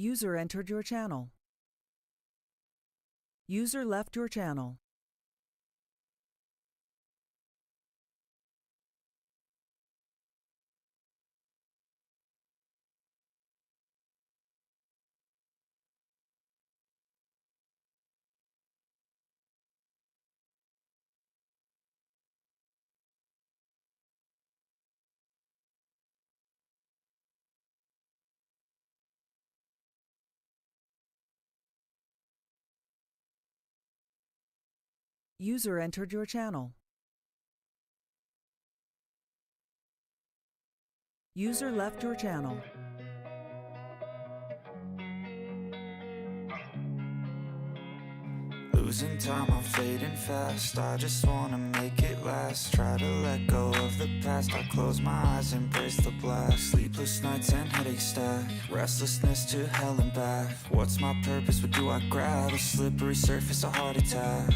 User entered your channel. User left your channel. User entered your channel. User left your channel. Losing time, I'm fading fast. I just wanna make it last. Try to let go of the past. I close my eyes, embrace the blast. Sleepless nights and headaches stack. Restlessness to hell and back. What's my purpose? What do I grab? A slippery surface, a heart attack.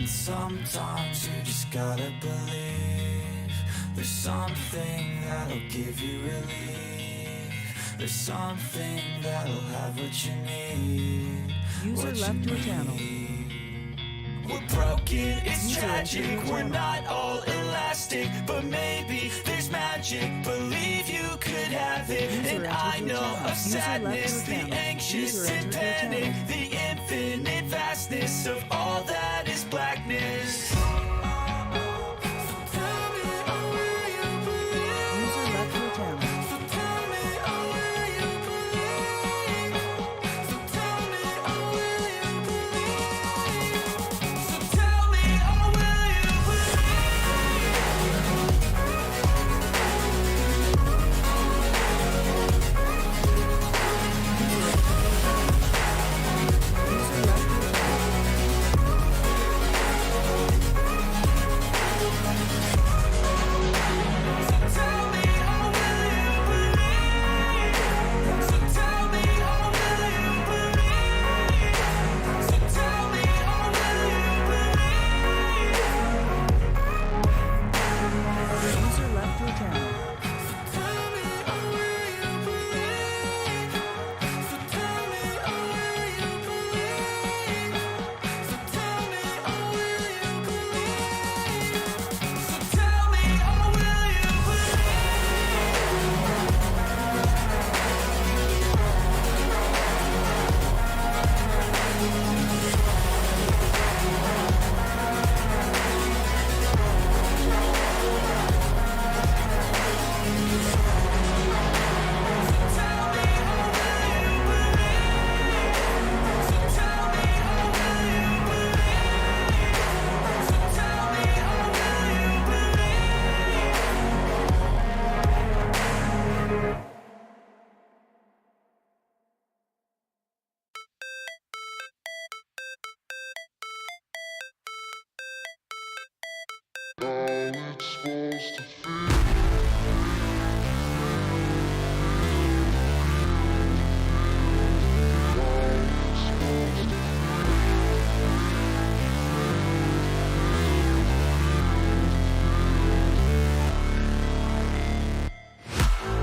And sometimes you just gotta believe there's something that'll give you relief. There's something that'll have what you need. User left your channel. We're broken, it's tragic. We're not all elastic, but maybe there's magic. Believe you could have it. And I know of sadness, the anxious and panic, the infinite vastness of all that is blackness.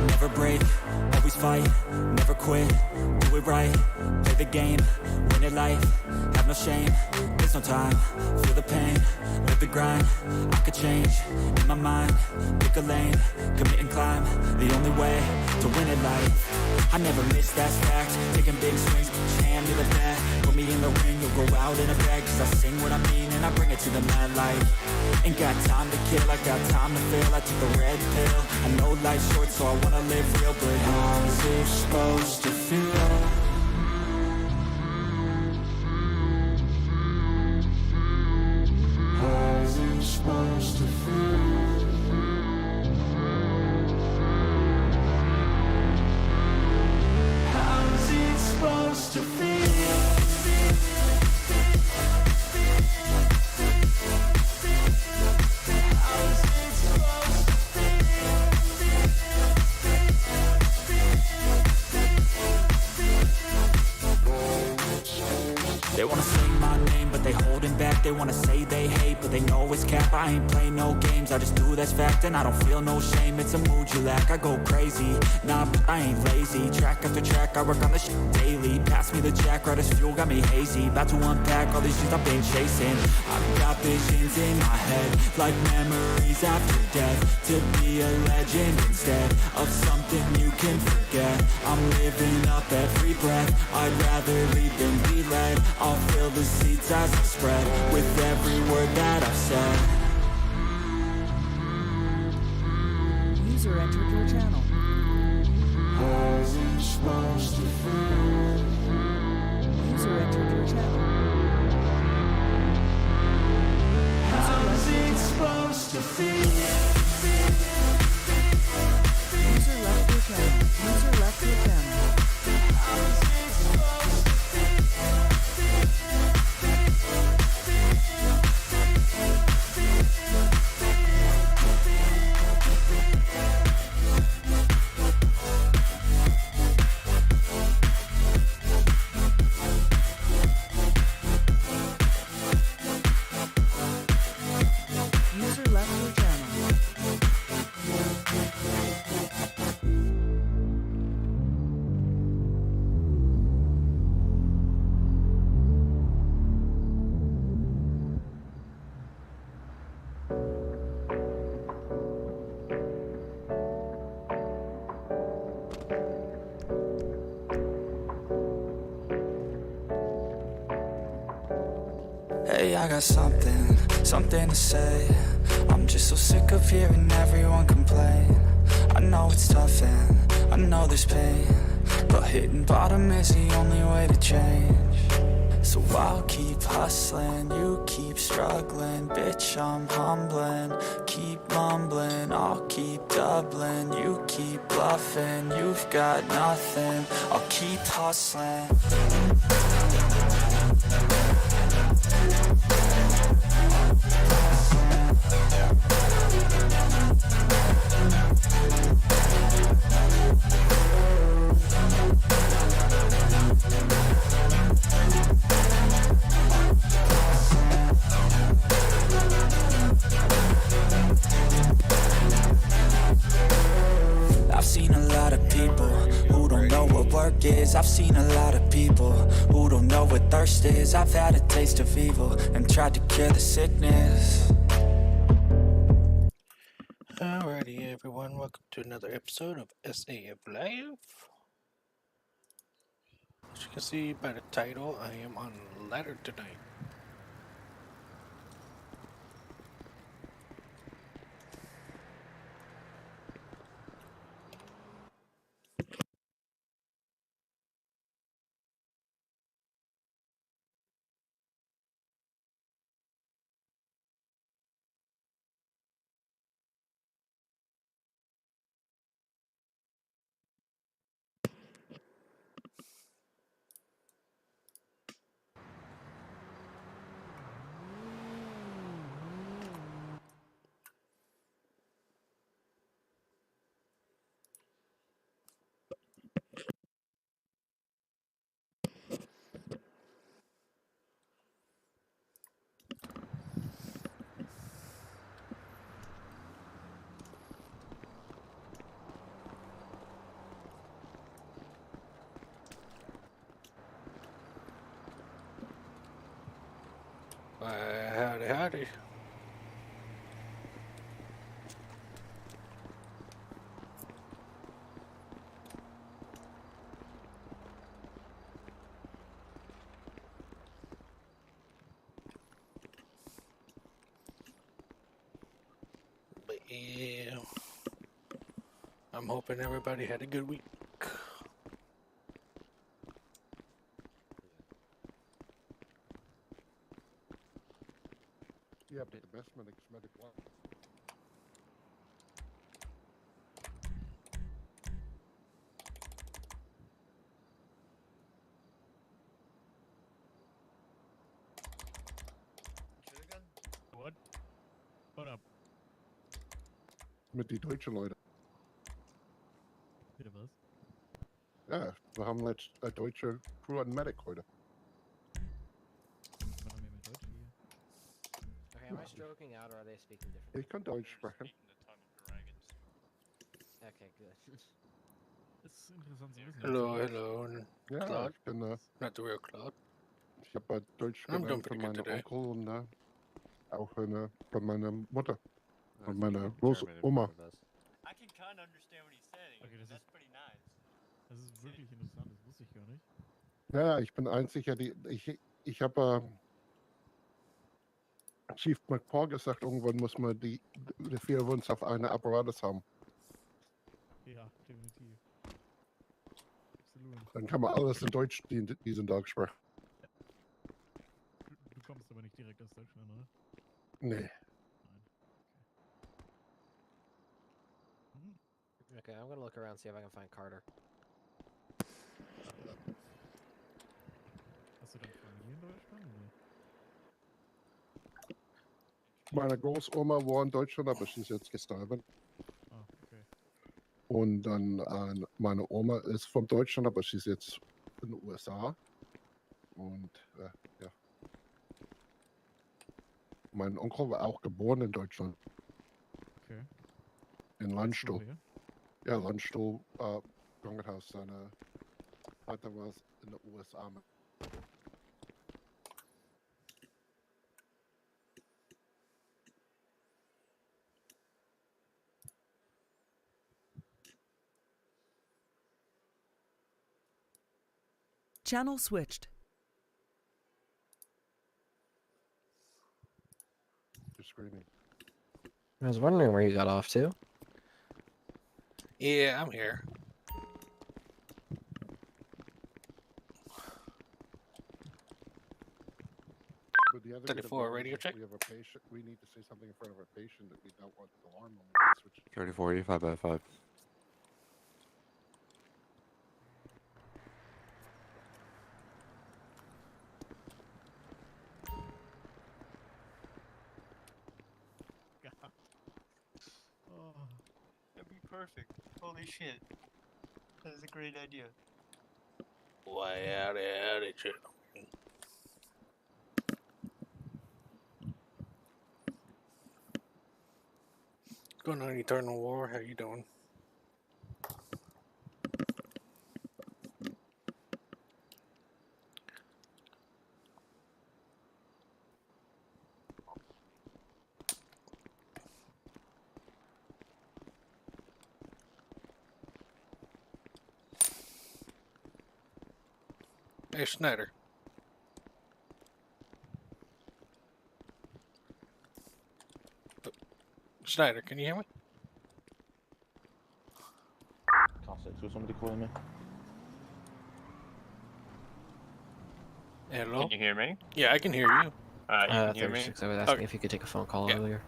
Never break, always fight, never quit, do it right, play the game, win it life, have no shame, there's no time, feel the pain, live the grind, I could change, in my mind, pick a lane, commit and climb, the only way to win it life, I never miss, that's fact, taking big swings, put your hand to the bat, put me in the ring, you'll go out in a bag, cause I sing what I mean and I bring it to the mad light, ain't got time to kill, I got time to feel, I took the red pill, I know life's short so I wanna live real, but how's it supposed to feel? How's it supposed to feel? How's it supposed to feel? They wanna say they hate, but they know it's cap. I ain't play no games, I just do that's fact. And I don't feel no shame, it's a mood you lack. I go crazy, nah, but I ain't lazy. Track after track, I work on this shit daily. Pass me the jack, right as fuel, got me hazy. About to unpack all these shit I've been chasing. I've got visions in my head, like memories after death. To be a legend instead of something you can forget. I'm living up every breath, I'd rather lead than be led. I'll fill the seats as I spread, with every word that I've said. User entered your channel. User entered your channel. How's it supposed to feel? User left your channel. User left your channel. User left your channel. Hey, I got something to say. I'm just so sick of hearing everyone complain. I know it's tough and I know there's pain, but hitting bottom is the only way to change. So I'll keep hustling, you keep struggling. Bitch, I'm humbling, keep mumbling. I'll keep doubling, you keep bluffing. You've got nothing, I'll keep hustling. I've seen a lot of people who don't know what work is. I've seen a lot of people who don't know what thirst is. I've had a taste of evil and tried to cure the sickness. Alrighty, everyone, welcome to another episode of SAF Live. As you can see by the title, I am on ladder tonight. Howdy. But yeah, I'm hoping everybody had a good week. Yeah, but the best medic's medic one. What? What up? Mit die deutschen Leute. Bitte was? Ja, wir haben jetzt deutsche Crew an Medic heute. Was machen wir mit Deutschen hier? Okay, am I stroking out or are they speaking differently? Ich kann Deutsch sprechen. Okay, good. Das ist interessant zu wissen. Hello, hello. Ja, Claude? ich bin, Not the real Claude. ich habe Deutsch I'm doing gelernt pretty von good meinem today. Onkel und auch von meiner Mutter, I von speak meiner German in Großoma. front of us. I can kind of understand what he's saying. Okay, das That's ist- pretty nice. Das ist wirklich interessant, das wusste ich gar nicht. Ja, ich bin einziger, ich habe Chief McPaw gesagt, irgendwann muss man die vier von uns auf eine Apparatus haben. Ja, definitiv. Absolut. Dann kann man alles in Deutsch diesen Tag sprechen. Du kommst aber nicht direkt aus Deutschland, oder? Nee. Hm. Okay, I'm gonna look around see if I can find Carter. Hast du dann Familie in Deutschland? Oder? Meine Großoma war in Deutschland, aber sie ist jetzt gestorben. Ah, okay. Und dann meine Oma ist von Deutschland, aber sie ist jetzt in den USA. Und ja. Mein Onkel war auch geboren in Deutschland. Okay. In Landstuhl. Cool, ja? Ja, Landstuhl, Krankenhaus. Seine Vater war in den USA. Channel switched. You're screaming. I was wondering where you got off to. Yeah, I'm here. But the other 34 radio check. We have a patient. We need to say something in front of a patient that we don't want the alarm on. 34, you 5 by 5. God. Oh, That'd be perfect. Holy shit. That is a great idea. Why howdy, chick. Going on Eternal War, how you doing? Hey, Schneider. Schneider, can you hear me? Class 6, was somebody calling me? Hello? Can you hear me? Yeah, I can hear you. You can hear me? 36. I was asking Okay. if you could take a phone call Yeah. earlier.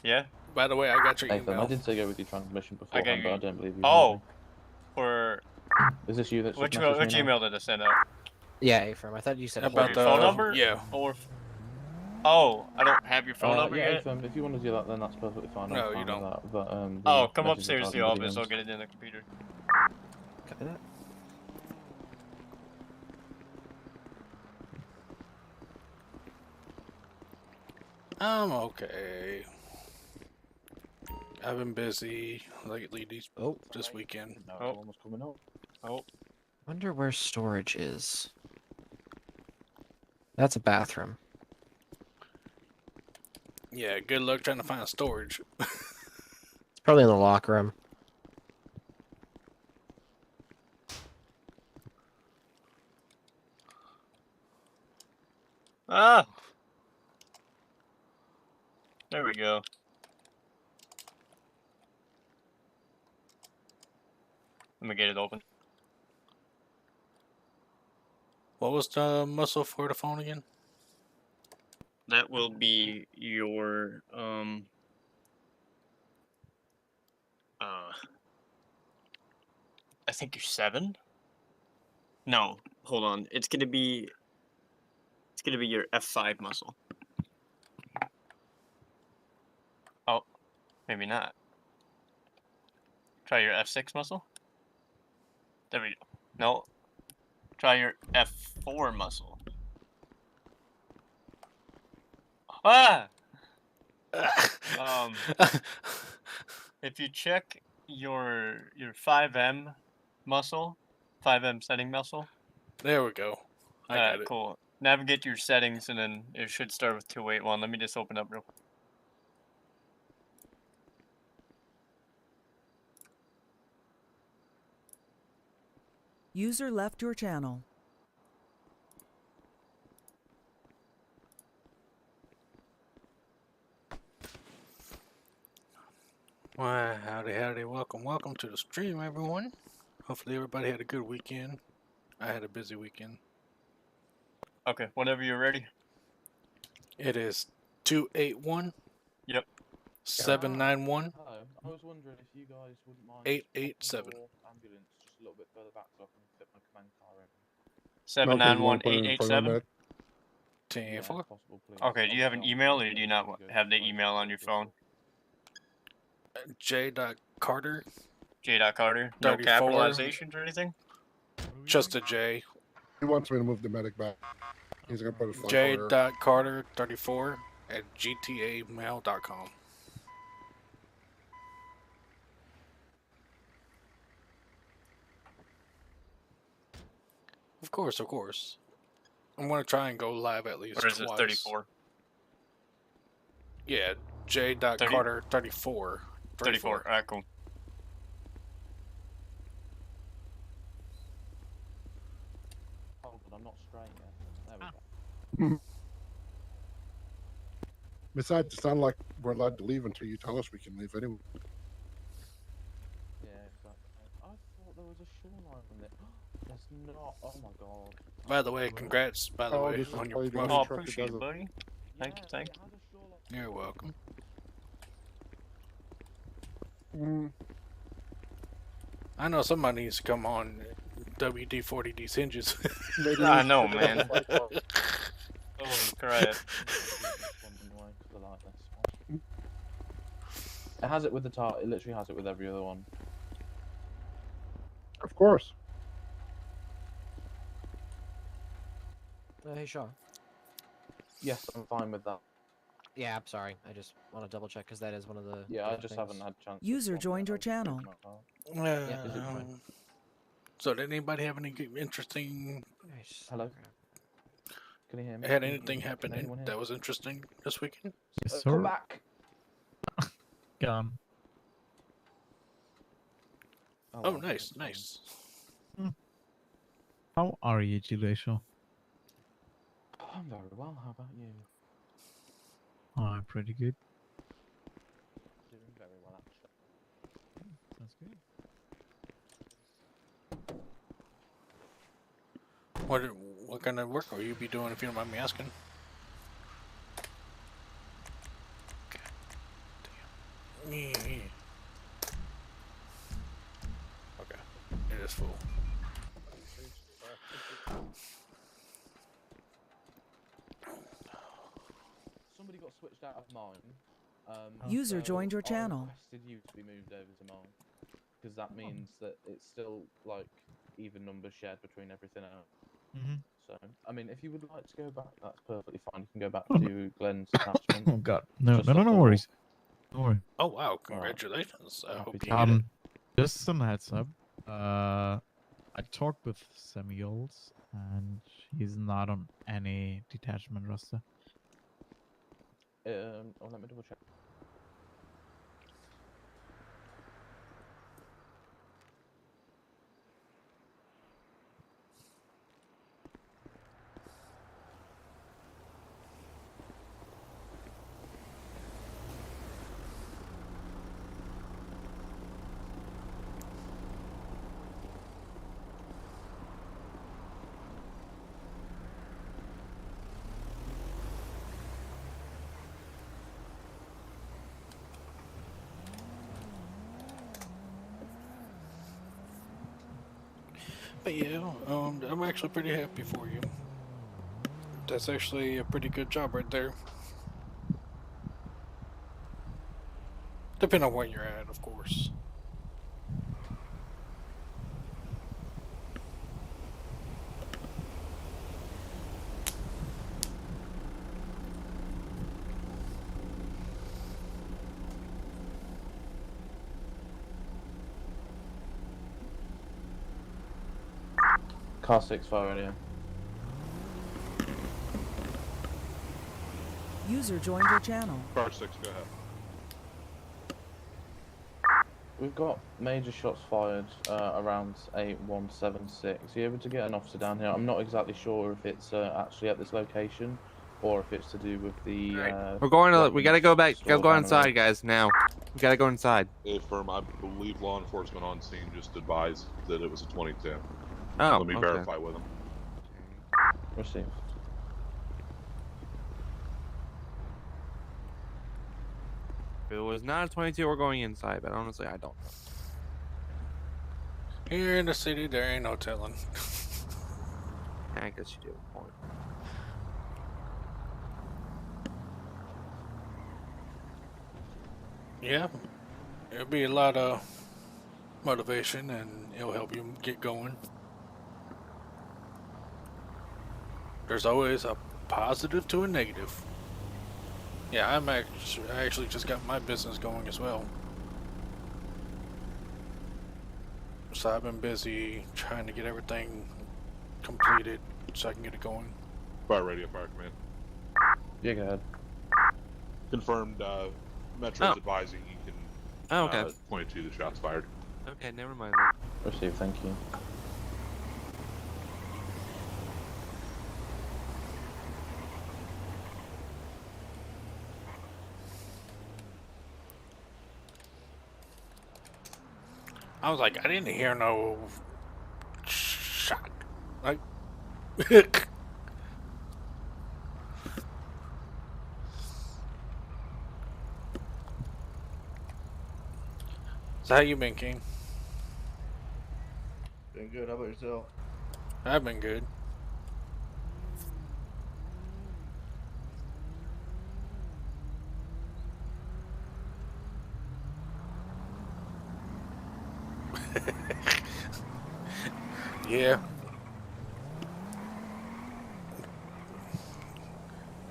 Yeah? By the way, I got your Nathan, I email. did say go with your transmission I beforehand, got but I you. don't believe you. Oh! For... Is this you that's just Which messaged me which now? email did I send out? Yeah, Affirm. I thought you said About your the phone number? Yeah. Or... Oh, I don't have your phone number yeah, yet? if you want to do that, then that's perfectly fine. I'm No, you fine with don't. That, but, Oh, the come message upstairs to the regarding office, I'll Williams- get it in the computer. Copy that. I'm okay. I've been busy lately this weekend. No, Oh. one was coming up. Oh, Wonder where storage is. That's a bathroom. Yeah, good luck trying to find storage. It's probably in the locker room. ah! There we go. Let me get it open. What was the muscle for the phone again? That will be your, I think you're 7? No, hold on. It's gonna be your F5 muscle. Oh, maybe not. Try your F6 muscle. There we go. No. Try your F4 muscle. Oh, Ah! If you check your 5M muscle, 5M setting muscle. There we go. I got it. Cool. Navigate to your settings, and then it should start with 281. Let me just open up real quick. User left your channel. Why, howdy, welcome to the stream, everyone. Hopefully everybody had a good weekend. I had a busy weekend. Okay, whenever you're ready. It is 281. Yep. 791. Hello. I was wondering if you guys wouldn't mind 887. your ambulance just a little bit further back so I can fit my command car in. 791887. 10 Yeah, 4. if possible, please. Okay, do you have an email, or do you not have the email on your phone? J.Carter. J.Carter. No 34. capitalizations or anything? Just a J. He wants me to move the medic back. He's gonna put a flag order. J.Carter 34 at gtamail.com. Of course. I'm gonna try and go live at least Or is it twice. 34? Yeah, J.Carter 34. 34. Alright, cool. Oh, but I'm not straight yet. There we go. Besides, it sounds like we're allowed to leave until you tell us we can leave anyway. Yeah, exactly. I thought there was a shoreline from there. There's not. Oh my god. By the way, congrats, by the Oh, way, this is on your probably the promotion. only Oh, truck that appreciate does it, it. buddy. Thank you. It had a shoreline. You're welcome. I know somebody needs to come on WD-40D's hinges. I know, man. Oh, crap. It has it with the tar. It literally has it with every other one. Of course. Hey, Shaw. Yes, I'm fine with that. Yeah, I'm sorry. I just want to double check because that is one of the. Yeah, I other just things. haven't had a chance. User joined your channel. Yeah, is it fine? So did anybody have any interesting, Nice. Hello? Can you hear me? had Can- anything can happen anyone hear that me? was interesting this weekend? Yes, Come sir. back. Gone. Oh, wow, nice, that's fine. How are you, Gilecio? I'm very well. How about you? I'm pretty good. Doing very well, actually. Sounds good. What kind of work will you be doing if you don't mind me asking? Yeah. Okay, it is full. Somebody got switched out of mine. User joined your I channel. requested you to be moved over to mine because that means that it's still like even numbers shared between everything else. Mm-hmm. So, I mean, if you would like to go back, that's perfectly fine. You can go back Oh, to Glenn's attachment. Oh god. No, Just no, no, off no the worries. Don't worry. Oh wow! Congratulations! I Happy hope to you hear get it. Just some heads up. I talked with Semiols, and he's not on any detachment roster. Oh, let me double check. But yeah, I'm actually pretty happy for you. That's actually a pretty good job right there. Depending on where you're at, of course. Car 6 fire radio. User joined your channel. Car 6, go ahead. We've got major shots fired around 8176. Are you able to get an officer down here? I'm not exactly sure if it's actually at this location or if it's to do with the. We're going to. We gotta go back. store Go down the inside, road. guys. Now. We gotta go inside. Firm, I believe law enforcement on scene just advised that it was a 2010. Oh, Let me okay. verify with them. Received. If it was not a 22, we're going inside. But honestly, I don't know. Here in the city, there ain't no telling. I guess you do have a point. Yeah, it'll be a lot of motivation and it'll help you get going. There's always a positive to a negative. Yeah, I actually just got my business going as well. So I've been busy trying to get everything completed so I can get it going. Fire radio, fire command. Yeah, go ahead. Confirmed, Metro's advising you can Oh, okay. 22 the shots fired. Okay, never mind. Received, thank you. I was like, I didn't hear no shot. Like, so how you been, King? Been good. How about yourself? I've been good. Yeah.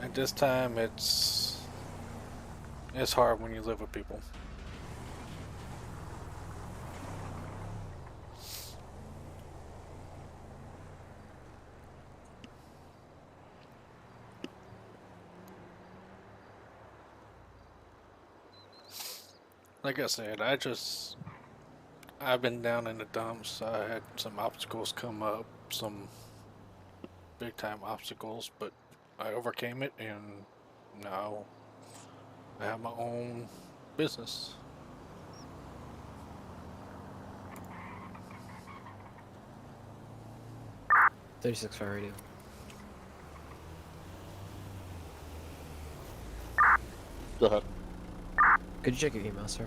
At this time, it's hard when you live with people. Like I said, I've been down in the dumps. I had some obstacles come up, some big time obstacles, but I overcame it and now I have my own business. .36 fire radio. Go ahead. Could you check your email, sir?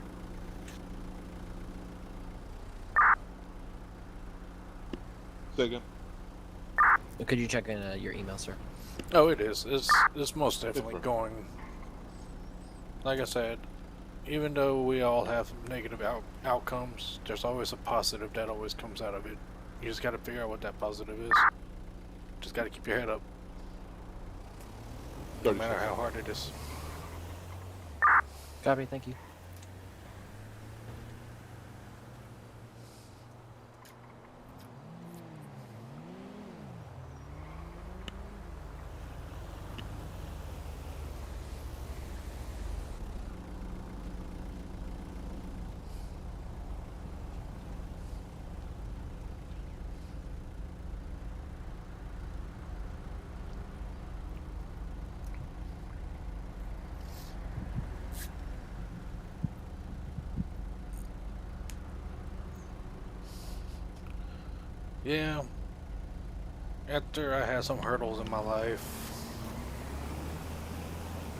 Say again. Could you check in your email, sir? Oh, it is. It's most definitely going. Like I said, even though we all have negative outcomes, there's always a positive that always comes out of it. You just got to figure out what that positive is. Just got to keep your head up, no matter how hard it is. Copy, thank you. Yeah. After I had some hurdles in my life,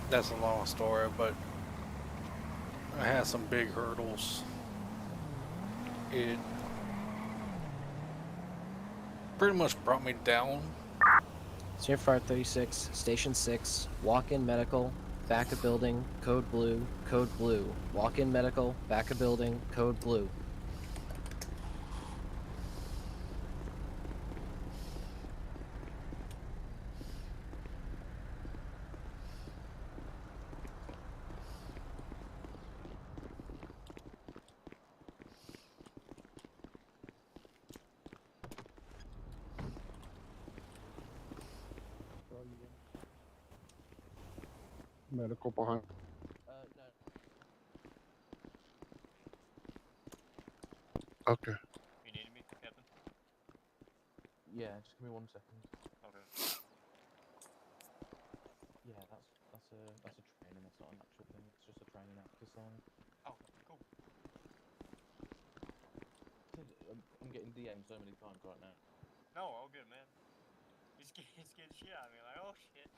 that's a long story, but I had some big hurdles. It pretty much brought me down. Senior Fire 36, Station 6, walk-in medical, back of building, code blue, walk-in medical, back of building, code blue. medical behind. No. Okay. You needed me, Captain? Yeah, just give me 1 second. Okay. Yeah, that's a training. That's not an actual thing. It's just a training exercise. Oh, cool. I'm getting DM'd so many times right now. No, all good, man. You scared the shit out of me. Like, oh shit.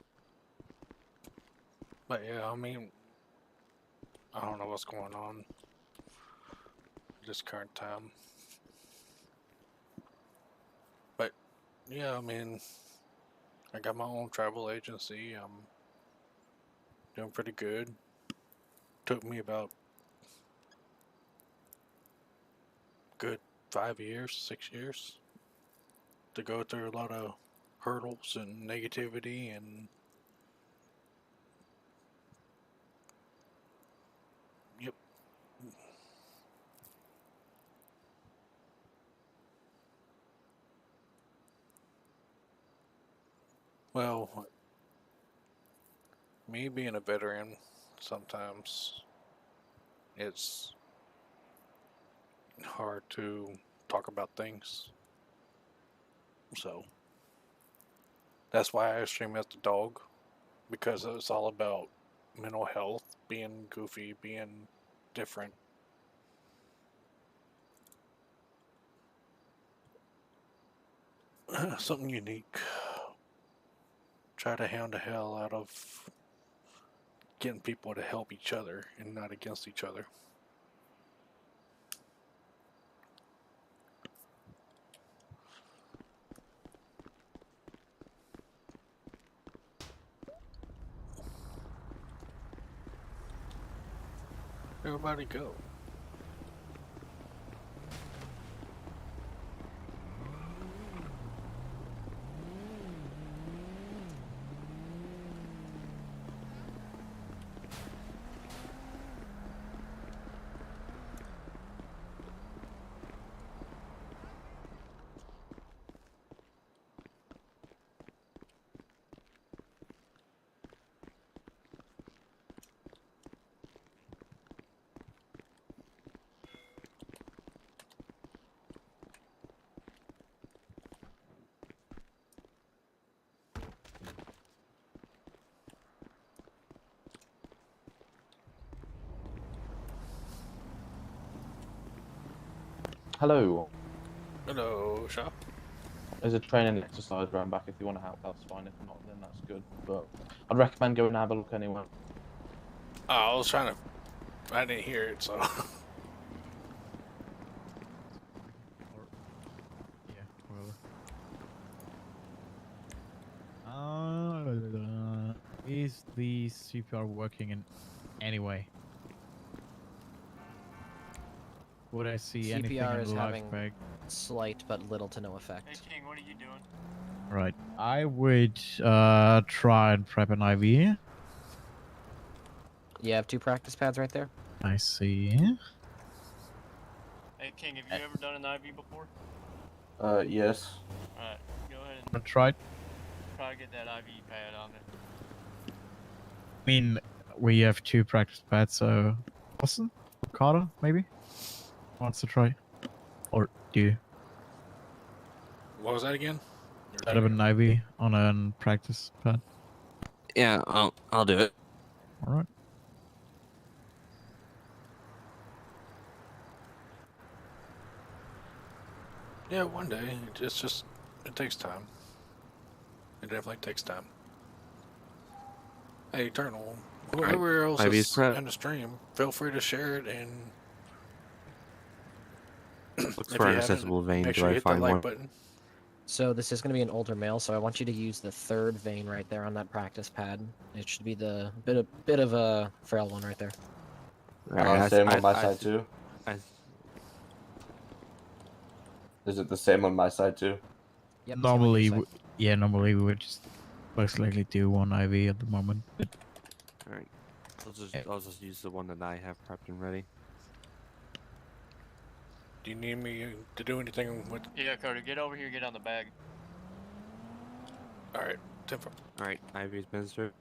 But yeah, I mean, I don't know what's going on this current time. But yeah, I mean, I got my own travel agency. I'm doing pretty good. Took me about good 5 years, 6 years to go through a lot of hurdles and negativity and yep. Well, me being a veteran, sometimes it's hard to talk about things. So that's why I stream as the dog, because it's all about mental health, being goofy, being different. Something unique. Try to hound the hell out of getting people to help each other and not against each other. Everybody go. Hello. Hello, Shaw. There's a training exercise round back. If you want to help, that's fine. If not, then that's good. But I'd recommend going and have a look anyway. Oh, I was trying to. I didn't hear it, so. Or, yeah, whatever. Is the CPR working in any way? Would I see anything CPR in is the life having bag? slight but little to no effect. Hey King, what are you doing? Right. I would try and prep an IV. You have 2 practice pads right there. I see. Hey King, have you ever done an IV before? Yes. Alright, go ahead I and tried. try to get that IV pad on there. I mean, we have 2 practice pads, so Austin, Carter, maybe wants to try, or do you? What was that again? Out of an IV on a practice pad. Yeah, I'll do it. All right. Yeah, one day. It's just, it takes time. It definitely takes time. Hey, Eternal, whoever else IV's is prep. in the stream, feel free to share it and Look if for you an haven't, accessible vein. make Do sure you I hit that find like one? button. So this is going to be an older male, so I want you to use the 3rd vein right there on that practice pad. It should be the bit of a frail one right there. Alright, Same on my side too. Is it the same on my side too? Yep, Normally, normally we would just most likely do one IV at the moment. But Alright, I'll just use the one that I have prepped and ready. Do you need me to do anything with? Yeah, Carter, get over here, get on the bag. Alright, 10 Alright, IV administered.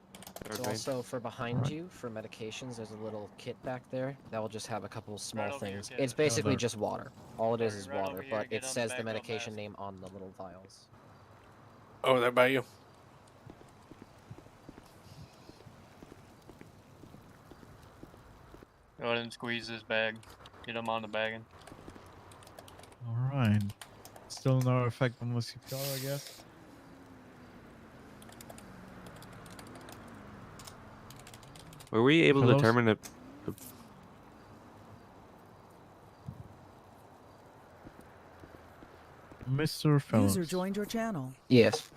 So Okay. also for behind you, for medications, there's a little kit back there that will just have a couple small over here, things. kid. It's basically there. just water. All it is Sorry, is right water, over here, but get it on the says the back real medication fast. name on the little vials. Oh, that by you? Go ahead and squeeze this bag. Get him on the bagging. Alright. Still no effect on the CPR, I guess. Were we able to Fellows? determine if Mr. Fellows. User joined your channel. Yes.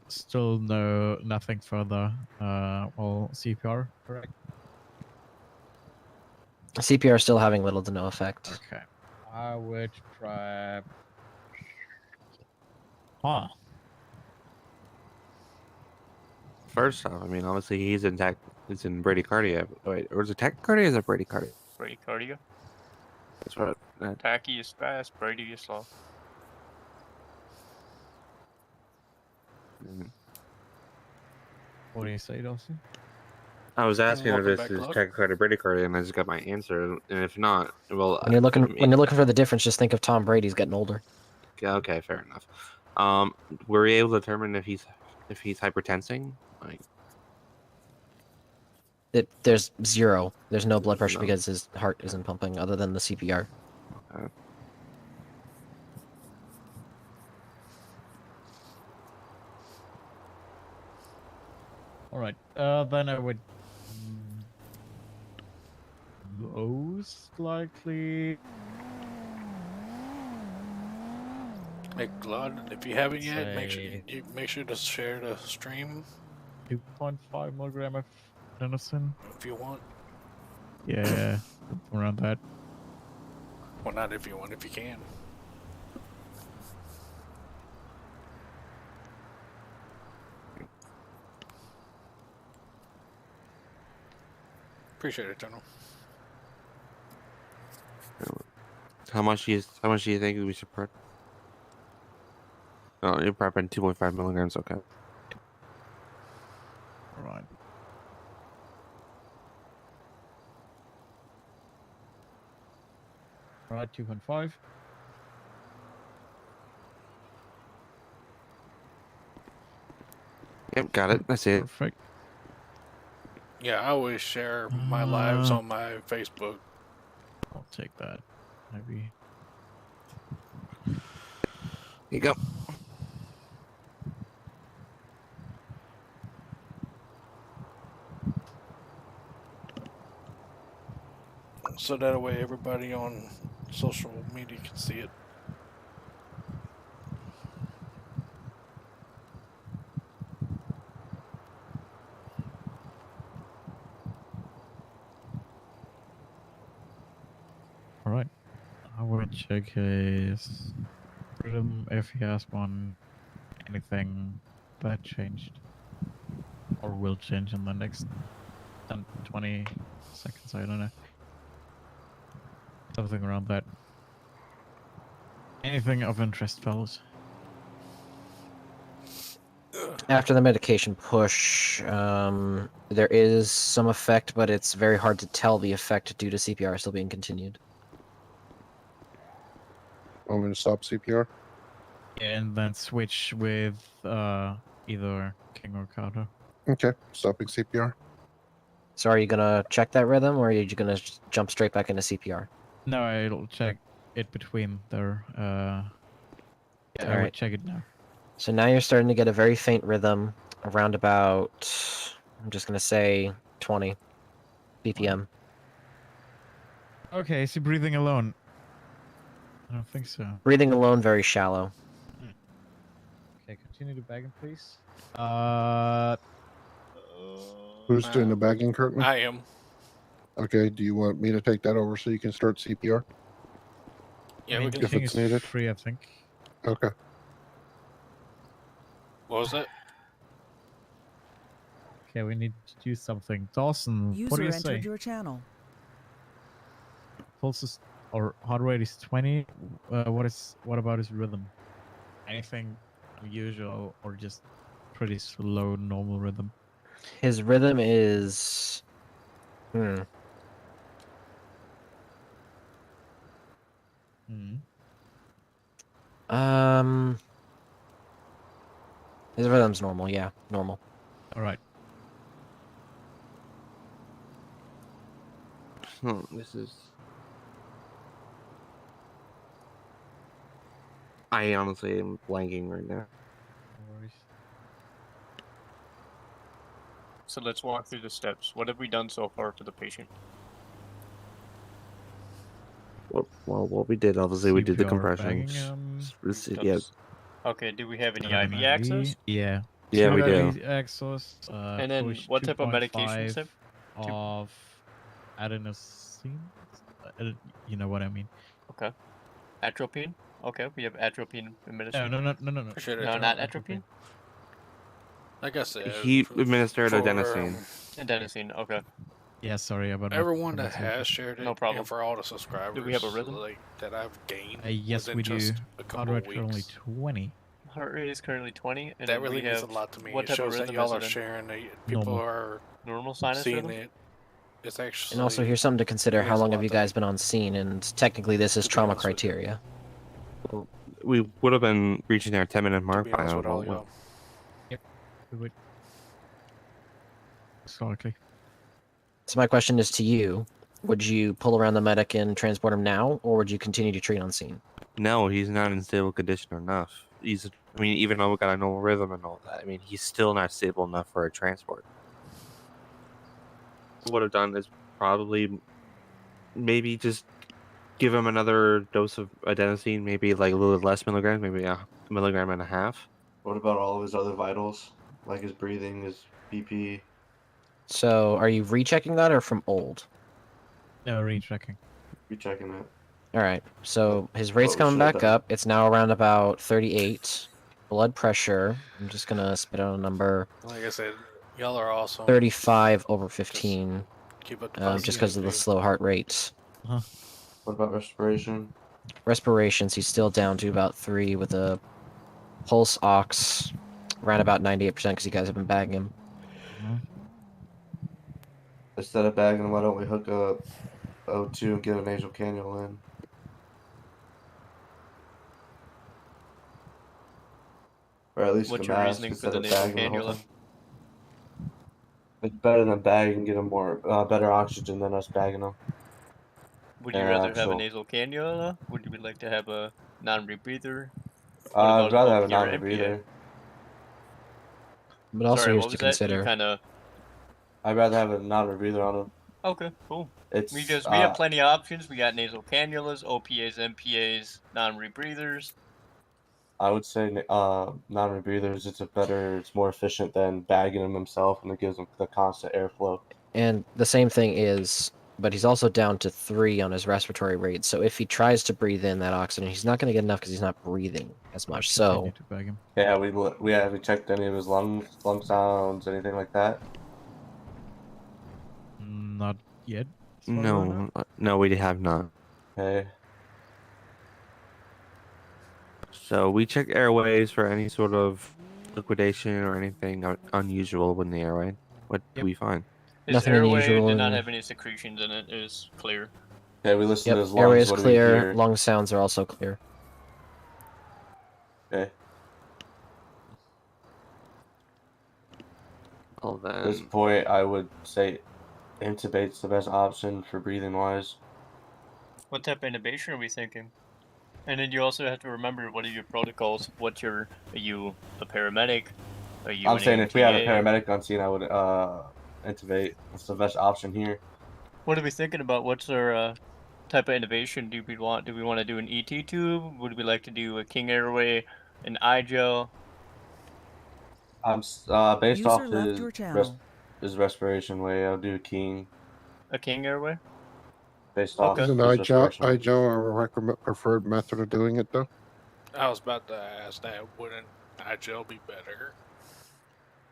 Still nothing further. Well, CPR, correct? CPR still having little to no effect. Okay. I would try. Huh. first off, I mean, obviously he's in it's in bradycardia. Wait, or is it tachycardia? Or is it bradycardia? Bradycardia. That's what. Tachy is fast, Brady is slow. What do you say, Dawson? I was asking if Welcome this back, is Clark. tachycardia, bradycardia, and I just got my answer. And if not, well, When you're looking I mean, when you're looking for the difference, just think of Tom Brady's getting older. yeah, okay, fair enough. Were we able to determine if he's hypertensing? Like, There's zero. There's no blood pressure No. because his heart isn't pumping, other than the CPR. All right. Then I would most likely. Hey, Claude, if you haven't yet, Say- make sure to share the stream 2.5 milligram of adenosine. if you want. Yeah, around that. Well, not if you want, if you can. Appreciate it, General. how much do you think we should prep? Oh, you're prepping 2.5 milligrams. Okay. All right. All right, 2.5. Yep, got it. That's it. Perfect. Yeah, I always share my lives on my Facebook. I'll take that. Maybe. Here you go. So that way everybody on social media can see it. All right. I will check his rhythm if he has one. Anything that changed or will change in the next 10, 20 seconds. I don't know. Something around that. Anything of interest, fellas? After the medication push, there is some effect, but it's very hard to tell the effect due to CPR still being continued. I'm going to stop CPR. And then switch with either King or Carter. Okay, stopping CPR. So are you gonna check that rhythm, or are you gonna jump straight back into CPR? No, I'll check it between their. I will Alright. check it now. So now you're starting to get a very faint rhythm, around about, I'm just gonna say 20 BPM. Okay, is he breathing alone? I don't think so. Breathing alone, very shallow. Okay, continue to bagging, please. Who's doing the bagging curtain? I am. Okay, do you want me to take that over so you can start CPR? Yeah, I mean, we can. If King it's is needed. free, I think. Okay. What was that? Okay, we need to do something. Dawson, what User do you entered say? your channel. Pulse is, or heart rate is 20. What about his rhythm? Anything unusual or just pretty slow normal rhythm? His rhythm is. Hmm. His rhythm's normal. Yeah, normal. All right. This is. I honestly am blanking right now. No worries. So let's walk through the steps. What have we done so far to the patient? What we did, obviously, we did the CPR bagging, compressions. Yeah, That's- Okay, do we have any got an IV access? Yeah. Yeah, Two we do. IV access. And then push what type of medication 2.5 is it? of adenosine. You know what I mean? Okay. Atropine? Okay, we have atropine administered. No. Appreciate it, No, John. not atropine? Like I said, He administered for, adenosine. Adenosine, okay. Yeah, sorry about my everyone that pronunciation. has shared it, No problem. and for all the subscribers, Do we have a rhythm? like that I've gained. Yes, within we do. just a Heart couple rate of currently weeks. 20. Heart rate is currently 20, and That then really we means have a lot to me. what It type of shows that rhythm y'all is are it in? sharing it. People Normal. are Normal sinus seeing rhythm? it. It's actually. And also, here's something to consider: it how means a long have lot you to guys me. been on scene? And technically, this is To be trauma honest with you. criteria. We would have been reaching our 10-minute To mark be by honest now. with all but y'all. We would. Historically. So my question is to you: would you pull around the medic and transport him now, or would you continue to treat on scene? No, he's not in stable condition enough. I mean, even though we got a normal rhythm and all that, I mean, he's still not stable enough for a transport. What I would have done is probably maybe just give him another dose of adenosine, maybe like a little less milligrams, maybe a milligram and a half. What about all of his other vitals, like his breathing, his BP? So, are you rechecking that or from old? No, rechecking. Rechecking it. All right. So his rate's we coming should've back done. up. It's now around about 38. Blood pressure. I'm just gonna spit out a number. Like I said, y'all are awesome. 35 over 15. Keep up the Just because of the positivity. slow heart rate. What about respiration? Respirations, he's still down to about 3 with a pulse ox around about 98% because you guys have been bagging him. Instead of bagging him, why don't we hook up O2 and get a nasal cannula in? Or at least What's a your mask reasoning for instead the of nasal bagging the whole cannula? thing. It's better than bagging, get him more better oxygen than us bagging them. Would you Yeah, rather have a actual- nasal cannula? Would you like to have a non-rebreather? I'd rather have a OP or non-rebreather. But also, Sorry, here's what to was that? You consider. kind of. I'd rather have a non-rebreather on him. Okay, cool. It's We have plenty of options. We got nasal cannulas, OPAs, MPAs, non-rebreathers. I would say non-rebreathers. It's more efficient than bagging him himself, and it gives him the constant airflow. And the same thing is, but he's also down to 3 on his respiratory rate. So if he tries to breathe in that oxygen, he's not going to get enough because he's not breathing as much. So Continue to bag him. Yeah, we haven't checked any of his lung sounds, anything like that. Not yet. as far as I know. No, we have not. Okay. So we check airways for any sort of liquidation or anything unusual in the airway. What do we find? His Nothing airway unusual did not in- have any secretions in it. It was clear. Okay, we listen to yep, his lungs. airway is What do we clear. hear? Lung sounds are also clear. Okay. Well At this then, point, I would say intubate's the best option for breathing wise. What type of intubation are we thinking? And then you also have to remember what are your protocols. Are you a paramedic? Are you I'm an saying if we had a AMTA? paramedic on scene, I would intubate. It's the best option here. What are we thinking about? What's our type of innovation do we want? Do we want to do an ET tube? Would we like to do a King Airway, an iGel? Based User off left your channel. his respiration way, I'll do King. A King Airway? Based off Isn't his respiration. IGEL a preferred method of doing it, though? I was about to ask that. Wouldn't iGel be better?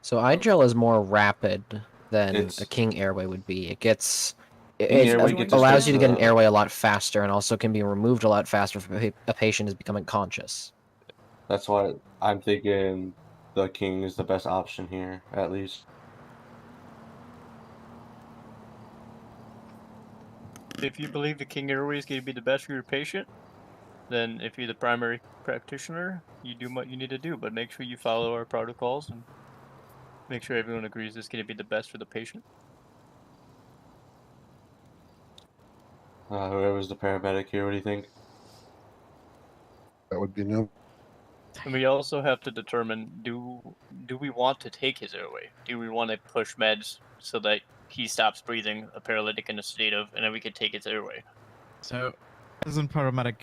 So iGel is more rapid than It's- a King Airway would be. It gets it Airway gets allows you to get an just, airway a lot faster, and also can be removed a lot faster if a patient is becoming conscious. That's why I'm thinking the King is the best option here, at least. if you believe the King Airway is going to be the best for your patient, then if you're the primary practitioner, you do what you need to do. But make sure you follow our protocols and make sure everyone agrees it's going to be the best for the patient. Whoever's the paramedic here, what do you think? That would be new. And we also have to determine, do we want to take his airway? Do we want to push meds so that he stops breathing, a paralytic in a sedative, and then we could take his airway? So, as a paramedic,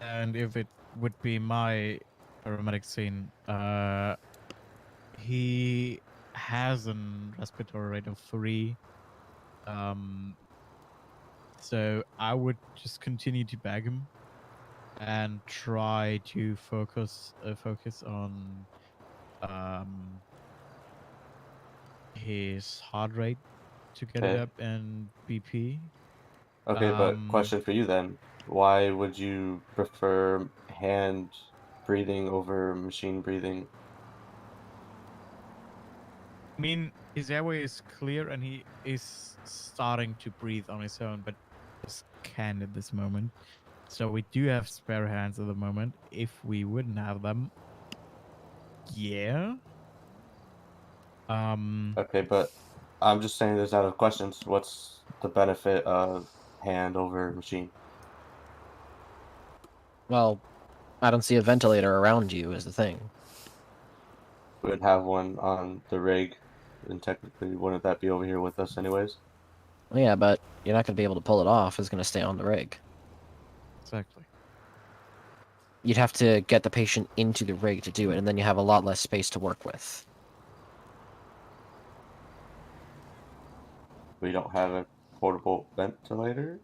and if it would be my paramedic scene, he has a respiratory rate of 3. So I would just continue to bag him and try to focus on his heart rate to get it Okay. up and BP. Okay, but question for you then. Why would you prefer hand breathing over machine breathing? I mean, his airway is clear and he is starting to breathe on his own, but just can't at this moment. So we do have spare hands at the moment. If we wouldn't have them, yeah. Okay, but I'm just saying this out of questions. What's the benefit of hand over machine? Well, I don't see a ventilator around you is the thing. We would have one on the rig, and technically, wouldn't that be over here with us anyways? Well, yeah, but you're not going to be able to pull it off. It's going to stay on the rig. Exactly. You'd have to get the patient into the rig to do it, and then you have a lot less space to work with. We don't have a portable ventilator?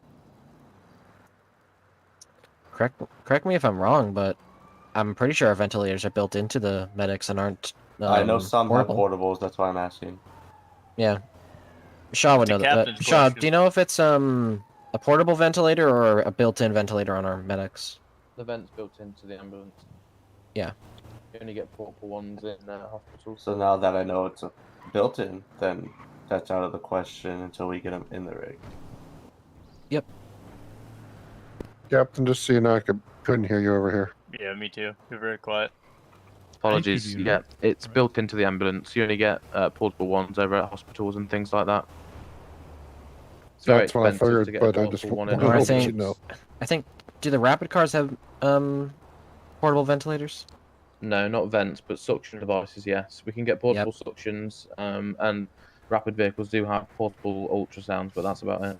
Correct me if I'm wrong, but I'm pretty sure our ventilators are built into the medics and aren't I know some portable. have portables, that's why I'm asking. Yeah. Shaw would It's a know that. captain's Shaw, question. do you know if it's a portable ventilator or a built-in ventilator on our medics? The vent's built into the ambulance. Yeah. You only get portable ones in hospitals. So now that I know it's a built-in, then that's out of the question until we get them in the rig. Yep. Captain, just so you know, I couldn't hear you over here. Yeah, me too. You're very quiet. Apologies. Yeah, it's built into the ambulance. You only get portable ones over at hospitals and things like that. It's very That's what I expensive to figured, get but a I just portable one wanted in. to I let you think, know. do the rapid cars have portable ventilators? No, not vents, but suction devices, yes. We can get portable suctions, and rapid vehicles do have portable ultrasounds, but that's about it.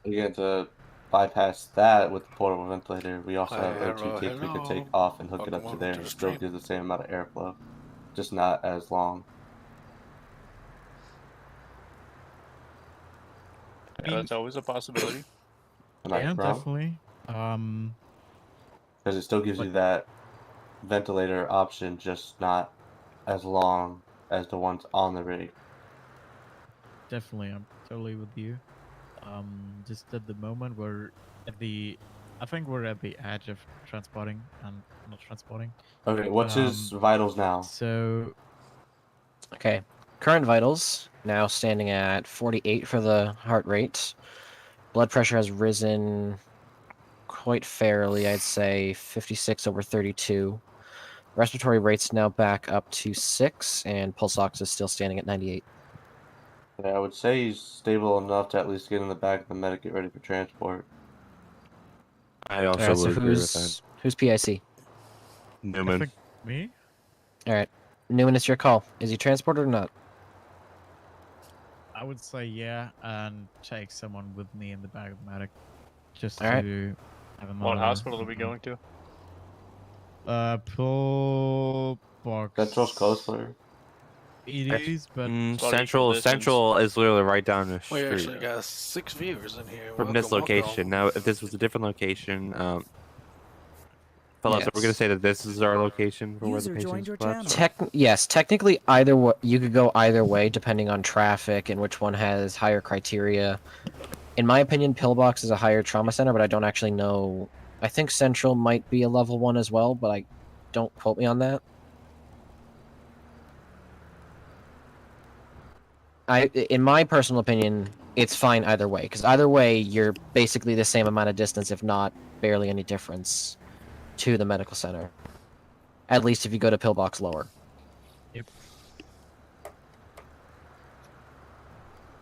Again, to bypass that with the portable ventilator, we also have Hi, O2 kits we could hello. take off and hook it up to Welcome there to and the still stream. give the same amount of airflow, just not as long. Yeah, that's always a possibility. Am I Yeah, wrong? definitely. Because it still gives you that ventilator option, just not as long as the ones on the rig. Definitely, I'm totally with you. Just at the moment, we're at the, I think we're at the edge of transporting and not transporting. Okay, what's his vitals now? So, okay, current vitals now standing at 48 for the heart rate. Blood pressure has risen quite fairly, I'd say 56 over 32. Respiratory rate's now back up to 6, and pulse ox is still standing at 98. Yeah, I would say he's stable enough to at least get in the back of the medic, get ready for transport. I also Alright, so would agree with that. who's PIC? Newman. I think me? Alright, Newman, it's your call. Is he transported or not? I would say yeah, and take someone with me in the back of the medic, just Alright. to have another. What hospital are we going to? Pull box. Central's close for her. It is, but Central is literally right down the We street actually got 6 viewers in here. from this Welcome, welcome. location. Now, if this was a different location, fellas, we're gonna Yes. say that this is our location for where the User joined patient's your collapsed? channel. Yes, technically either way, you could go either way depending on traffic and which one has higher criteria. In my opinion, Pillbox is a higher trauma center, but I don't actually know. I think Central might be a level 1 as well, but I don't quote me on that. in my personal opinion, it's fine either way. Because either way, you're basically the same amount of distance, if not barely any difference, to the medical center. At least if you go to pillbox lower. Yep.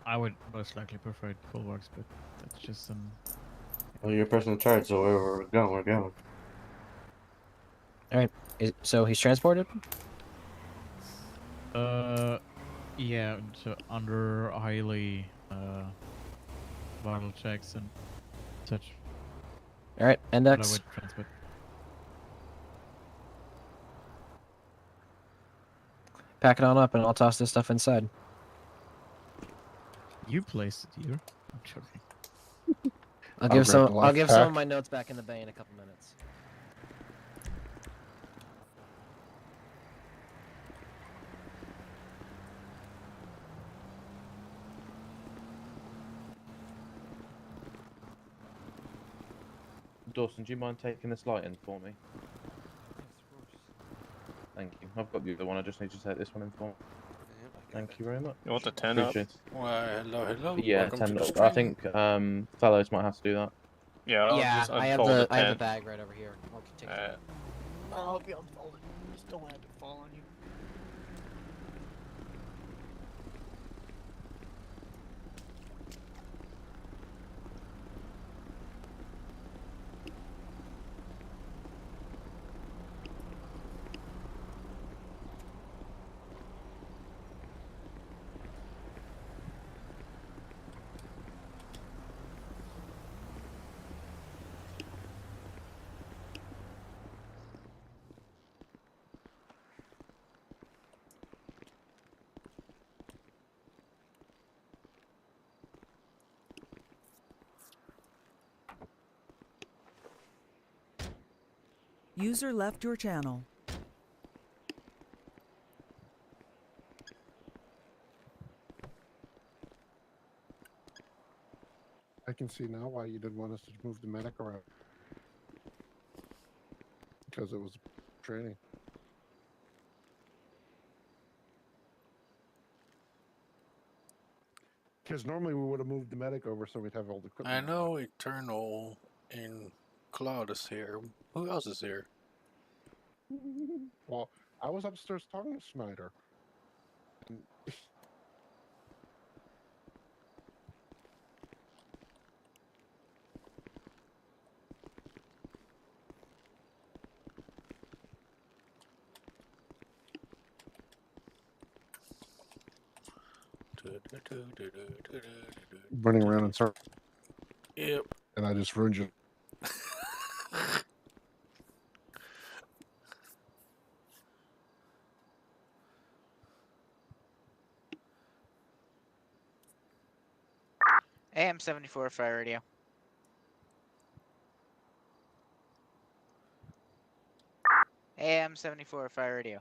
I would most likely prefer pillbox, but that's just an. Well, you're a person in charge, so wherever we're going, we're going. All right. So he's transported. Yeah. So under highly vital checks and such. All right. But I Index. would transport. Pack it on up, and I'll toss this stuff inside. You placed it here. I'm joking. I'll give some. I'll give some of my notes back in the bay in a couple minutes. Dawson, do you mind taking this light in for me? Thank you. I've got the other one. I just need you to take this one in for me. Thank you very much. You want the 10 up? Appreciate it. Why, hello. Yeah, Welcome 10 to the up. stream. I think fellows might have to do that. Yeah, I'll Yeah, just I have unfold the I have the 10. bag right over here. I'll take it. I'll be unfolded. Just don't have it fall on you. User left your channel. I can see now why you didn't want us to move the medic around. Because it was training. Because normally we would have moved the medic over so we'd have all the equipment. I know Eternal and Claude is here. Who else is here? Well, I was upstairs talking to Snyder. And running around in circles. Yep. And I just ruined you. AM 74 Fire Radio. AM 74 Fire Radio.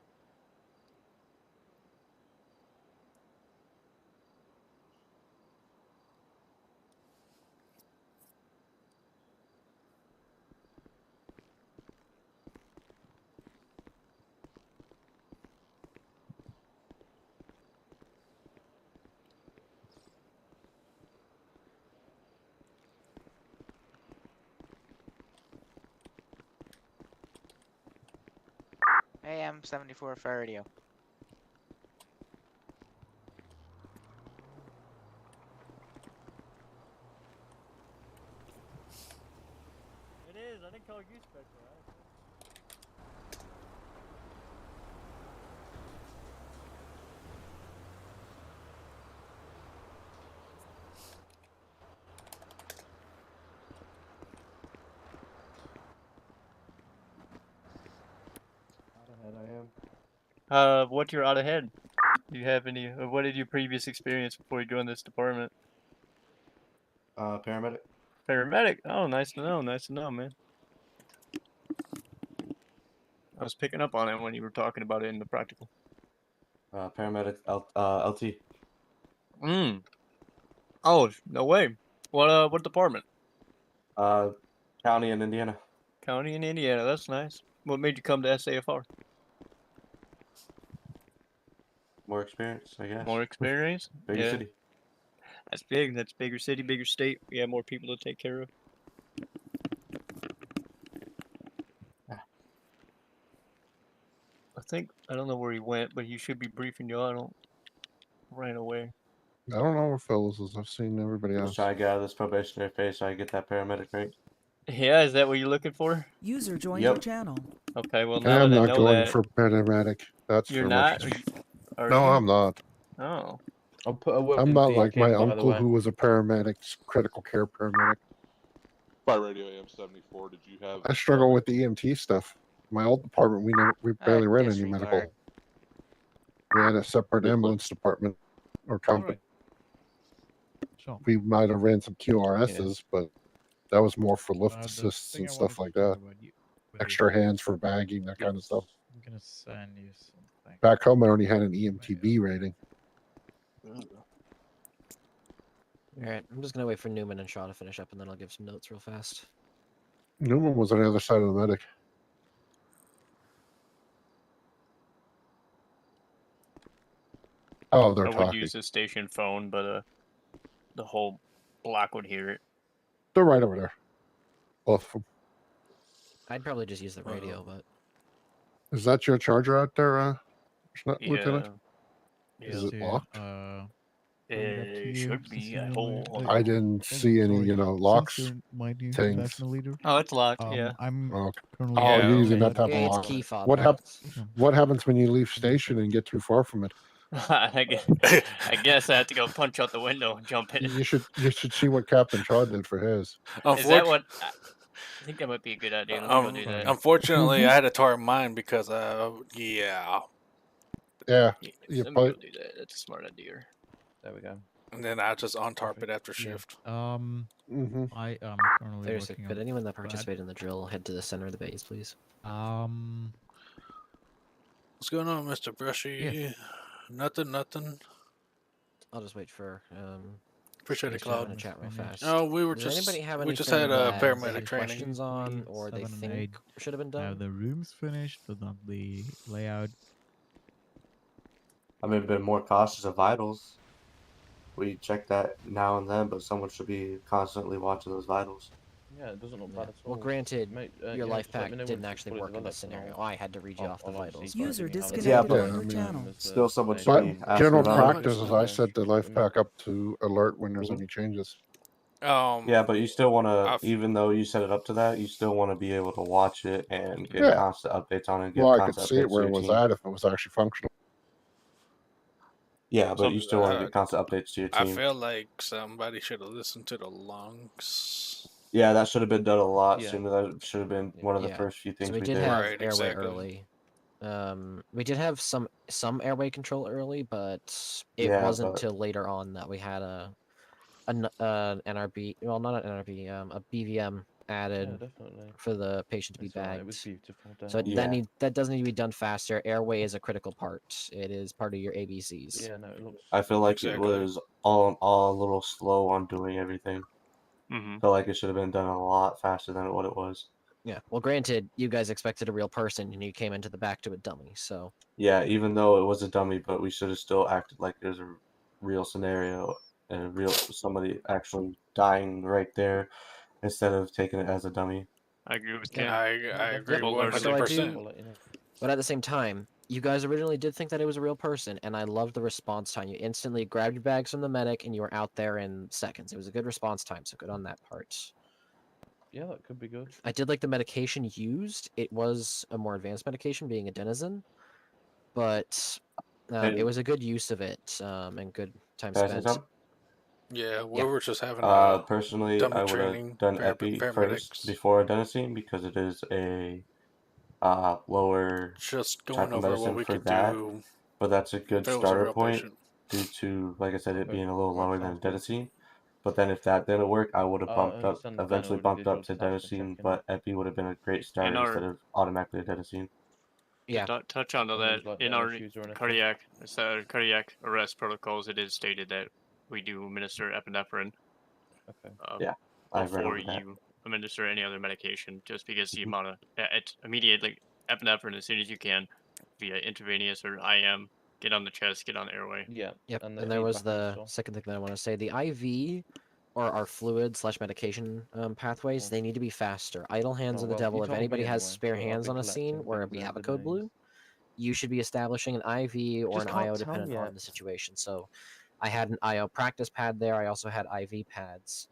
AM 74 Fire Radio. It is. I didn't call you Spectre. What's your out ahead? Do you have any? What did your previous experience before you joined this department? Paramedic. Paramedic. Oh, nice to know. Nice to know, man. I was picking up on it when you were talking about it in the practical. Paramedic LT. Oh, no way. What department? County in Indiana. County in Indiana. That's nice. What made you come to SAFR? More experience, I guess. More experience? Bigger Yeah. city. That's big. That's bigger city, bigger state. We have more people to take care of. I don't know where he went, but he should be briefing you. I don't ran away. I don't know where Phyllis is. I've seen everybody Just else. trying to get out of this probationary phase so I get that paramedic rate. Yeah, is that what you're looking for? User joined Yep. your channel. Okay, well now I'm that I not know going that, for paramedic. That's you're for not. much. Are No, you? I'm not. Oh. I'll put a word I'm in not for like your my kid, by the uncle way. who was a paramedic, critical care paramedic. By Radio AM 74, did you have? I struggle with the EMT stuff. My old department, we barely ran any medical. disregard. We had a separate Good ambulance department or company. Sure. We might have ran some QRSs, but that was more for lift The assists thing and I stuff wanted like to talk that. about with Extra hands for bagging, that kind of stuff. I'm gonna send you something. Back home, I only had an EMTB rating. Alright, I'm just gonna wait for Newman and Shaw to finish up, and then I'll give some notes real fast. Newman was on the other side of the medic. Oh, they're I would talking. use the station phone, but the whole block would hear it. They're right over there. Both of them. I'd probably just use the radio, but Is that your charger out there, Lieutenant? Is it Yeah. locked? It should be. I hold. I didn't see any, locks things. Oh, it's locked. Yeah. I'm Oh, currently oh, you're using that type Yeah, of it's lock. key fob What locks. What happens when you leave station and get too far from it? I guess I have to go punch out the window and jump in. You should see what Captain Shaw did for his. Is that what? I think that might be a good idea. Let me go do that. Unfortunately, I had to target mine because, Yeah. Let You me go put, do that. That's a smart idea. There we go. and then I just untarp it after shift. I am currently There's working could on anyone that that. participated in the drill head to the center of the base, please? What's going on, Mr. Brushy? Nothing. I'll just wait for Appreciate it, Space Jam Cloud. to chat real fast. No, we were Does just anybody have we just anything had a that they paramedic have training. questions on, or they 7 and 8 think should have been done? have the rooms finished, but not the layout. I mean, been more cautious of vitals. We check that now and then, but someone should be constantly watching those vitals. Yeah, it doesn't look bad at all. Well, granted, Mate, your yeah, life just let pack me know didn't once it's actually fully work in this developed and scenario. I had to read you off the vitals. User but- disconnected Yeah, from but your channel. still someone should but be asking general about it. practice is I set the life pack up to alert when there's any changes. Yeah, but you still want to, even though you set it up to that, you still want to be able to watch it and get Yeah. constant updates on it. And give Well, I could constant see it updates to where it your was team. at if it was actually functional. Yeah, but you still want to uh, get constant updates to your I team. feel like somebody should have listened to the lungs. Yeah, that should have been done a lot Yeah. sooner. That should have been one of the Yeah. first few things So we we did did. have Right, airway exactly. early. We did have some airway control early, but it Yeah, wasn't but- till later on that we had an NRB. Well, not an NRB. A BVM added definitely. for the patient to be It's alright, it bagged. was beautiful, So don't Yeah. that does need to be done faster. Airway is a critical part. It is part of your ABCs. Yeah, no, it looks. I feel like Exactly. it was all a little slow on doing everything. Mm-hmm. Felt like it should have been done a lot faster than what it was. Yeah. Well, granted, you guys expected a real person, and you came into the back to a dummy. So Yeah, even though it was a dummy, but we should have still acted like there's a real scenario and a real somebody actually dying right there instead of taking it as a dummy. I agree with Yeah. Ken. I agree Yep. 100%. So I do- But at the same time, you guys originally did think that it was a real person, and I loved the response time. You instantly grabbed your bags from the medic, and you were out there in seconds. It was a good response time, so good on that part. Yeah, that could be good. I did like the medication used. It was a more advanced medication, being a denizen, but it And- was a good use of it and good time Can I say spent. something? Yeah, we Yeah. were just having Personally, dummy I would training have done for Epi paramedics. first before adenosine because it is a lower Just type going of over medicine what we for could that. do. But that's a good if it was a starter real point patient. due to, like I said, it being a little lower than adenosine. But then if that didn't work, I would have I bumped up, understand the eventually final bumped up to individual task of adenosine, checking. but Epi would have been a great start In our- instead of automatically adenosine. Yeah. To touch on to And there's, that, like, in no our issues or anything. cardiac arrest protocols, it is stated that we do administer epinephrine Okay. Yeah, I've read before over that. you administer any other medication, just because the amount of it's immediate, like epinephrine as soon as you can, via intravenous or IM, Get on the chest. Get on the airway. Yeah. Yep. And And, the there was feedback and the stuff. second thing that I want to say. The IV or our fluid/medication pathways, they need to be faster. Idle hands Oh, are the well, devil. you If told anybody me has anyway, spare so I've hands been on a scene collecting where things we have over a the code days. blue, you should be establishing an IV or Just an can't IO tell dependent yet. on the situation. So I had an IO practice pad there. I also had IV pads.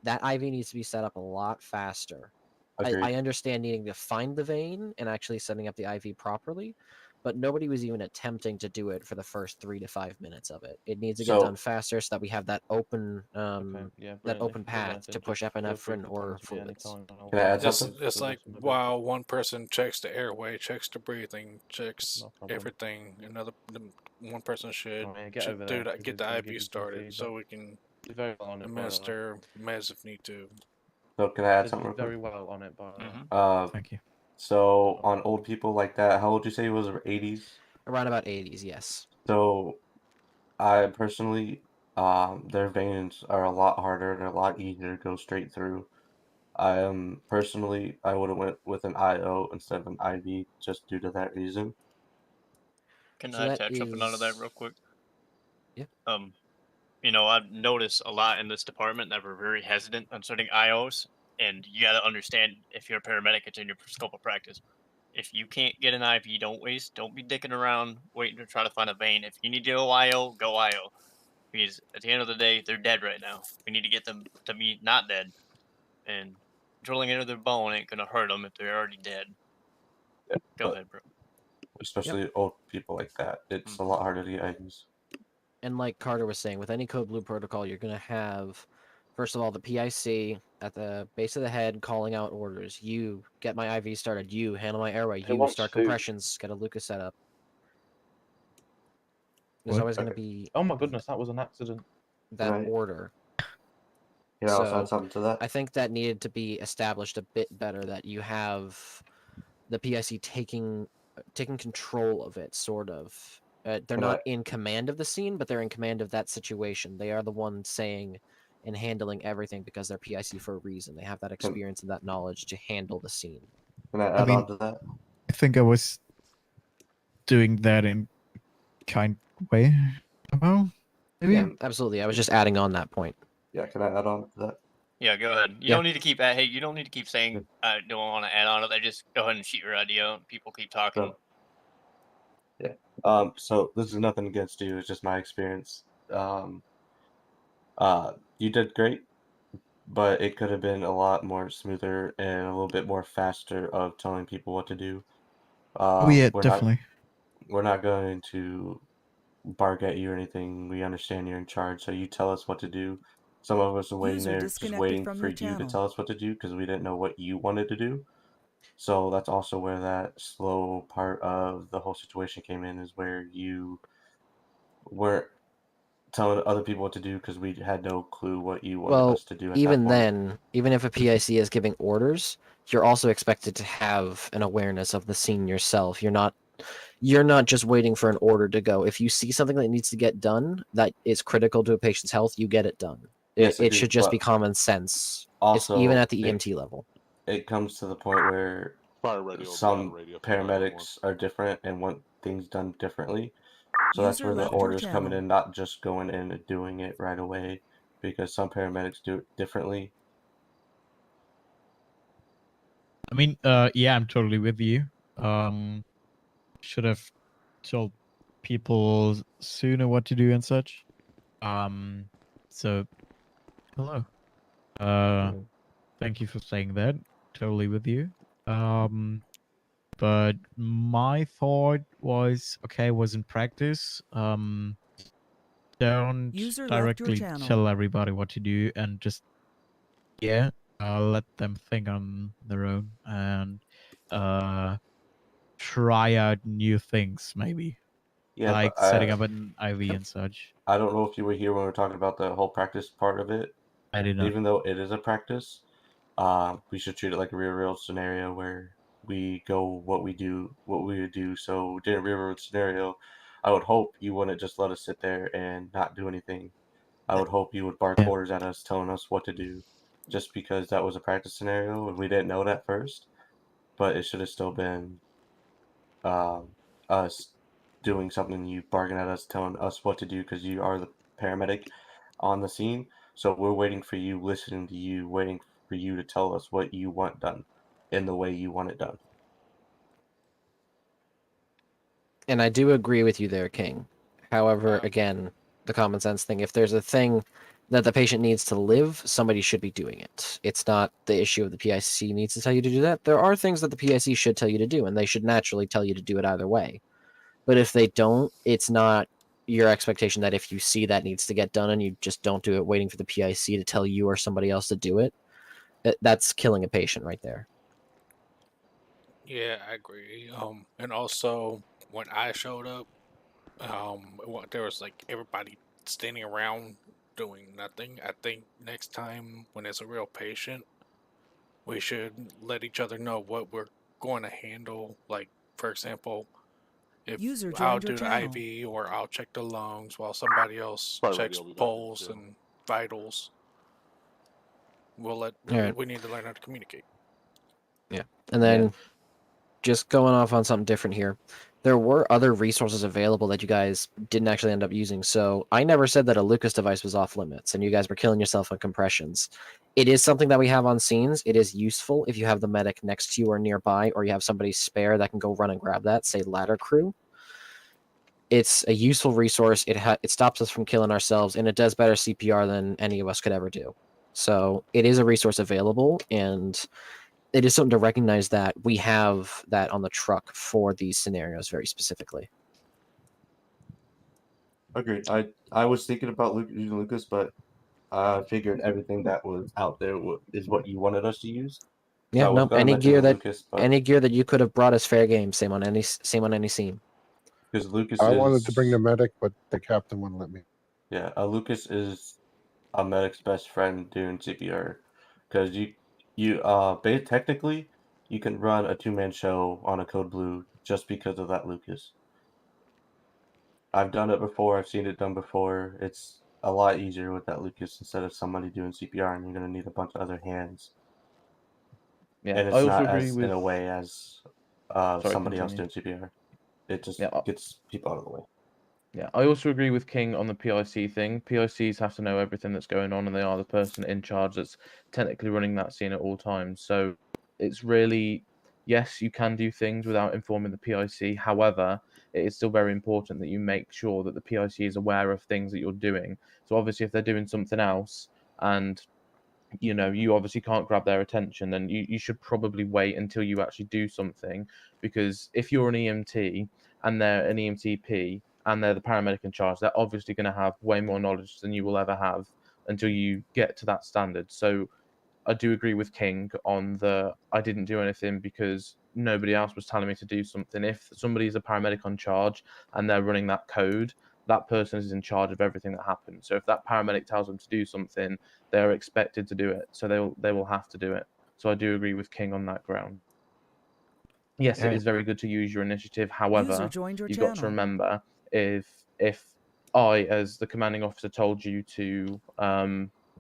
That IV needs to be set up a lot faster. Agreed. I understand needing to find the vein and actually setting up the IV properly, but nobody was even attempting to do it for the first 3 to 5 minutes of it. It needs to get done So faster so that we have that open Yeah, that brilliant. open If you need path anything, to push just feel free epinephrine to or come to me fluids. anytime and I'll Can I add help It's something? it's do like some of it. while one person checks the airway, checks the breathing, checks No problem. everything, one person should, Oh, yeah, get over do there, that, 'cause get he's gonna the give IV you some started so feedback. we can He's very well on it, by the way. administer meds if need to. So can I add Said something he's real very quick? well on it, by the way. Thank you. So on old people like that, how old you say he was? 80s? Around about 80s, yes. So I personally, their veins are a lot harder and a lot easier to go straight through. Personally, I would have went with an IO instead of an IV just due to that reason. Can So I that touch up another that is- real quick? Yeah. I've noticed a lot in this department that we're very hesitant on starting IOs, and you got to understand if you're a paramedic, it's in your scope of practice. If you can't get an IV, don't waste. Don't be dicking around waiting to try to find a vein. If you need to go IO, go IO. Because at the end of the day, they're dead right now. We need to get them to be not dead, and drilling into their bone ain't gonna hurt them if they're already dead. Go But ahead, bro. especially old people like that, it's a lot harder to get IVs. And like Carter was saying, with any code blue protocol, you're going to have, first of all, the PIC at the base of the head calling out orders. You get my IV started. You handle my airway. Who You wants start food? compressions. Get a Lucas set up. There's What? always going to be Oh my goodness, that was an accident. that Right. order. Yeah, I'll So add something to that. I think that needed to be established a bit better. That you have the PIC taking control of it, sort of. They're Can not I- in command of the scene, but they're in command of that situation. They are the ones saying and handling everything because they're PIC for a reason. They have that experience and that knowledge to handle the scene. Can I I add mean, on to that? I think I was doing that in kind way somehow. Maybe. Yeah, absolutely. I was just adding on that point. Yeah, can I add on to that? Yeah, go ahead. You Yeah. don't need to keep hey, you don't need to keep saying I don't want to add on to that. Just go ahead and shoot your idea out. People keep talking. So, yeah. So this is nothing against you. It's just my experience. You did great, but it could have been a lot more smoother and a little bit more faster of telling people what to do. Oh yeah, We're definitely. we're not going to bark at you or anything. We understand you're in charge, so you tell us what to do. Some of us are waiting User there, just disconnected waiting from for your you to channel. tell us what to do because we didn't know what you wanted to do. So that's also where that slow part of the whole situation came in, is where you weren't telling other people what to do because we had no clue what you wanted Well, us to do at that even point. then, even if a PIC is giving orders, you're also expected to have an awareness of the scene yourself. You're not just waiting for an order to go. If you see something that needs to get done that is critical to a patient's health, you get it done. Yes, It agreed, should just be but common sense. also It's even at the it- EMT level. It comes to the point where Fire radio, some ground radio for 911. paramedics are different and want things done differently. So that's User where the left your orders coming channel. in, not just going in and doing it right away, because some paramedics do it differently. I mean, yeah, I'm totally with you. Should have told people sooner what to do and such. So, hello. Thank you for saying that. Totally with you. But my thought was, okay, was in practice. Don't User left your directly channel. tell everybody what to do and just, yeah, let them think on their own and try out new things, maybe. Yeah, like but setting up an IV and such. I don't know if you were here when we were talking about the whole practice part of it. I did not. Even though it is a practice, we should treat it like a real world scenario where we go what we would do. So in a real world scenario, I would hope you wouldn't just let us sit there and not do anything. I would hope you would bark orders at us, telling us what to do, just because that was a practice scenario and we didn't know it at first. But it should have still been us doing something, you barking at us, telling us what to do because you are the paramedic on the scene. So we're waiting for you, listening to you, waiting for you to tell us what you want done in the way you want it done. And I do agree with you there, King. However, again, the common sense thing, if there's a thing that the patient needs to live, somebody should be doing it. It's not the issue of the PIC needs to tell you to do that. There are things that the PIC should tell you to do, and they should naturally tell you to do it either way. But if they don't, it's not your expectation that if you see that needs to get done and you just don't do it waiting for the PIC to tell you or somebody else to do it, that's killing a patient right there. Yeah, I agree. And also when I showed up, there was like everybody standing around doing nothing. I think next time when it's a real patient, we should let each other know what we're going to handle. Like, for example, if User I'll joined your do the channel. IV or I'll check the lungs while somebody else Probably checks will be back, pulse yeah. and vitals. All right. We need to learn how to communicate. Yeah. And then just going off on something different here, there were other resources available that you guys didn't actually end up using. So I never said that a Lucas device was off limits and you guys were killing yourself on compressions. It is something that we have on scenes. It is useful if you have the medic next to you or nearby, or you have somebody spare that can go run and grab that, say ladder crew. It's a useful resource. It stops us from killing ourselves, and it does better CPR than any of us could ever do. So it is a resource available, and it is something to recognize that we have that on the truck for these scenarios very specifically. Agreed. I was thinking about using Lucas, but I figured everything that was out there is what you wanted us to use. So Yeah, I was no. gonna Any mention gear that Lucas, but any gear that you could have brought is fair game. Same on any scene. because Lucas I is wanted to bring the medic, but the captain wouldn't let me. yeah, Lucas is a medic's best friend doing CPR because technically you can run a 2-man show on a Code Blue just because of that Lucas. I've done it before. I've seen it done before. It's a lot easier with that Lucas instead of somebody doing CPR, and you're gonna need a bunch of other hands. Yeah, And I it's also not agree as with in a way as Sorry, somebody else continue. doing CPR. It just Yeah, gets people out of the way. Yeah, I also agree with King on the PIC thing. PICs have to know everything that's going on, and they are the person in charge that's technically running that scene at all times. So it's really, yes, you can do things without informing the PIC. However, it is still very important that you make sure that the PIC is aware of things that you're doing. So obviously, if they're doing something else and you obviously can't grab their attention, then you should probably wait until you actually do something, because if you're an EMT and they're an EMTP and they're the paramedic in charge, they're obviously going to have way more knowledge than you will ever have until you get to that standard. So I do agree with King on I didn't do anything because nobody else was telling me to do something. If somebody's a paramedic on charge and they're running that code, that person is in charge of everything that happens. So if that paramedic tells them to do something, they're expected to do it. So they will have to do it. So I do agree with King on that ground. Yes, it is very good to use your initiative. However, joined your you've got to channel. remember if I, as the commanding officer, told you to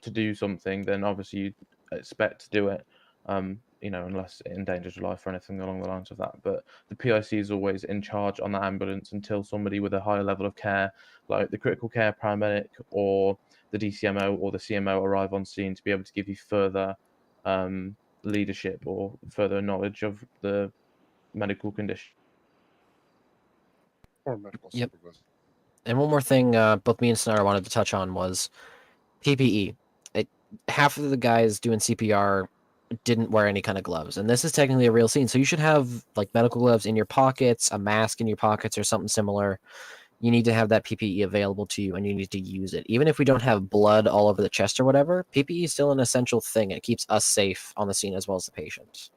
do something, then obviously you expect to do it. Unless it endangers your life or anything along the lines of that. But the PIC is always in charge on the ambulance until somebody with a higher level of care, like the critical care paramedic or the DCMO or the CMO, arrive on scene to be able to give you further leadership or further knowledge of the medical condition. Or medical Yep. supervisor. And one more thing, both me and Snyder wanted to touch on was PPE. Half of the guys doing CPR didn't wear any kind of gloves, and this is technically a real scene, so you should have like medical gloves in your pockets, a mask in your pockets, or something similar. You need to have that PPE available to you, and you need to use it. Even if we don't have blood all over the chest or whatever, PPE is still an essential thing. It keeps us safe on the scene as well as the patient.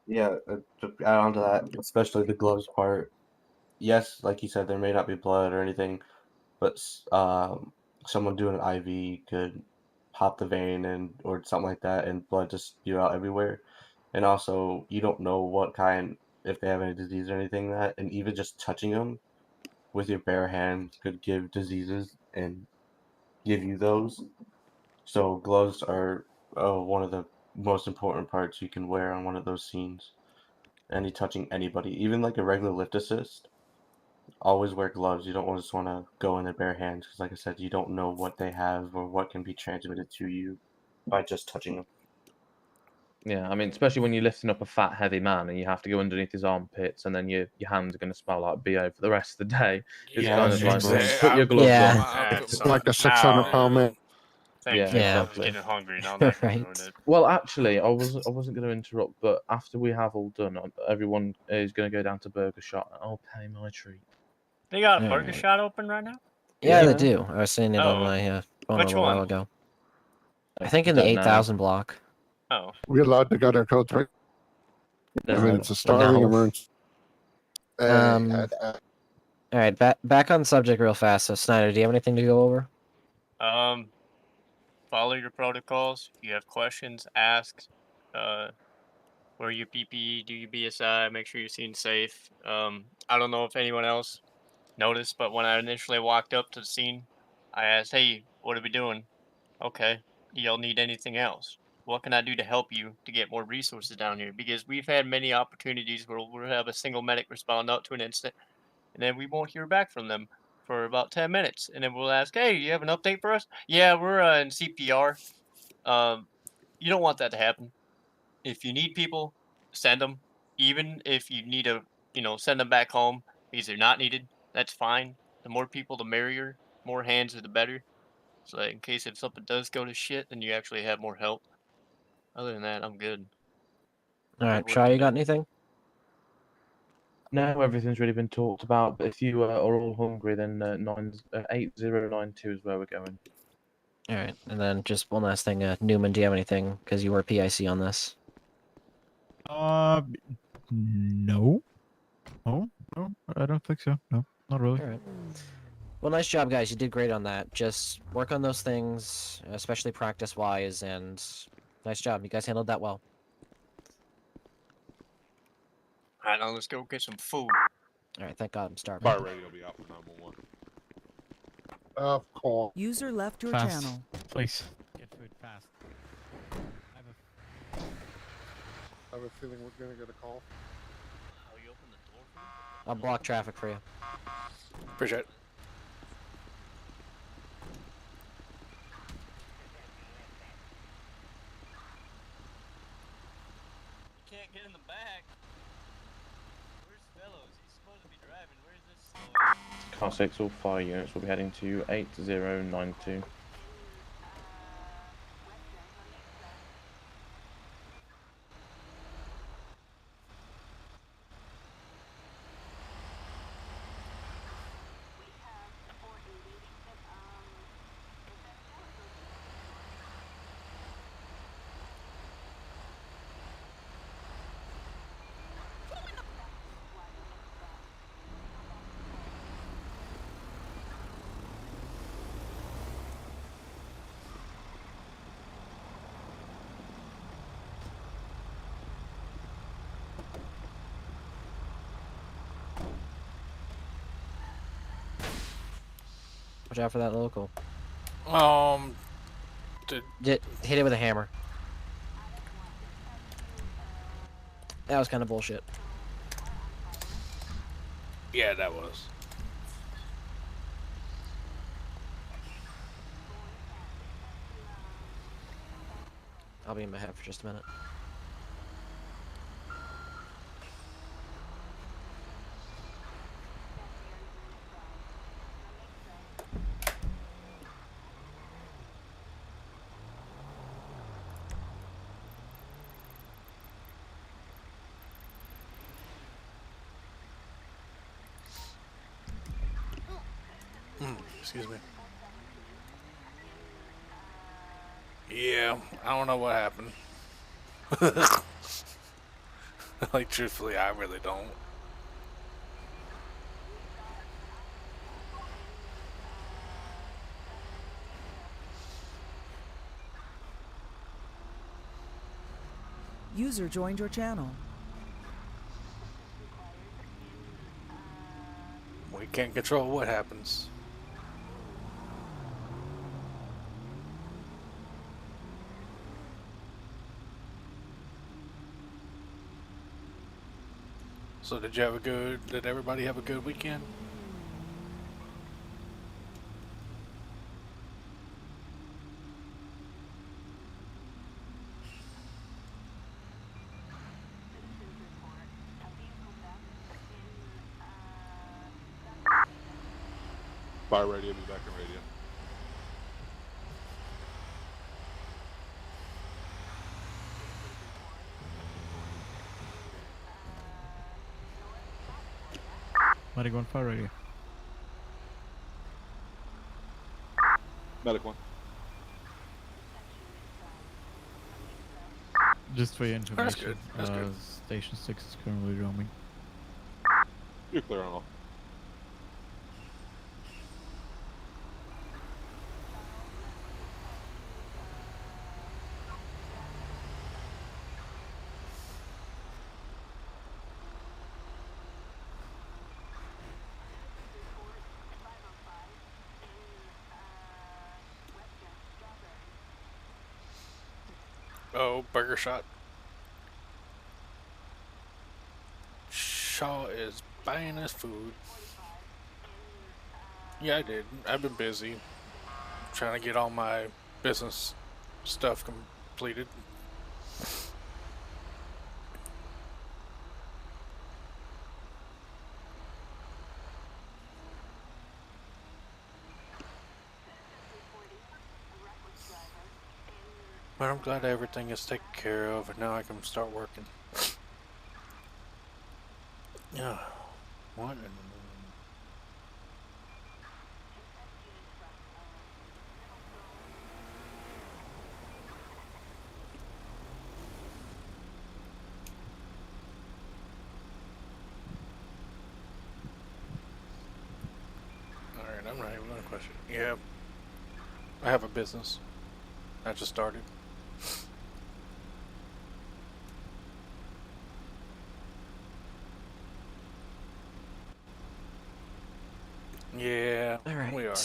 Yeah, to add on to that, especially the gloves part. Yes, like you said, there may not be blood or anything, but someone doing an IV could pop the vein and or something like that, and blood just spew out everywhere. And also, you don't know if they have any disease or anything and even just touching them with your bare hand could give diseases and give you those. So gloves are one of the most important parts you can wear on one of those scenes. Touching anybody, even like a regular lift assist, always wear gloves. You don't just want to go in their bare hands because, like I said, you don't know what they have or what can be transmitted to you by just touching them. Yeah, I mean, especially when you're lifting up a fat, heavy man and you have to go underneath his armpits, and then your hands are going to smell like BO for the rest of the day. It's Yeah, kind of like, exactly. put your gloves Yeah. on. It's like a 600-pound man. Thank Yeah, you. I was exactly. getting hungry now. I'm not gonna Right. ruin it. Well, actually, I wasn't going to interrupt, but after we have all done, everyone is going to go down to Burger Shot, and I'll pay my treat. They got a Alright. burger shot open right now? Yeah, they Yeah. do. I was seeing it on Oh. my phone a Which little while one? ago. I think in the Don't know. 8,000 block. Oh. We're allowed to go there, Code 3. I mean, it's a starving No. emergency. All right, back on subject real fast. So, Snyder, do you have anything to go over? Follow your protocols. If you have questions, ask. Wear your PPE, do your BSI, make sure you're seen safe. I don't know if anyone else noticed, but when I initially walked up to the scene, I asked, "Hey, what are we doing?" "Okay. Do y'all need anything else? What can I do to help you to get more resources down here?" Because we've had many opportunities where we'll have a single medic respond out to an incident, and then we won't hear back from them for about 10 minutes. And then we'll ask, "Hey, you have an update for us?" "Yeah, we're in CPR." You don't want that to happen. If you need people, send them. Even if you need to, send them back home because they're not needed, that's fine. The more people, the merrier. More hands are the better. So that in case if something does go to shit, then you actually have more help. Other than that, I'm good. All right, Good Shaw, work you got today. anything? No, everything's really been talked about. But if you are all hungry, then 8092 is where we're going. All right, and then just one last thing. Newman, do you have anything? Because you were PIC on this. No. No, I don't think so. No, not really. All right. Well, nice job, guys. You did great on that. Just work on those things, especially practice-wise, and nice job. You guys handled that well. Alright, now let's go get some food. All right, thank God I'm starving. Fire radio will be out for 911. Of course. User left your Fast, channel. please. Get food fast. I have a feeling we're going to get a call. Oh, you open the door for me? I'll block traffic for you. Appreciate it. You can't get in the back. Where's Fellows? He's supposed to be driving. Where's this? Car 6, all fire units will be heading to 8092. Watch out for that local. Hit it with a hammer. That was kind of bullshit. Yeah, that was. I'll be in my head for just a minute. Excuse me. Yeah, I don't know what happened. Like, truthfully, I really don't. User joined your channel. We can't control what happens. So did everybody have a good weekend? Fire radio, be back in radio. Medic 1 fire radio. Medic 1. Just for your That's information, good. That's good. Station 6 is currently roaming. You're clear on all. Oh, burger shot. Shaw is buying us food. Yeah, I did. I've been busy trying to get all my business stuff completed. But I'm glad everything is taken care of and now I can start working. Yeah. What? Alright, I'm ready. One question. Yeah. I have a business. I just started. Yeah, Alright. we are.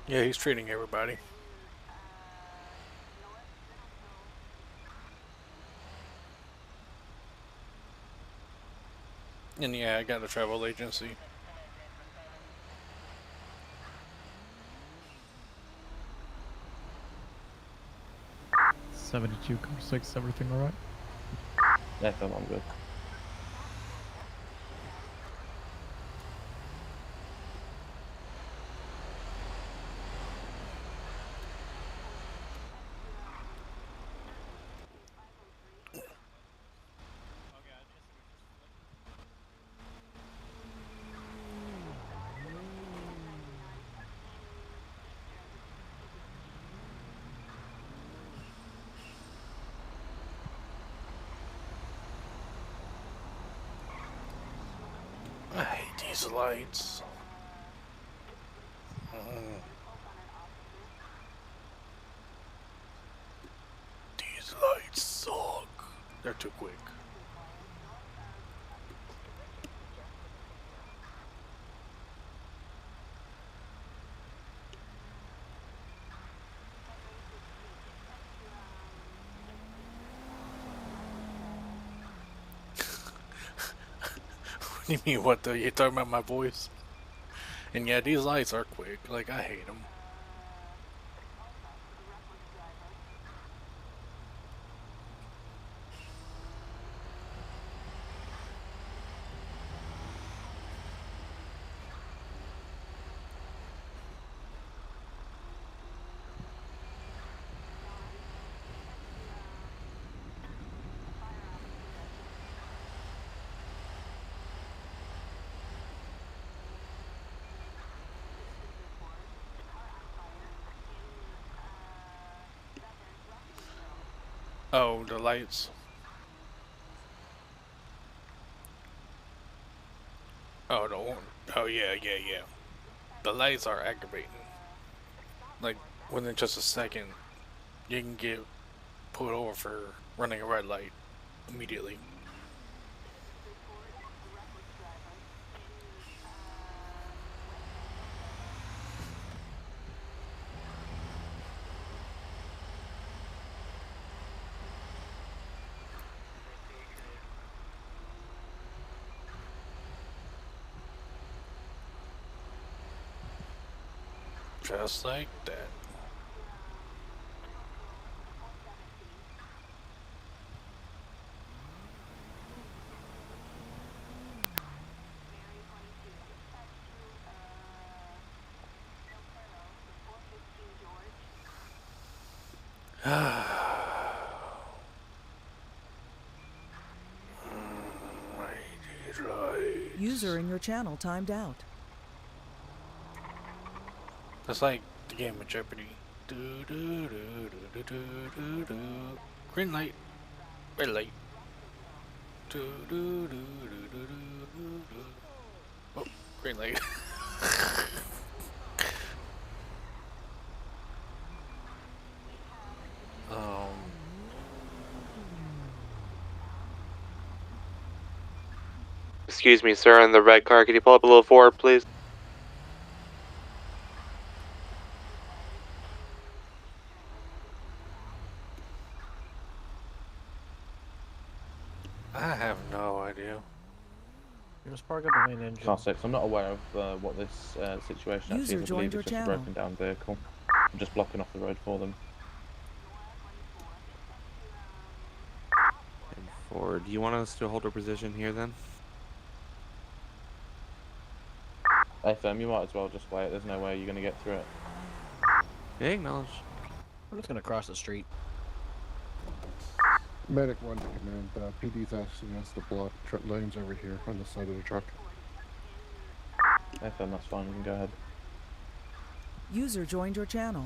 Yeah, he's treating everybody. And yeah, I got a travel agency. '72 car 6, everything alright? Yeah, I'm good. I hate these lights. These lights suck. They're too quick. What do you mean, what the? You talking about my voice? And yeah, these lights are quick. Like, I hate them. Oh, the lights. Oh, the one. Oh, yeah. The lights are aggravating. Like, within just a second, you can get pulled over for running a red light immediately. Just like that. User in your channel timed out. That's like the game of Jeopardy. Do, do, do, do, do, do, do. Green light, red light. Do, do, do, do, do, do, do. Oh, green light. Excuse me, sir, in the red car. Can you pull up a little forward, please? I have no idea. Just park up the main engine. Class 6, I'm not aware of what this situation actually User is. I joined believe your it's just a channel. broken down vehicle. I'm just blocking off the road for them. And forward. Do you want us to hold our position here then? FM, you might as well just wait. There's no way you're going to get through it. Yeah, acknowledge. We're just gonna cross the street. Medic 1 to command. PD's asking us to block lanes over here on the side of the truck. FM, that's fine. You can go ahead. User joined your channel.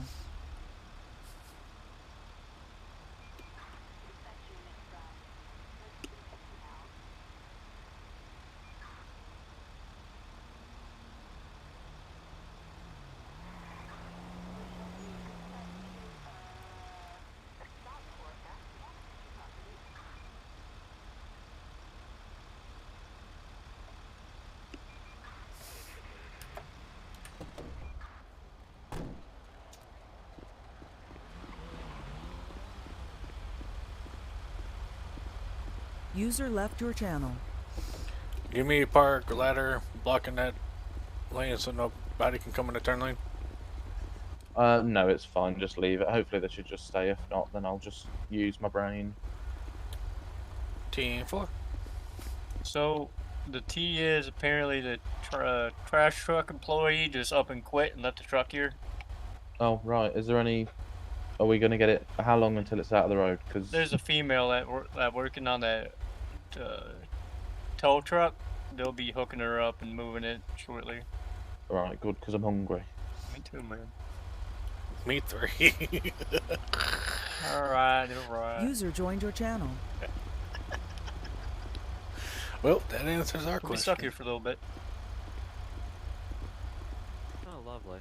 User left your channel. Give me a park ladder blocking that lane so nobody can come in the turn lane. No, it's fine. Just leave it. Hopefully they should just stay. If not, then I'll just use my brain. Team 4. So, the T is apparently the trash truck employee just up and quit and left the truck here. Oh, right. Is there any... Are we going to get it... How long until it's out of the road? Because There's a female that working on that tow truck. They'll be hooking her up and moving it shortly. Alright, good, because I'm hungry. Me too, man. Me 3. Alright. User joined your channel. Well, that answers our We'll be question. stuck here for a little bit. Oh, lovely.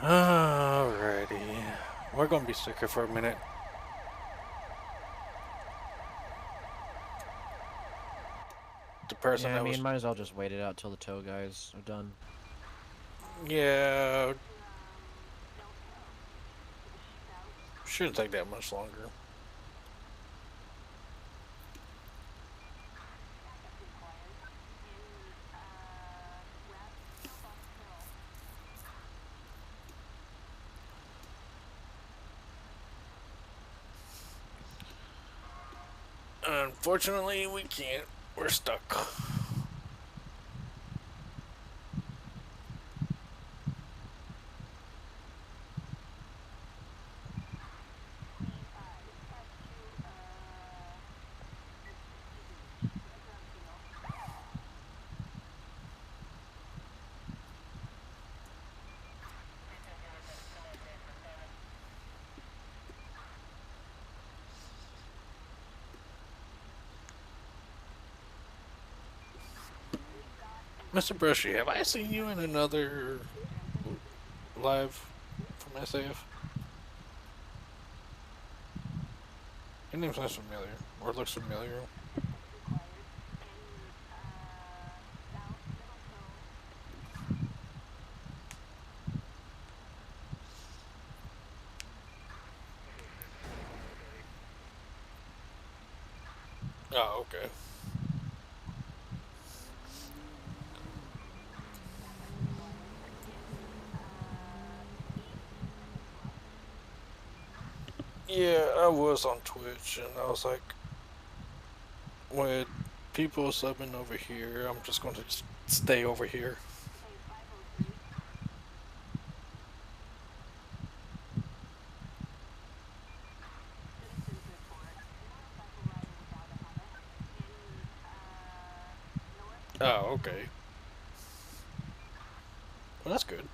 Alrighty. We're gonna be stuck here for a minute. The person Yeah, I that mean, was... might as well just wait it out till the tow guys are done. Yeah. Shouldn't take that much longer. Unfortunately, we can't. We're stuck. Mr. Brushy, have I seen you in another live from SAF? Your name sounds familiar, or looks familiar. Oh, okay. Yeah, I was on Twitch, and I was like, with people subbing over here, I'm just going to stay over here. Oh, okay. Well, that's good.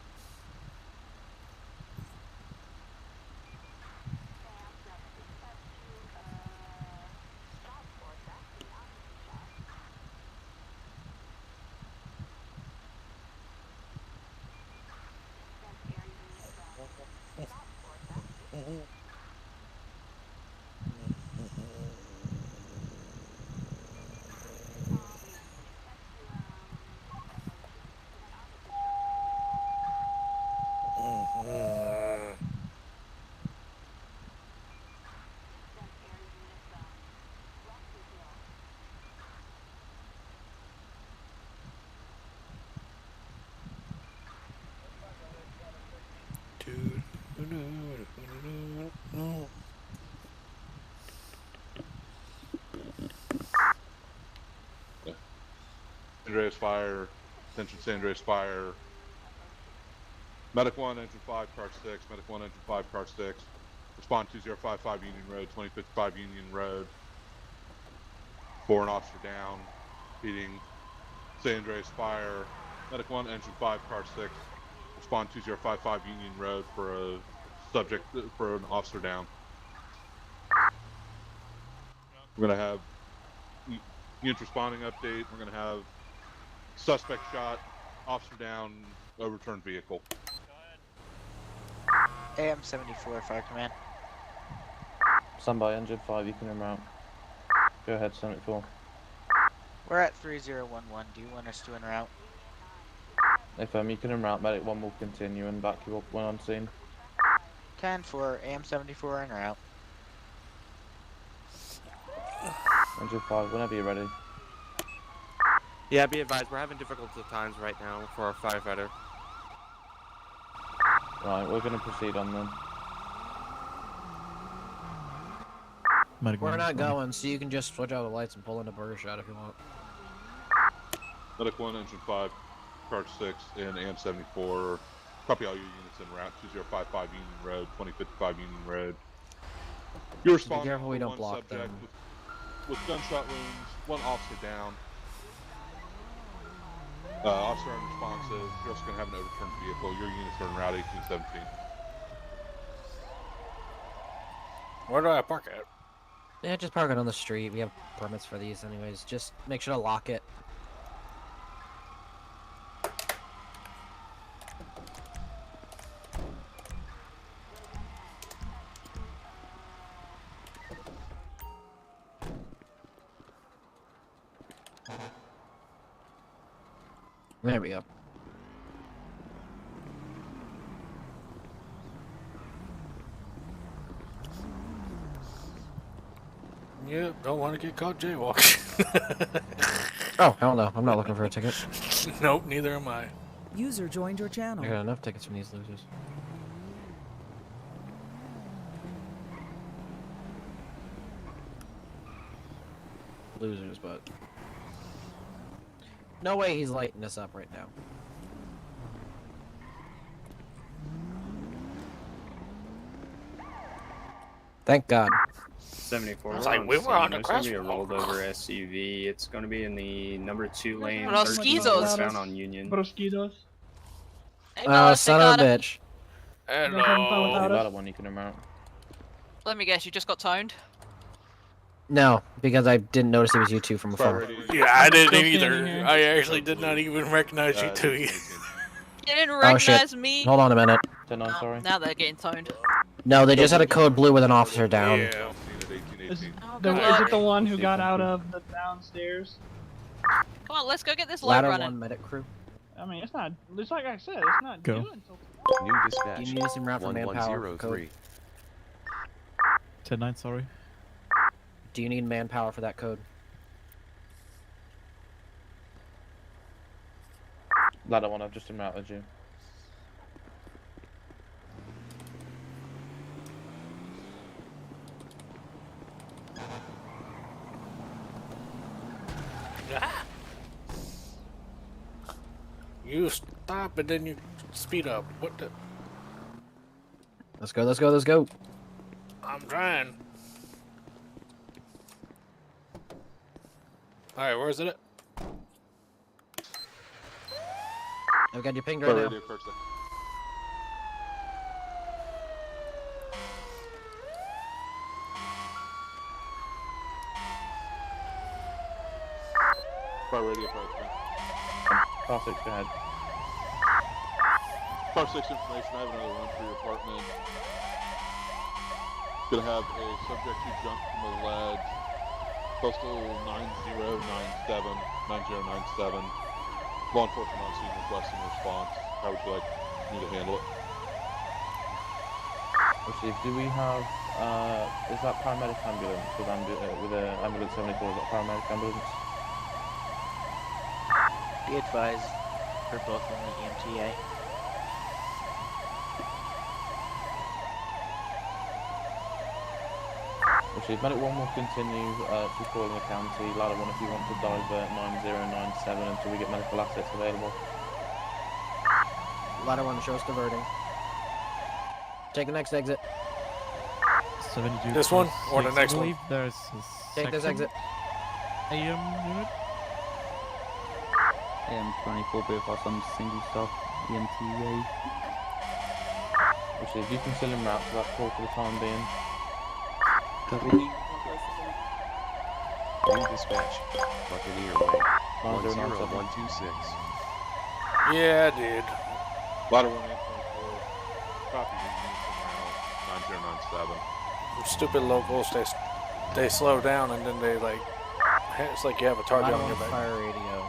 Andreas Fire, attention San Andreas Fire. Medic 1, Engine 5, Car 6. Medic 1, Engine 5, Car 6. Respond 2055 Union Road, 2055 Union Road. 4 an officer down, beating San Andreas Fire. Medic 1, Engine 5, Car 6. Respond 2055 Union Road for a subject, for an officer down. We're going to have units responding update. We're going to have suspect shot, officer down, overturned vehicle. AM 74 Fire Command. Stand by, Engine 5, you can en route. Go ahead, 74. We're at 3011. Do you want us to en route? If you can en route, Medic 1 will continue and back you up when on scene. 10-4, AM 74 en route. Engine 5, whenever you're ready. Yeah, be advised, we're having difficult times right now for our firefighter. Right, we're going to proceed on then. We're not going, so you can just switch out the lights and pull into Burger Shot if you want. Medic 1, Engine 5, Car 6, and AM 74. Copy all your units en route, 2055 Union Road, 2055 Union Road. You're responding Be careful we to don't one block subject them. with gunshot wounds, 1 officer down. Officer unresponsive. You're also going to have an overturned vehicle. Your units are en route 1817. Where do I park at? Yeah, just park it on the street. We have permits for these anyways. Just make sure to lock it. There we go. Yep, don't want to get caught jaywalking. Oh, hell no. I'm not looking for a ticket. Nope, neither am I. User joined your channel. I got enough tickets from these losers. Losers, but... No way he's lighting us up right now. Thank God. 74. I was like, we were on the There's gonna crash be a wall. rolled over SUV. It's gonna be in the number 2 lane. Rosquitos. Found on Union. Brosquitos. Oh, son of a bitch. Hello. Another one you can en route. Let me guess, you just got toned? No, because I didn't notice it was you two from afar. Yeah, I didn't either. I actually did not even recognize you two. You didn't Oh recognize shit. me? Hold on a minute. Sorry. Now they're getting toned. No, they just had a code blue with an officer down. Yeah. Oh, Is God. it the one who got out of the downstairs? Come on, let's go get this light Ladder running. 1 medic crew. I mean, it's not. It's like I said, it's not Go. due until. New dispatch. You need us in route for manpower. Code. 1103. 10-9, sorry. Do you need manpower for that code? Ladder 1, I've just routed you. You stop and then you speed up. What the? Let's go, let's go, let's go. I'm trying. Alright, where is it at? I've got you pinged right now. Radio, first thing. Fire radio, first thing. Car 6, go ahead. Car 6 information, I have another run for your apartment. Gonna have a subject who jumped from a ledge. Postal 9097. Law enforcement on scene requesting response. How would you like me to handle it? Steve, do we have, is that paramedic ambulance with ambulance 74, is that paramedic ambulance? Be advised for both on the EMTA. Steve, medic 1 will continue to calling the county. Ladder 1 if you want to divert 9097 until we get medical assets available. Ladder 1, show us diverting. Take the next exit. 72. This one or the I next one? believe there's a Take this second exit. AM unit. AM 24 for some single stop EMTA. Steve, you can still en route to that call for the time being. Copy. Dispatch. Buccaneer Way. 10126. Yeah, I did. Ladder 1 824. Copy. Units around 9097. Stupid locals, they slow down and then they like, it's like you have a target Ladder on your 1 back. fire radio.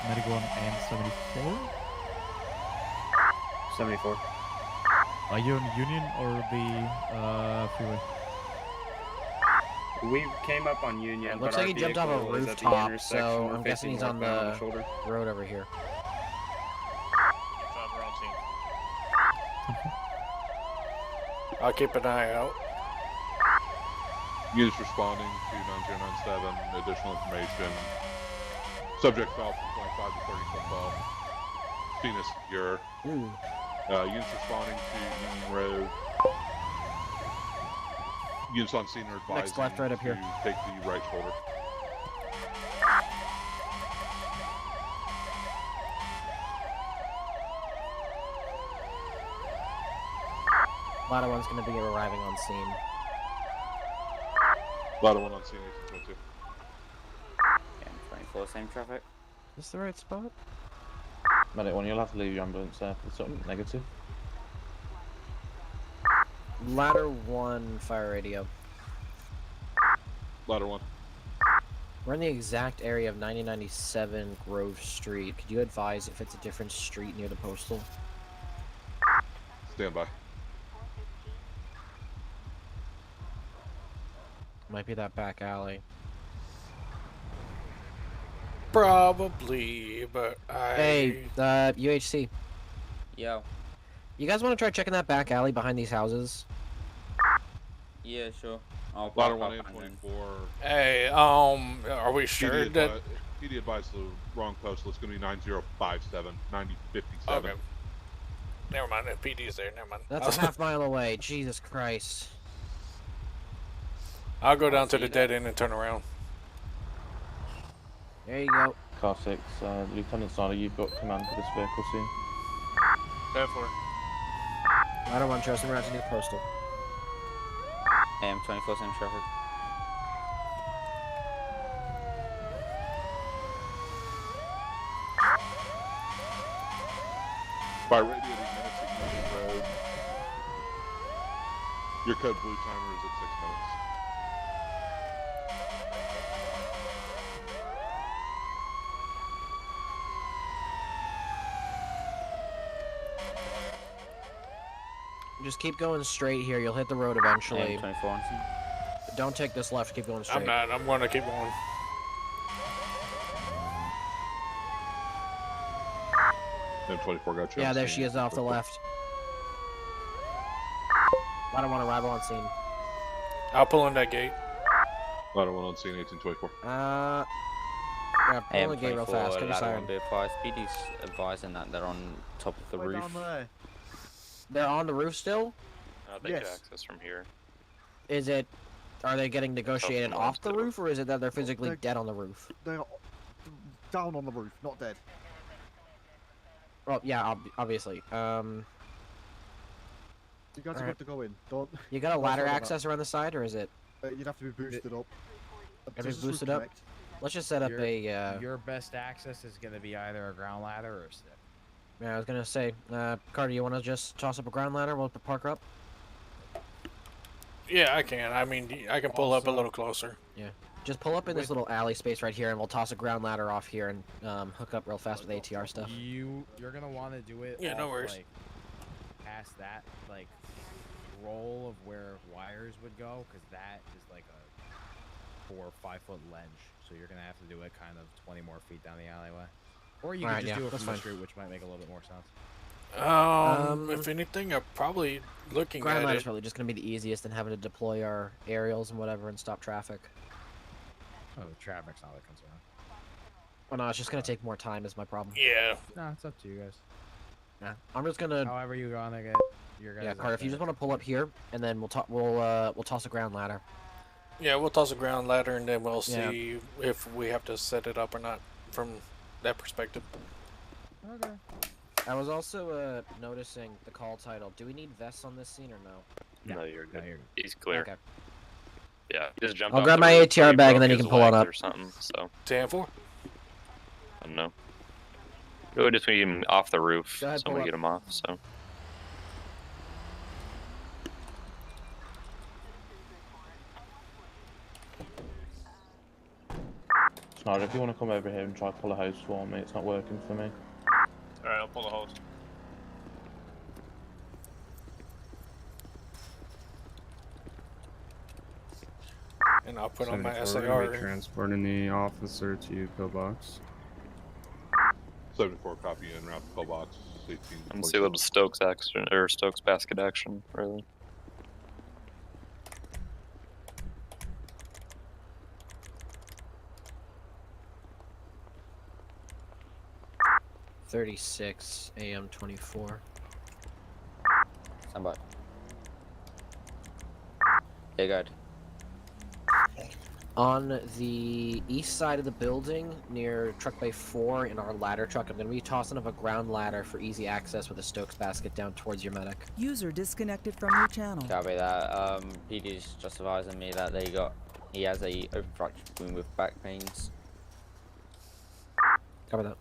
Medic 1 and 74. 74. Are you on Union or the freeway? We came up on Union. Looks but like our he jumped off a vehicle is at the rooftop, intersection. so We're I'm guessing facing he's on northbound the shoulder. road over here. We're on scene. I'll keep an eye out. Units responding to 9097. Additional information. Subject fell from 25 to 30 foot fall. Scene is secure. Units responding to Union Road. Units on scene are advised Next left, right up here. to take the right shoulder. Ladder 1's gonna be arriving on scene. Ladder 1 on scene, 1822. AM 24, same traffic. Is this the right spot? Medic 1, you'll have to leave your ambulance there for something negative. Ladder 1 fire radio. Ladder 1. We're in the exact area of 9097 Grove Street. Could you advise if it's a different street near the postal? Stand by. Might be that back alley. Probably, but I... Hey, UHC. Yo. You guys want to try checking that back alley behind these houses? Yeah, sure. I'll Ladder park 1 up and then- 824. Hey, are we sure that... PD advised the wrong postal. It's going to be 9057, 9057. Okay. Never mind, the PD's there, never mind. That's a half mile away. Jesus Christ. I'll go down to the dead end and turn around. There you go. Car 6, Lieutenant Snyder, you've got command for this vehicle soon. Therefore. Ladder 1, trust and route to the postal. AM 24, same traffic. By radio, these minutes at Union Road. Your code blue timer is at 6 minutes. Just keep going straight here. You'll hit the road eventually. AM 24 on scene. Don't take this left. Keep going straight. I'm not. I'm gonna keep going. M24 got you. Yeah, on there scene. she is off the left. I don't want to arrival on scene. I'll pull in that gate. Ladder 1 on scene, 1824. Yeah, pull in the gate real fast. Get your siren. PD's advising that they're on top of the roof. They're on the roof still? They can access from here. Is it? Are they getting negotiated from off the still. roof, or is it that they're physically They're- dead on the roof? They're down on the roof, not dead. Well, yeah, obviously. You guys have Alright. got to go in. Don't. You got a don't ladder worry about access around the side, or is it? that. You'd have to be boosted up. Gotta Does be this roof boosted up? connect? Let's just set up Your best access is going to be either a ground ladder or a stick. Yeah, I was gonna say, Carter, you want to just toss up a ground ladder? We'll park her up. Yeah, I can. I mean, I can pull up a little closer. Yeah. Just pull up in this little alley space right here, and we'll toss a ground ladder off here and hook up real fast with ATR stuff. You're going to want to do it Yeah, no off, worries. like, past that, like, roll of where wires would go, because that is like a 4 or 5 foot ledge. So you're going to have to do it kind of 20 more feet down the alleyway. Or you Alright, can just yeah, do it that's from the fine. street, which might make a little bit more sense. If anything, I'm probably looking Ground at ladder's it. probably just gonna be the easiest than having to deploy our aerials and whatever and stop traffic. Oh, the traffic's not a concern. Oh no, it's just gonna take more time is my problem. Yeah. No, it's up to you guys. Yeah. I'm just gonna. However you want to get your guys. Yeah, Carter, if you just want to pull up here, and then we'll toss a ground ladder. Yeah, we'll toss a ground ladder and then we'll Yeah. see if we have to set it up or not from that perspective. Okay. I was also noticing the call title. Do we need vests on this scene or no? No, you're good. He's clear. Okay. Yeah, he just jumped I'll off grab the my roof, ATR he bag and broke then you his can pull on legs up. Or something, so. 10-4. I don't know. Really just need him off the roof Go ahead, so pull we up. get him off, so. Snyder, if you want to come over here and try to pull a hose for me, it's not working for me. Alright, I'll pull the hose. And I'll put on my 74, we're gonna be SAR. transporting the officer to pillbox. 74 copy in route to pillbox. 18. I'm see a little Stokes action or Stokes basket action, really. .36 AM 24. Stand by. Yeah, good. On the east side of the building, near truck bay 4 in our ladder truck, I'm going to be tossing up a ground ladder for easy access with a Stokes basket down towards your medic. User disconnected from your channel. Copy that. PD's just advising me that he has a open fracture wound with back pains. Cover that.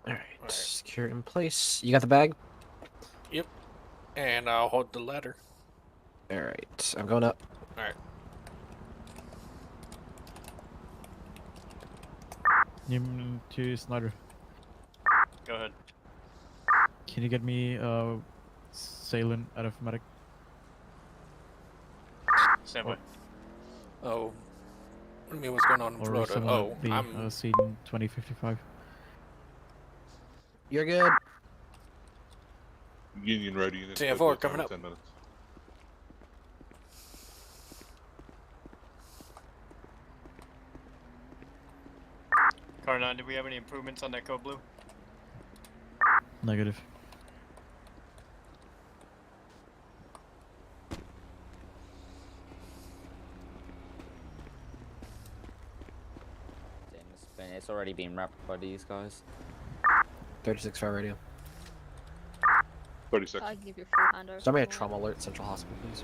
Alright, secure in place. You got the bag? Yep. And I'll hold the ladder. Alright, I'm going up. Alright. To Snyder. Go ahead. Can you get me Salen out of medic? Stand by. Oh. What do you mean what's going on in Or Florida? someone Oh, at the I'm... scene 2055. You're good. Union Road unit. 10-4 coming up. 10 minutes. Car 9, did we have any improvements on that code blue? Negative. It's already been wrapped by these guys. 36-5 radio. 36. I'll give you full handover. Somebody a trauma alert Central Hospital, please.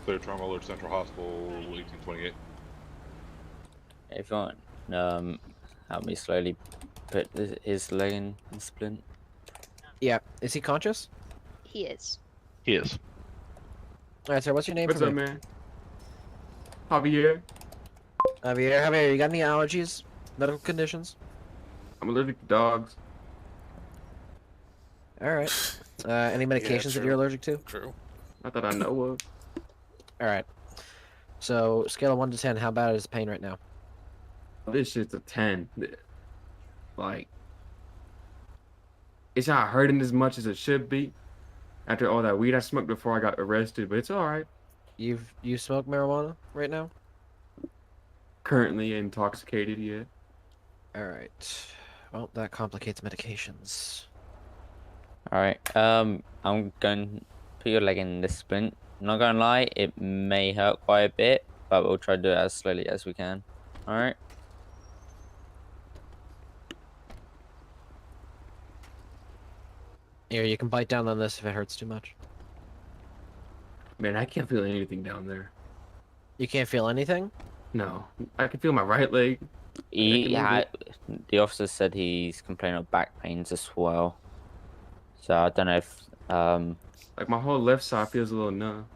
Clear trauma alert Central Hospital 1828. If you want, help me slowly put his leg in the splint. Yeah, is he conscious? He is. He is. Alright, sir, what's your name What's for up, me? man? Javier. Javier, you got any allergies? Medical conditions? I'm allergic to dogs. Alright. Any medications that true. you're allergic to? True. Not that I know of. Alright. So, scale of 1 to 10, how bad is pain right now? This shit's a 10. Like, it's not hurting as much as it should be. After all that weed I smoked before I got arrested, but it's alright. You smoke marijuana right now? Currently intoxicated, yeah. Alright. Well, that complicates medications. Alright, I'm going to put your leg in this splint. Not gonna lie, it may hurt quite a bit, but we'll try to do it as slowly as we can. Alright? Here, you can bite down on this if it hurts too much. Man, I can't feel anything down there. You can't feel anything? No. I can feel my right leg. The officer said he's complaining of back pains as well. So I don't know if like my whole left side feels a little numb.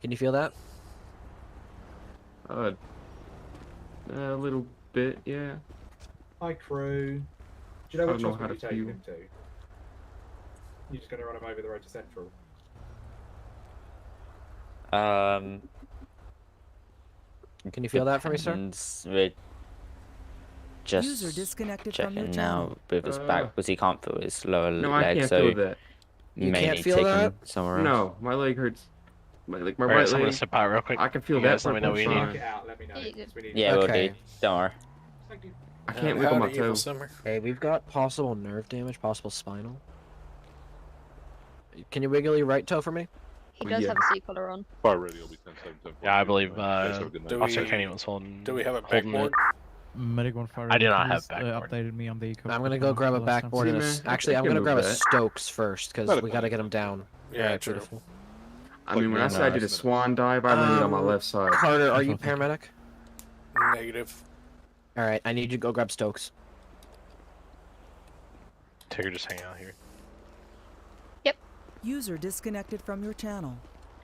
Can you feel that? A little bit, yeah. Hi, crew. Do you know I which don't know how hospital to you're taking feel. him to? You're just going to run him over the road to Central. Can you feel that for me, sir? We're just User disconnected from your checking channel. now with his back because he can't feel his lower No, I leg, can't so feel that. You may can't need feel to take that? him somewhere else. No, my leg hurts. My Alright, right so I'm gonna leg. step out real quick. I can feel You that guys let me know what you need. fine. Get out, let me know. 'cause we need Yeah, to- we'll Okay. do. Don't worry. I can't wiggle my toe. Okay, we've got possible nerve damage, possible spinal. Can you wiggle your right toe for me? He does Yeah. have a C-collar on. Fire ready will be 10-7-10. Yeah, I believe Guys, have a good night. Officer Kenny was holding. Do we have a holding it. backboard? Medic 1 I do not have please, backboard. updated me on the I'm gonna go grab a backboard and See, man, actually I I'm can gonna move grab a that. Stokes first because Not a we gotta get him down. Yeah, Alright, true. beautiful. I mean, when I said I did a swan dive, I landed on my left side. Carter, are you paramedic? Negative. Alright, I need you to go grab Stokes. Tigger, just hang out here. User disconnected from your channel.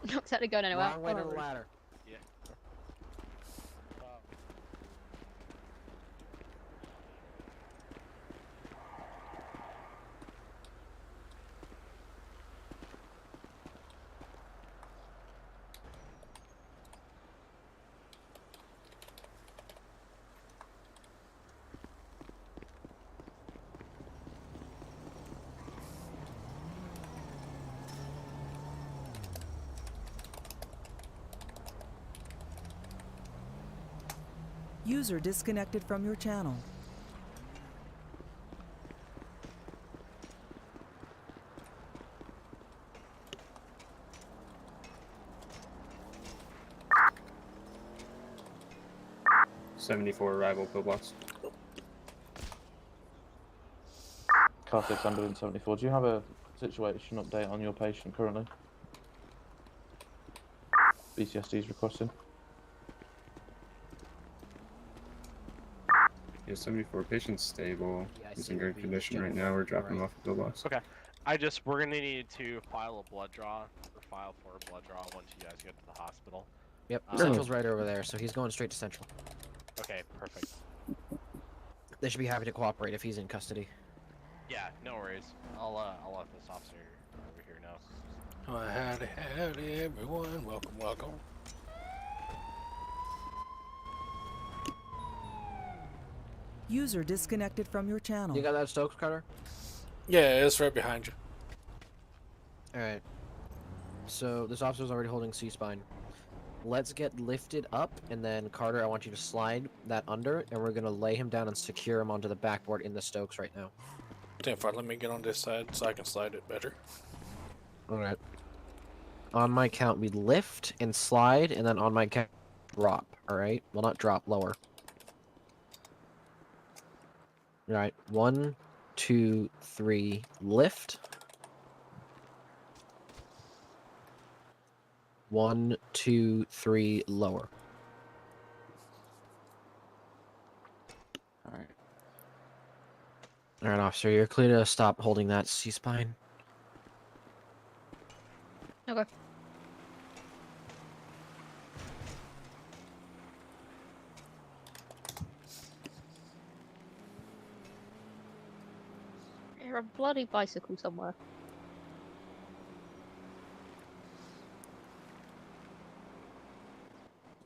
Not exactly going anywhere. Wrong way to the Oh. ladder. User disconnected from your channel. Arrival pillbox. Car 674, do you have a situation update on your patient currently? BCSD is requesting. Yeah, 74 patient's stable. Yeah, I He's see in what good we condition just right did. now. We're dropping him Right. off at pillbox. Okay. We're gonna need to file a blood draw, or file for a blood draw once you guys get to the hospital. Yep, Um, Central's right over there, so he's going straight to Central. Okay, perfect. They should be happy to cooperate if he's in custody. Yeah, no worries. I'll let this officer over here know. Oh, howdy, howdy, everyone. Welcome, welcome. User disconnected from your channel. You got that Stokes, Carter? Yeah, it's right behind you. Alright. So, this officer's already holding C-spine. Let's get lifted up, and then, Carter, I want you to slide that under, and we're gonna lay him down and secure him onto the backboard in the Stokes right now. Damn far, let me get on this side so I can slide it better. Alright. On my count, we lift and slide, and then on my count, drop, alright? Well, not drop, lower. Alright, 1, 2, 3, lift. 1, 2, 3, lower. Alright. Alright, officer, you're clear to stop holding that C-spine. Okay. there a bloody bicycle somewhere?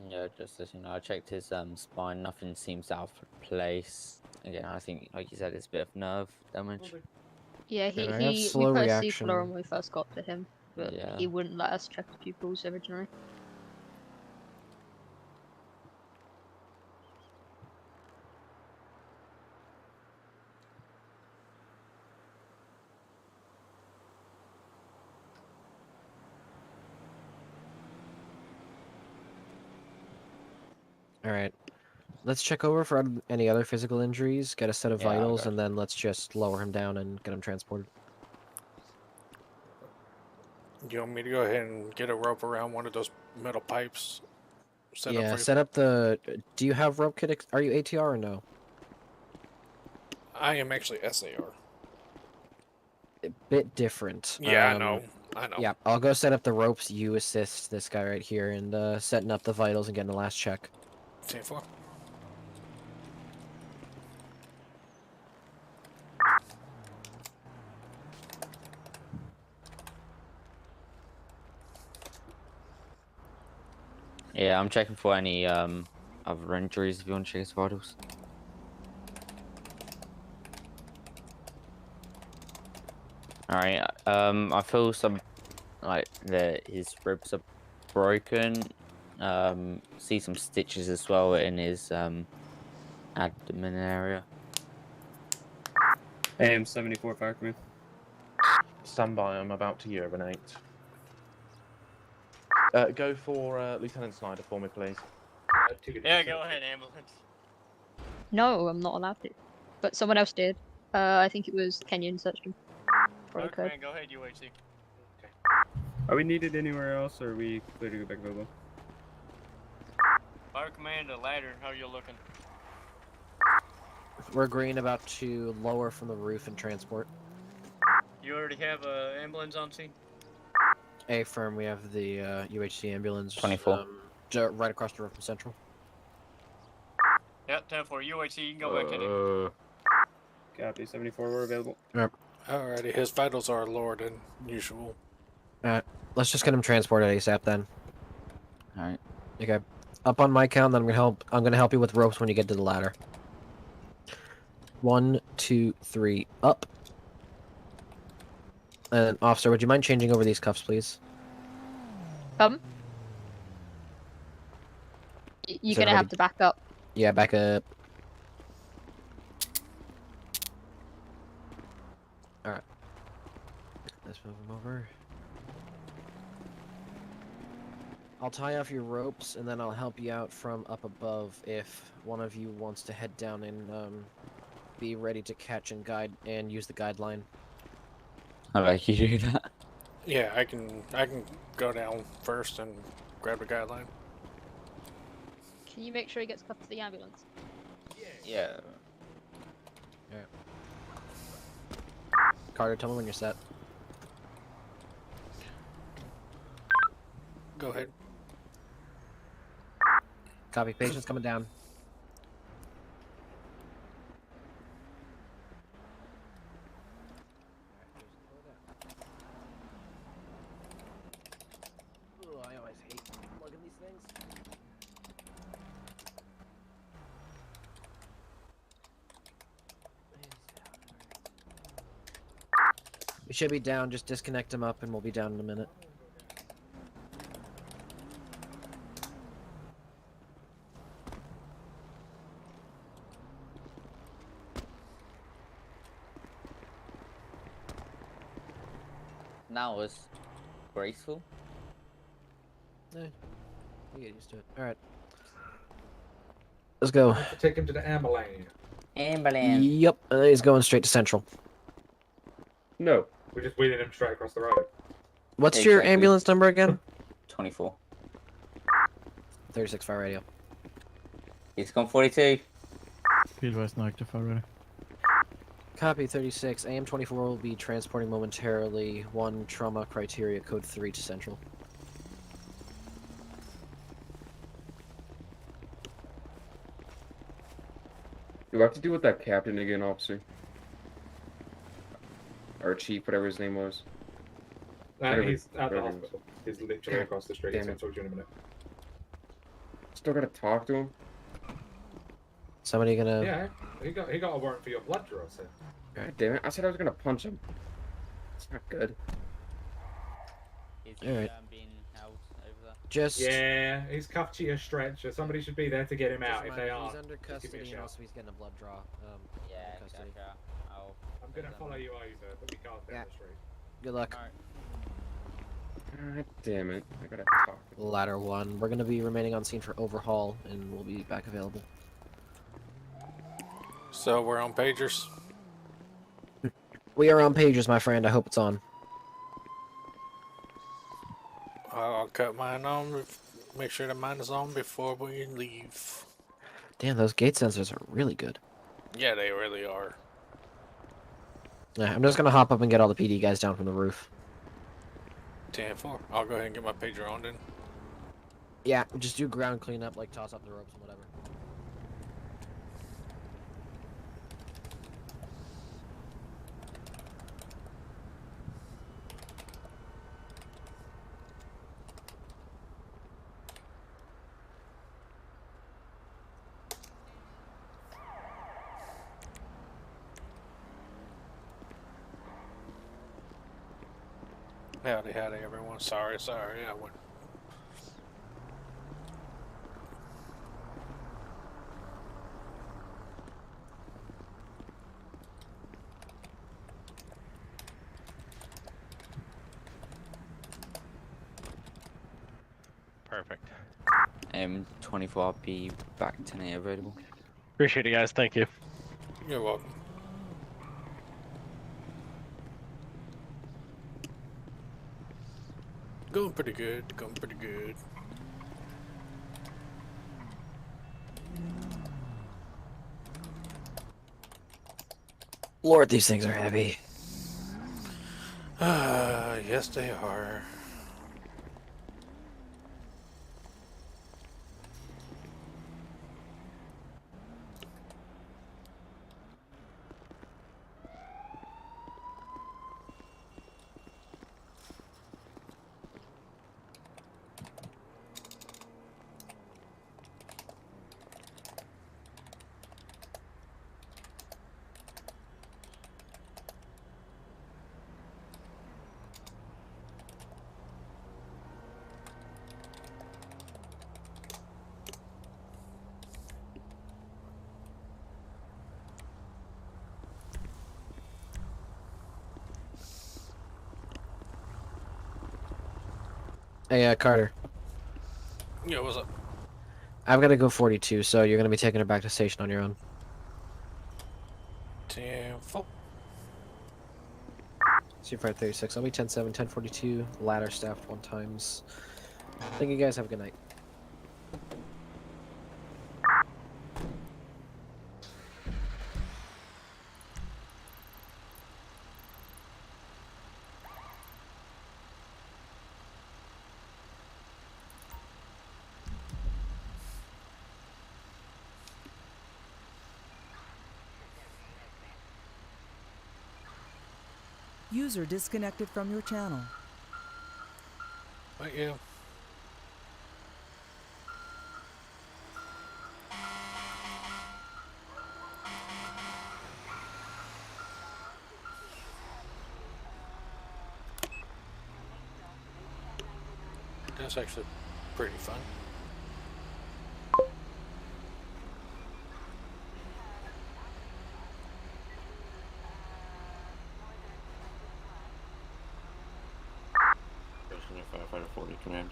Yeah, just as you know, I checked his spine. Nothing seems out of place. Again, I think, like you said, it's a bit of nerve damage. Yeah, And I have we slow put a reaction. C-collar on when we first got to him, but Yeah. he wouldn't let us check his pupils originally. All right. Let's check over for any other physical injuries, get a set of Yeah, I vitals, got and then let's just lower him down and get him transported. You want me to go ahead and get a rope around one of those metal pipes? Set up Yeah, for you? set up the. Do you have rope kit? Are you ATR or no? I am actually SAR. A bit different. Yeah, I know. I know. Yeah, I'll go set up the ropes. You assist this guy right here and setting up the vitals and getting the last check. 10-4. Yeah, I'm checking for any other injuries if you want to check his vitals. Alright, I feel some like his ribs are broken. See some stitches as well in his abdomen area. AM 74 Fire Command. Stand by, I'm about to urinate. Go for Lieutenant Snyder for me, please. Yeah, go ahead, ambulance. No, I'm not allowed to. But someone else did. I think it was Kenyon searched him. Fire Okay. Command, go ahead, UHC. Are we needed anywhere else, or are we clear to go back available? Fire Command, a ladder, how you looking? We're agreeing about to lower from the roof and transport. You already have a ambulance on scene? A firm, we have the UHC ambulance. 24. Right across the road from Central. Yep, 10-4, UHC, you can go back in. Copy, 74, we're available. Alrighty, his vitals are lower than usual. Let's just get him transported ASAP then. Alright. Okay. Up on my count, then I'm gonna help you with ropes when you get to the ladder. 1, 2, 3, up. And officer, would you mind changing over these cuffs, please? You're Is gonna everybody- have to back up. Yeah, back up. Alright. Let's move him over. I'll tie off your ropes, and then I'll help you out from up above if one of you wants to head down and be ready to catch and guide and use the guideline. How about you do that? Yeah, I can go down first and grab the guideline. Can you make sure he gets cuffed to the ambulance? Yeah. Carter, tell me when you're set. Go ahead. Copy. Patient's coming down. Ooh, I always hate plugging these things. We should be down. Just disconnect him up, and we'll be down in a minute. That was graceful. We get used to it. All right. Let's go. Take him to the ambulance. Ambulance. Yep, he's going straight to Central. No. We're just wheeling him straight across the road. What's your Exactly. ambulance number again? 24. 36 fire radio. He's gone 42. Field West active already. Copy 36. AM24 will be transporting momentarily 1 trauma criteria code 3 to Central. Do I have to deal with that captain again, officer? or chief, whatever his name was. He's at the whatever it was. hospital. He's literally across the street. Damn So I'll it. talk to you in a minute. Still gotta talk to him. Somebody gonna? Yeah, he got a warrant for your blood draw, so. God damn it! I said I was gonna punch him. It's not good. Is All right. being held over there? Just Yeah, he's cuffed to your stretcher. Somebody should be there to get him out. If they are, He's under just give me a custody and shout. also he's getting a blood draw. Yeah, custody. gotcha. I'll I'm gonna follow you over, but we can't down the street. Good luck. God damn it! I gotta talk. Ladder 1. We're gonna be remaining on scene for overhaul, and we'll be back available. So we're on pagers. We are on pages, my friend. I hope it's on. I'll cut mine on. Make sure that mine is on before we leave. Damn, those gate sensors are really good. Yeah, they really are. Yeah, I'm just gonna hop up and get all the PD guys down from the roof. 10-4. I'll go ahead and get my pager on then. Yeah, just do ground cleanup, like toss up the ropes and whatever. Howdy, everyone. Sorry, I went. Perfect. 24, I'll be back 10 available. Appreciate it, guys. Thank you. You're welcome. Going pretty good. Going pretty good. Lord, these things are heavy. Yes, they are. Hey, Carter. Yeah, what's up? I've got to go 42, so you're gonna be taking her back to station on your own. 10-4. Super 36. I'll be 10-7, 1042. Ladder staffed 1 times. Thank you guys. Have a good night. User disconnected from your channel. Thank you. That's actually pretty fun. Firefighter 40 command.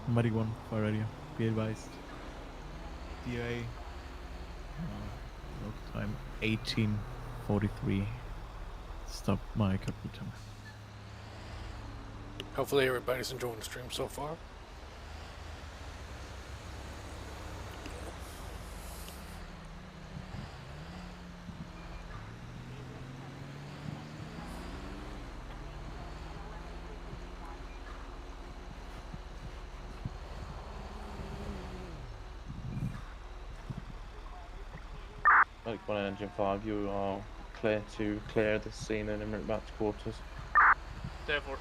Muddy 1 for radio. Be advised. DOA. Local time 18:43. Stop my computer. Hopefully everybody's enjoying the stream so far. Medic 1 and Engine 5, you are clear to clear the scene and en route back to quarters. Therefore,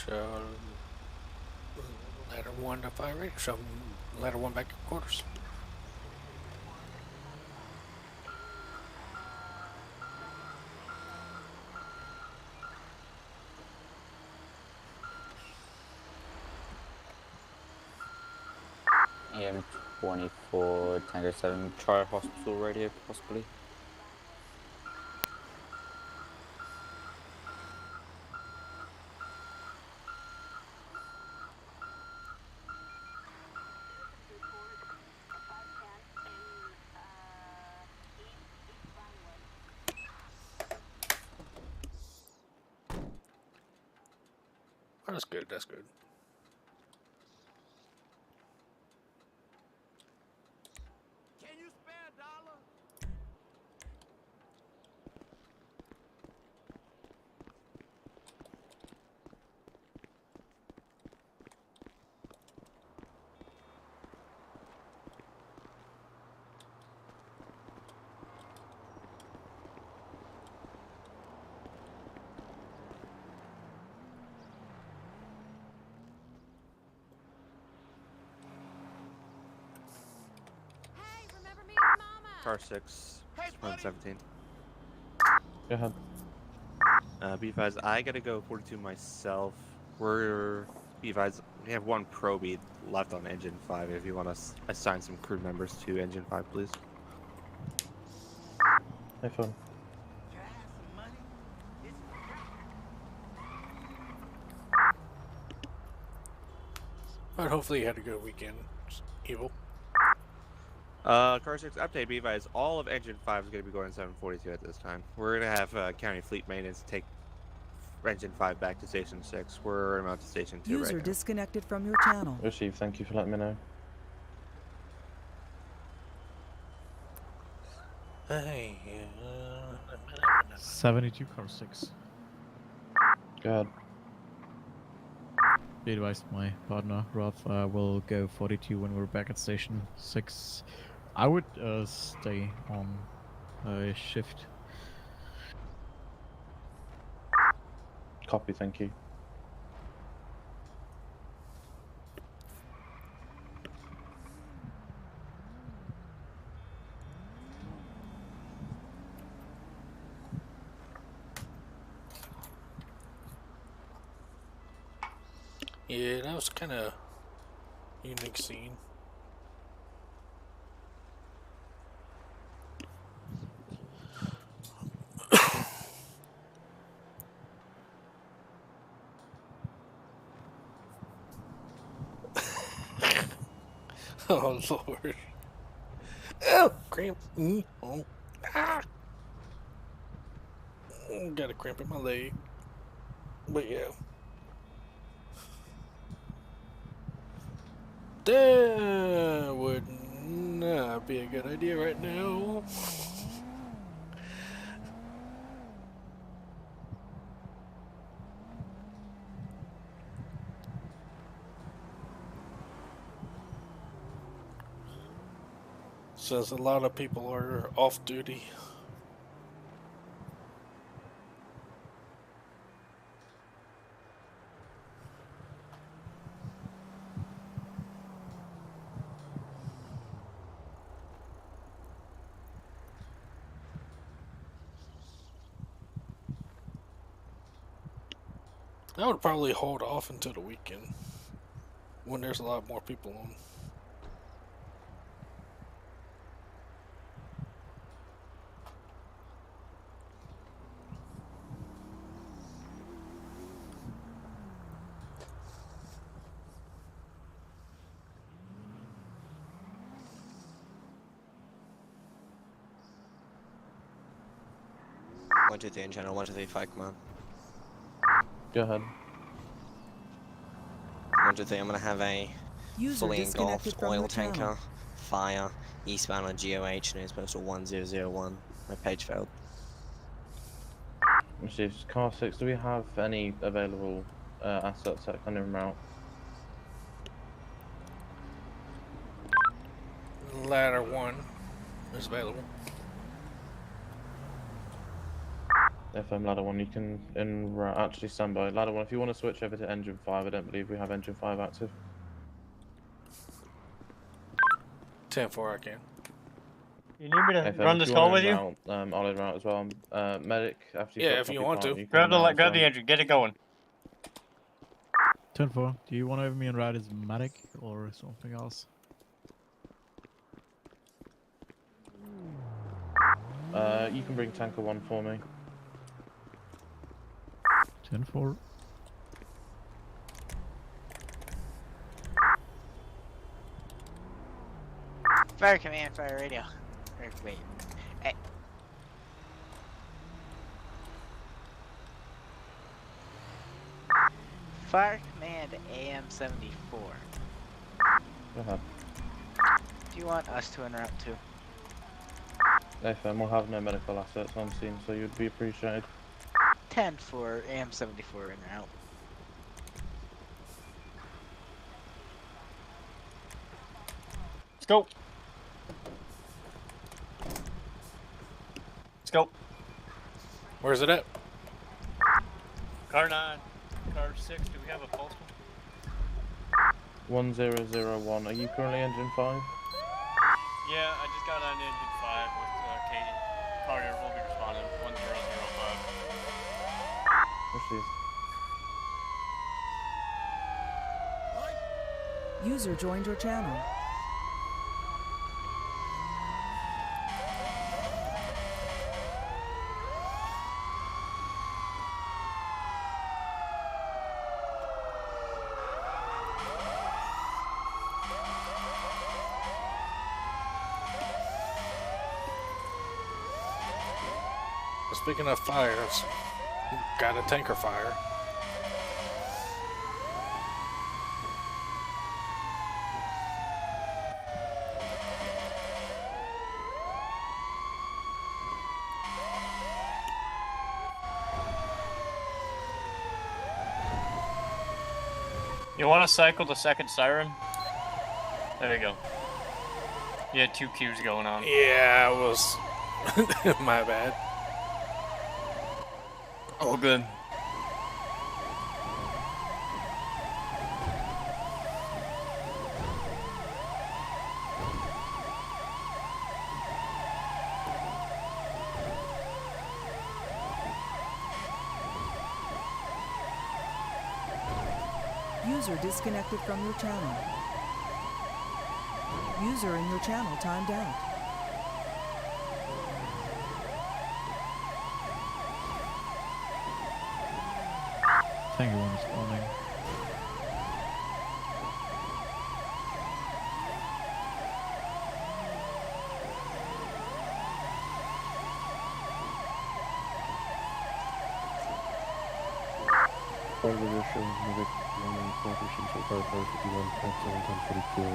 So, ladder 1 to fire ready. So, ladder 1 back to quarters. EM24 Tango 7, try hospital radio possibly. Oh, that's good, that's good. Car 6, 117. Go ahead. Be advised, I gotta go 42 myself. Be advised, we have one probie left on Engine 5 if you want to assign some crew members to Engine 5, please. Have fun. But hopefully you had a good weekend, Evil. Car 6 update, be advised, all of Engine 5 is going to be going 742 at this time. We're going to have County Fleet Maintenance take Engine 5 back to Station 6. We're about to Station 2 User right now. disconnected from your channel. Received, thank you for letting me know. Hey, 72 car 6. Go ahead. Be advised, my partner Roth will go 42 when we're back at Station 6. I would stay on shift. Copy, thank you. yeah, that was kind of unique scene. Oh Lord! Oh, cramp! Oh, ah! Got a cramp in my leg. But yeah, that would not be a good idea right now. Since a lot of people are off duty. I would probably hold off until the weekend when there's a lot more people on. One to the in channel, 1 to the 5 command. Go ahead. 1 to 3, I'm gonna have a User fully disconnected engulfed from oil your channel. tanker, fire, eastbound on GOH, news postal 1001. My page failed. Received. Car 6, do we have any available assets that can en route? Ladder 1 is available. FM ladder 1, you can en route. Actually, stand by. Ladder 1, if you want to switch over to engine 5, I don't believe we have engine 5 active. 10-4, I can. You need me to FM, run if this you call wanna with you? en route, I'll en route as well. Medic, after you've Yeah, got if you copy want part, to. you can Grab en route the as grab the well. engine, get it going. 10-4, do you want to have me on ride as medic or something else? You can bring tanker 1 for me. 10-4. Fire command, fire radio. Or, wait. Hey. Fire command AM-74. Go ahead. Do you want us to interrupt too? FM will have no medical assets on scene, so you'd be appreciated. 10 for AM-74 in route. Let's go. Let's go. Where's it at? Car 9, car 6, do we have a pulse? 1001, are you currently engine 5? Yeah, I just got on engine 5 with Katie. Carter will be responding. 1005. Received. User joined your channel. Speaking of fires, got a tanker fire. You want to cycle the second siren? There you go. You had 2 queues going on. Yeah, it was my bad. All good. User disconnected from your channel. User in your channel timed out. Thank you, one responding.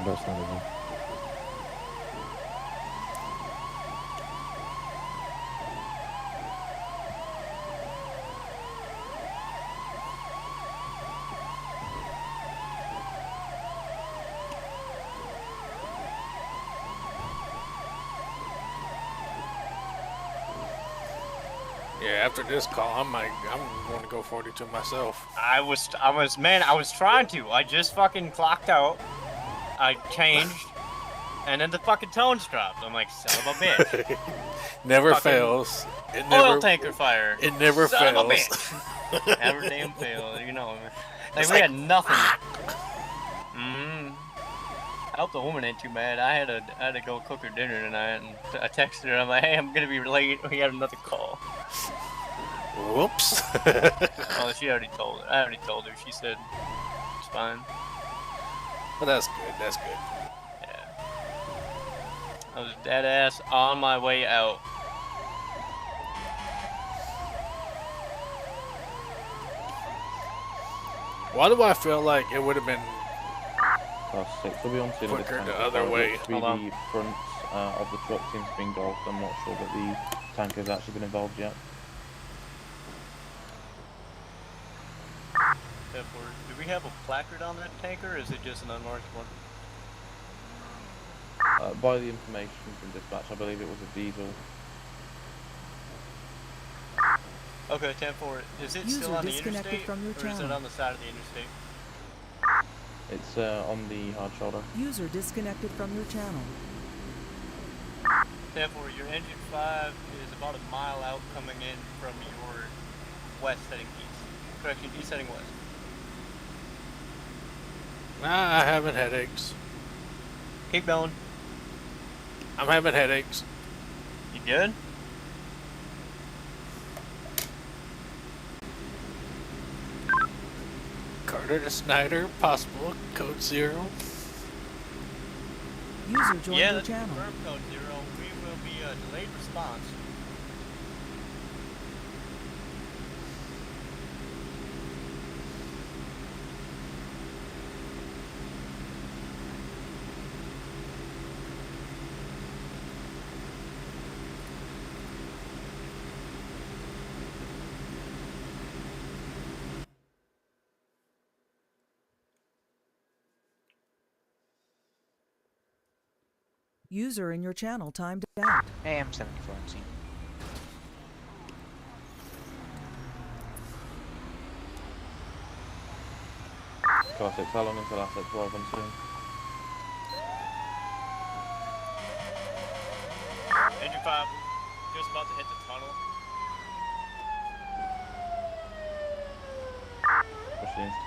That's not enough. Yeah, after this call, I'm going to go 42 myself. I was trying to. I just fucking clocked out. I changed, and then the fucking tones dropped. I'm like, son of a bitch. Never Fucking fails. It oil never, tanker fire. It never son fails. Of a bitch. Never damn fail. You know, like we had nothing. I hope the woman ain't too bad. I had to go cook her dinner tonight, and I texted her. I'm like, hey, I'm gonna be late. We had another call. Whoops. Oh, she already told her. I already told her. She said it's fine. Well, that's good. That's good. Yeah. I was dead ass on my way out. Why do I feel like it would have been Class 6. We'll be on scene of this Quicker tanker the other fire. way. Looks to be Hold on. the front of the truck seems to be engulfed. I'm not sure that the tanker has actually been involved yet. Therefore, do we have a placard on that tanker, or is it just an unmarked one? By the information from dispatch, I believe it was a diesel. Okay, 10-4. Is it User still on the disconnected interstate, from your or is it channel. on the side of the interstate? It's on the hard shoulder. User disconnected from your channel. 10-4, your engine 5 is about a mile out coming in from your west heading east. Correction, east heading west. Nah, I'm having headaches. Keep going. I'm having headaches. You good? Carter to Snyder, possible, code 0. User joined Yeah, your that's channel. confirmed, code 0. We will be a delayed response. User in your channel timed out. AM 74 on scene. Class 6, how long until assets arrive on scene? Engine 5, just about to hit the tunnel. Machines.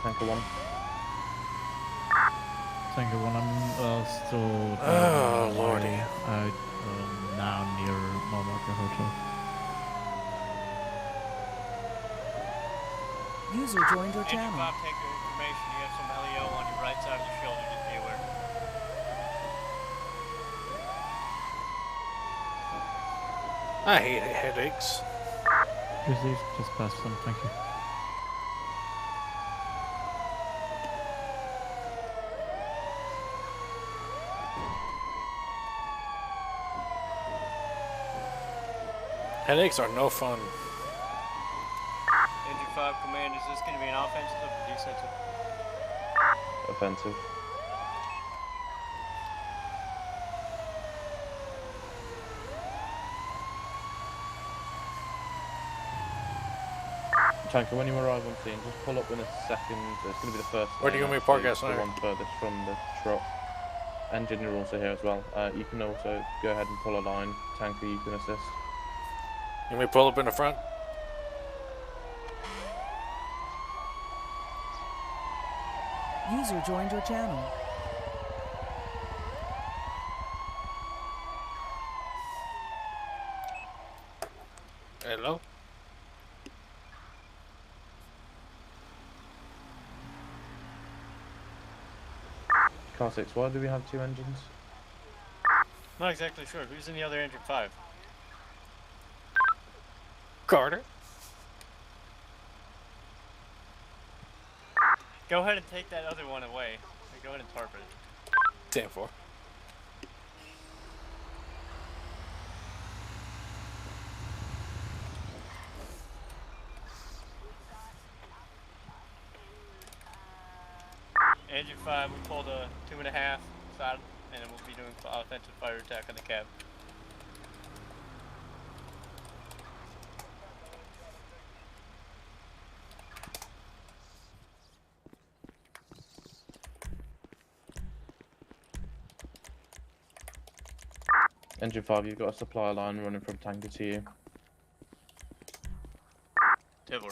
Tanker 1. Thank you. One, I'm still. Oh, lordy. Now near Momoka Hotel. User joined your Engine channel. 5, take your information. You have some LEO on your right side of the shoulder. Just be aware. I hate headaches. Received. Just pass them. Thank you. Headaches are no fun. Engine 5, command, is this going to be an offensive or defensive? Offensive. Tanker, when you arrive on scene, just pull up in a second. It's going to be the first. Where do you lane, want me to park actually, at, the Snyder? one furthest from the truck. Engine, you're also here as well. You can also go ahead and pull a line. Tanker, you can assist. You want me to pull up in the front? User joined your channel. Hello? Car 6, why do we have two engines? Not exactly sure. Who's in the other engine 5? Carter? Go ahead and take that other one away. Go ahead and tarp it. 10-4. Engine 5, we pulled a 2.5 side, and then we'll be doing offensive fire attack on the cab. Engine 5, you've got a supply line running from Tanker to you. Tibor.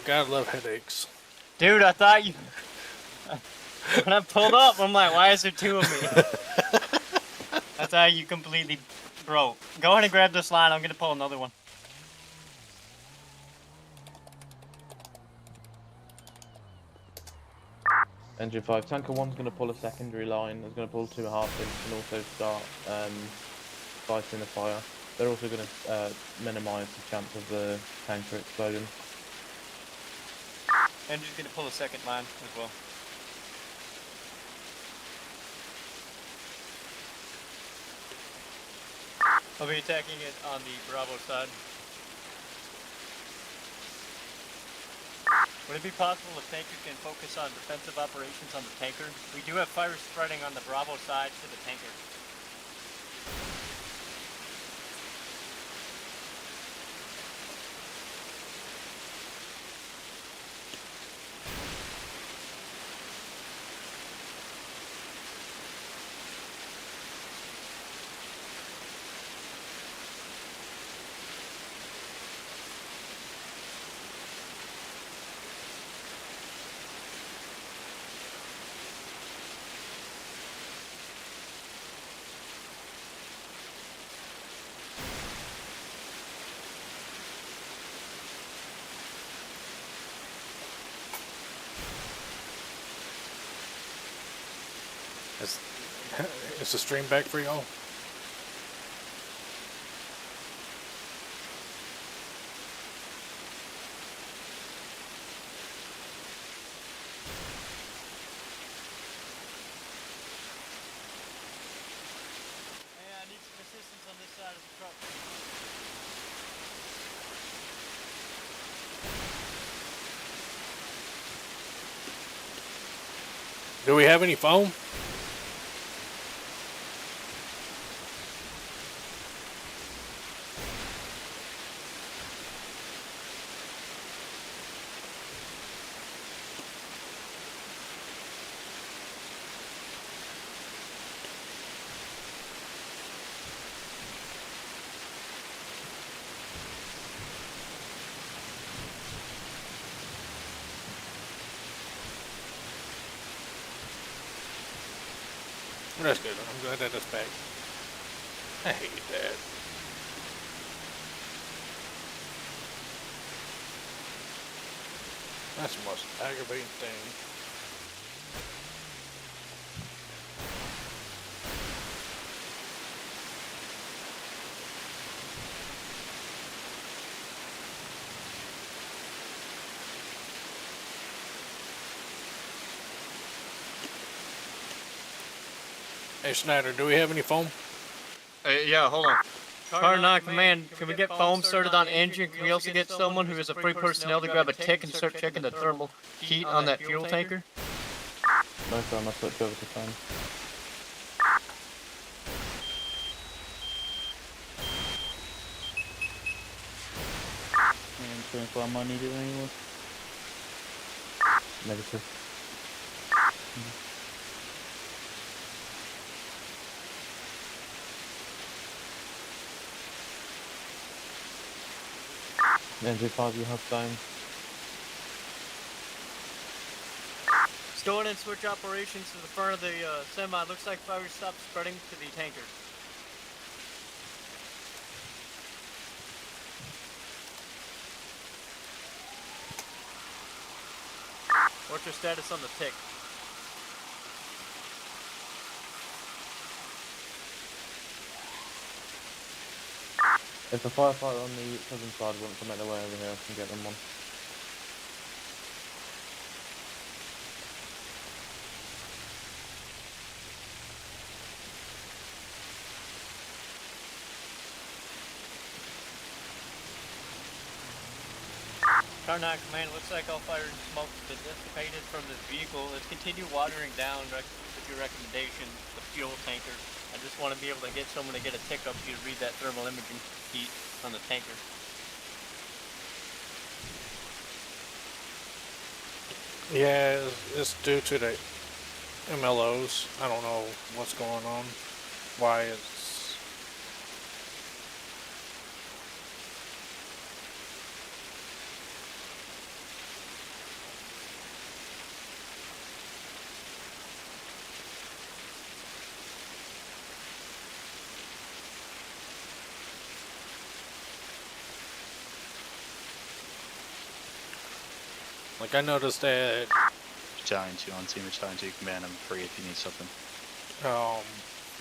Gotta love headaches. Dude, I thought you... when I pulled up, I'm like, why is there two of me? I thought you completely broke. Go ahead and grab this line. I'm gonna pull another one. Engine 5. Tanker 1's going to pull a secondary line. It's going to pull 2 half-inch and also start fighting the fire. They're also going to minimise the chance of the tanker exploding. Engine's gonna pull a second line as well. I'll be attacking it on the Bravo side. Would it be possible if tanker can focus on defensive operations on the tanker? We do have fire spreading on the Bravo side to the tanker. Is the stream back for y'all? Yeah, I need some assistance on this side of the truck. Do we have any foam? That's good. I'm glad that it's back. I hate that. That's the most aggravating thing. Hey Snyder, do we have any foam? Yeah, hold on. Car 9 command, can we get foam started on engine? Can we also get someone who is a free personnel to grab a tick and start checking the thermal heat on that fuel tanker? No, sir, I must switch over to foam. And transfer our money to anyone? Negative. Engine 5, you have time. Go in and switch operations to the front of the semi. Looks like fire stopped spreading to the tanker. What's your status on the tick? If the firefighter on the southern side wants to make their way over here, I can get them one. Car 9 command, looks like all fire and smoke has been dissipated from this vehicle. Let's continue watering down with your recommendation, the fuel tanker. I just want to be able to get someone to get a tick up here to read that thermal imaging heat on the tanker. Yeah, it's due to the MLOs. I don't know what's going on. Why it's... Like I noticed that Battalion 2 on Team Battalion 2 Command. I'm free if you need something.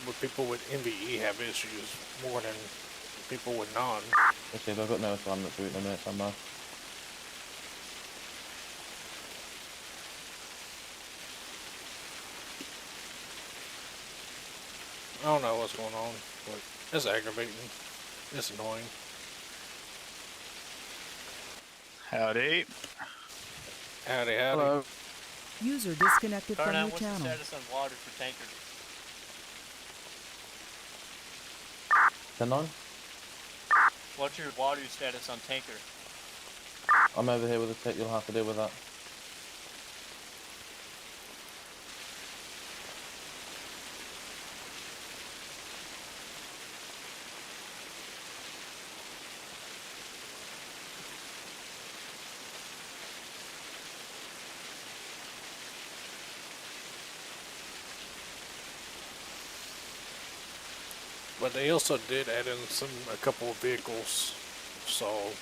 Would people with MBE have issues more than people with non? Let's see if I've got no assignment through it in a minute somewhere. I don't know what's going on, but it's aggravating. It's annoying. Howdy. Howdy, howdy. Hello. User disconnected from Darnell, your what's the channel. status on water for tankers? 10-9? What's your water status on tanker? I'm over here with a tick, you'll have to deal with that. But they also did add in a couple of vehicles, so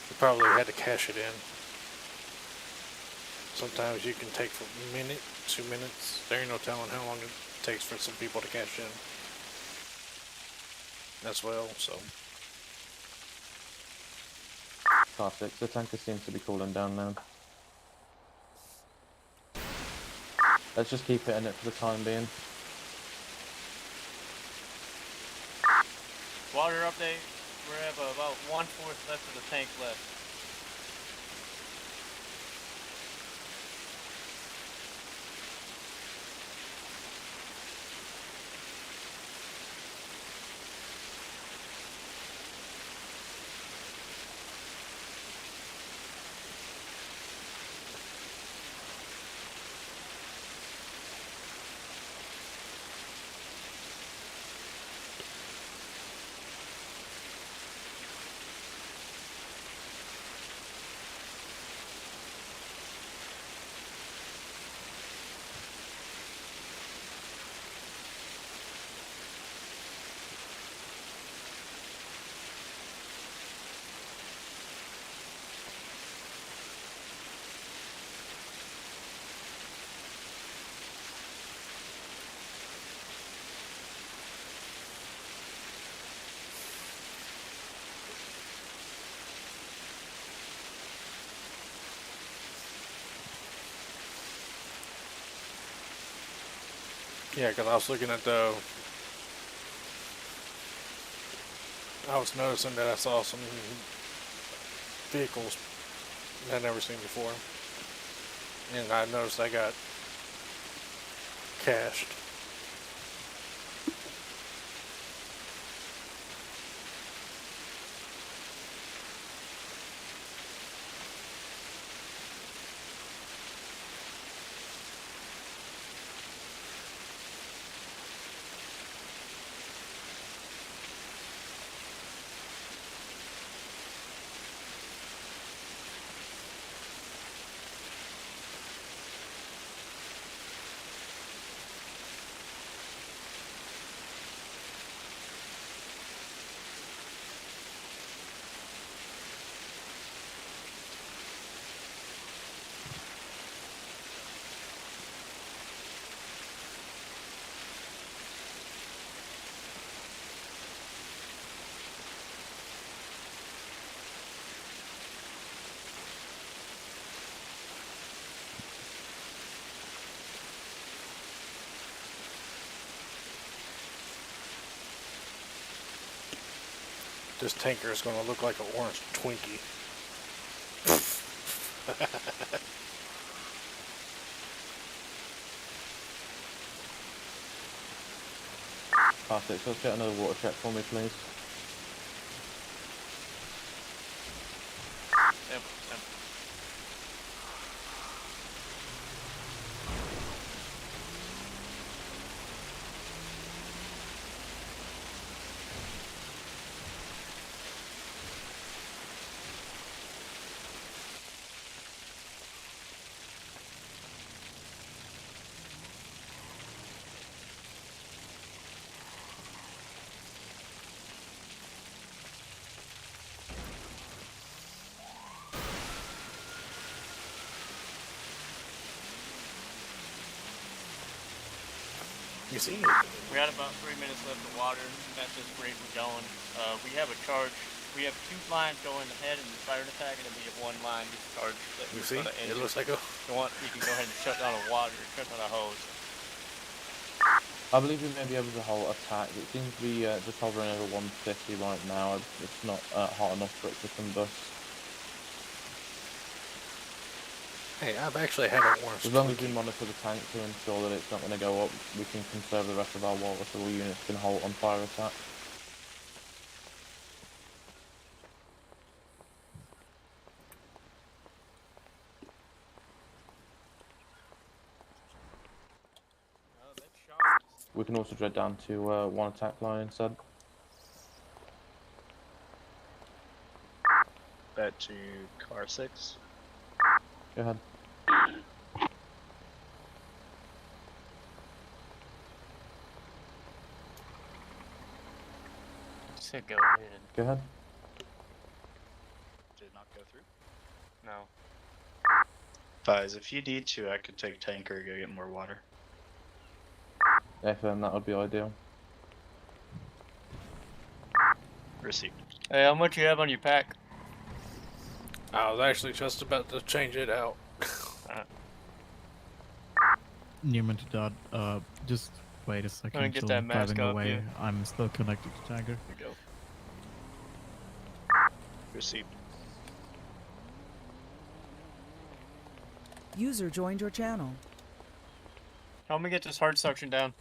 you probably had to cash it in. Sometimes you can take for a minute, 2 minutes. There ain't no telling how long it takes for some people to cash in as well, so. Car 6, the tanker seems to be cooling down now. Let's just keep hitting it for the time being. Water update. We have about 1/4 left of the tank left. Yeah, because I was looking at I was noticing that I saw some vehicles that I'd never seen before. And I noticed I got cashed. This tanker is going to look like an orange Twinkie. Perfect, so let's get another water check for me, please. Yep, yep. You see? We got about 3 minutes left of water. At this rate we're going. We have a charge. We have 2 lines going ahead in the fire attack, and then we have 1 line discharge. That You we're see? gonna end It looks like a. You can go ahead and shut down the water, shut down the hose. I believe we may be able to hold attack. It seems to be just hovering over 150 right now. It's not hot enough for it to combust. Hey, I've actually had it once. As long as we monitor the tank to ensure that it's not going to go up, we can conserve the rest of our water so all units can hold on fire attack. We can also dread down to 1 attack line instead. Back to car 6. Go ahead. Said go ahead. Go ahead. Did it not go through? No. Guys, if you need to, I could take tanker and go get more water. FM, that would be ideal. Received. Hey, how much you have on your pack? I was actually just about to change it out. Newman to Dodd, just wait a second Gonna get till that I'm mask driving off away. you. I'm still connected to Tiger. Here we go. Received. User joined your channel. Help me get this hard suction down.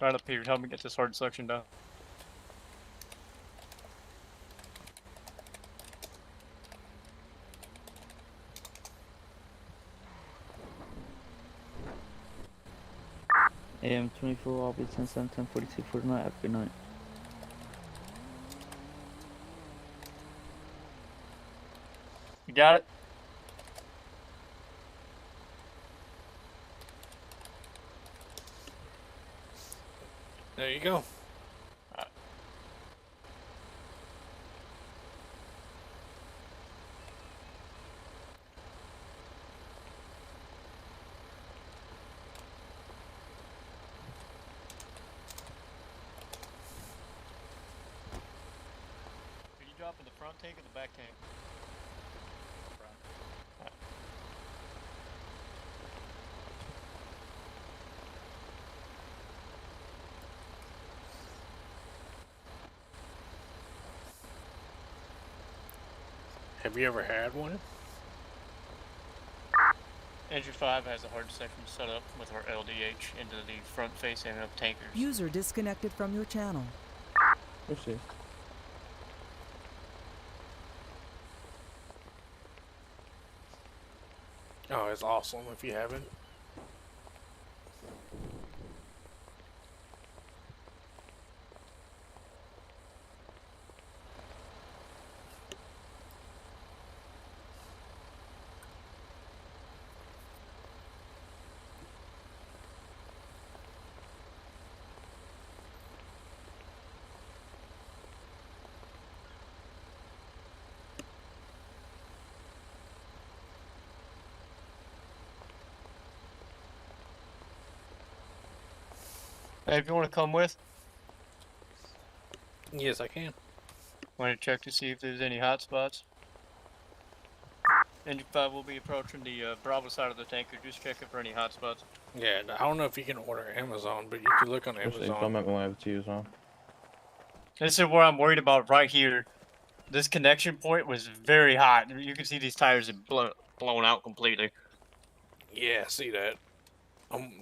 Right up here, help me get this hard suction down. AM 24, I'll be 10-7, 10-42 for tonight. Have a good night. You got it? There you go. Could you drop in the front tank or the back tank? Have you ever had one? Engine 5 has a hard section set up with our LDH into the front facing of tankers. User disconnected from your channel. Received. Oh, it's awesome if you haven't. Hey, if you want to come with, Yes, I can. want to check to see if there's any hot spots. Engine 5 will be approaching the Bravo side of the tanker. Just checking for any hot spots. Yeah, I don't know if you can order Amazon, but you can look on Received. I'll Amazon. make my way over to you as well. This is where I'm worried about right here. This connection point was very hot. You can see these tires have blown out completely. Yeah, I see that.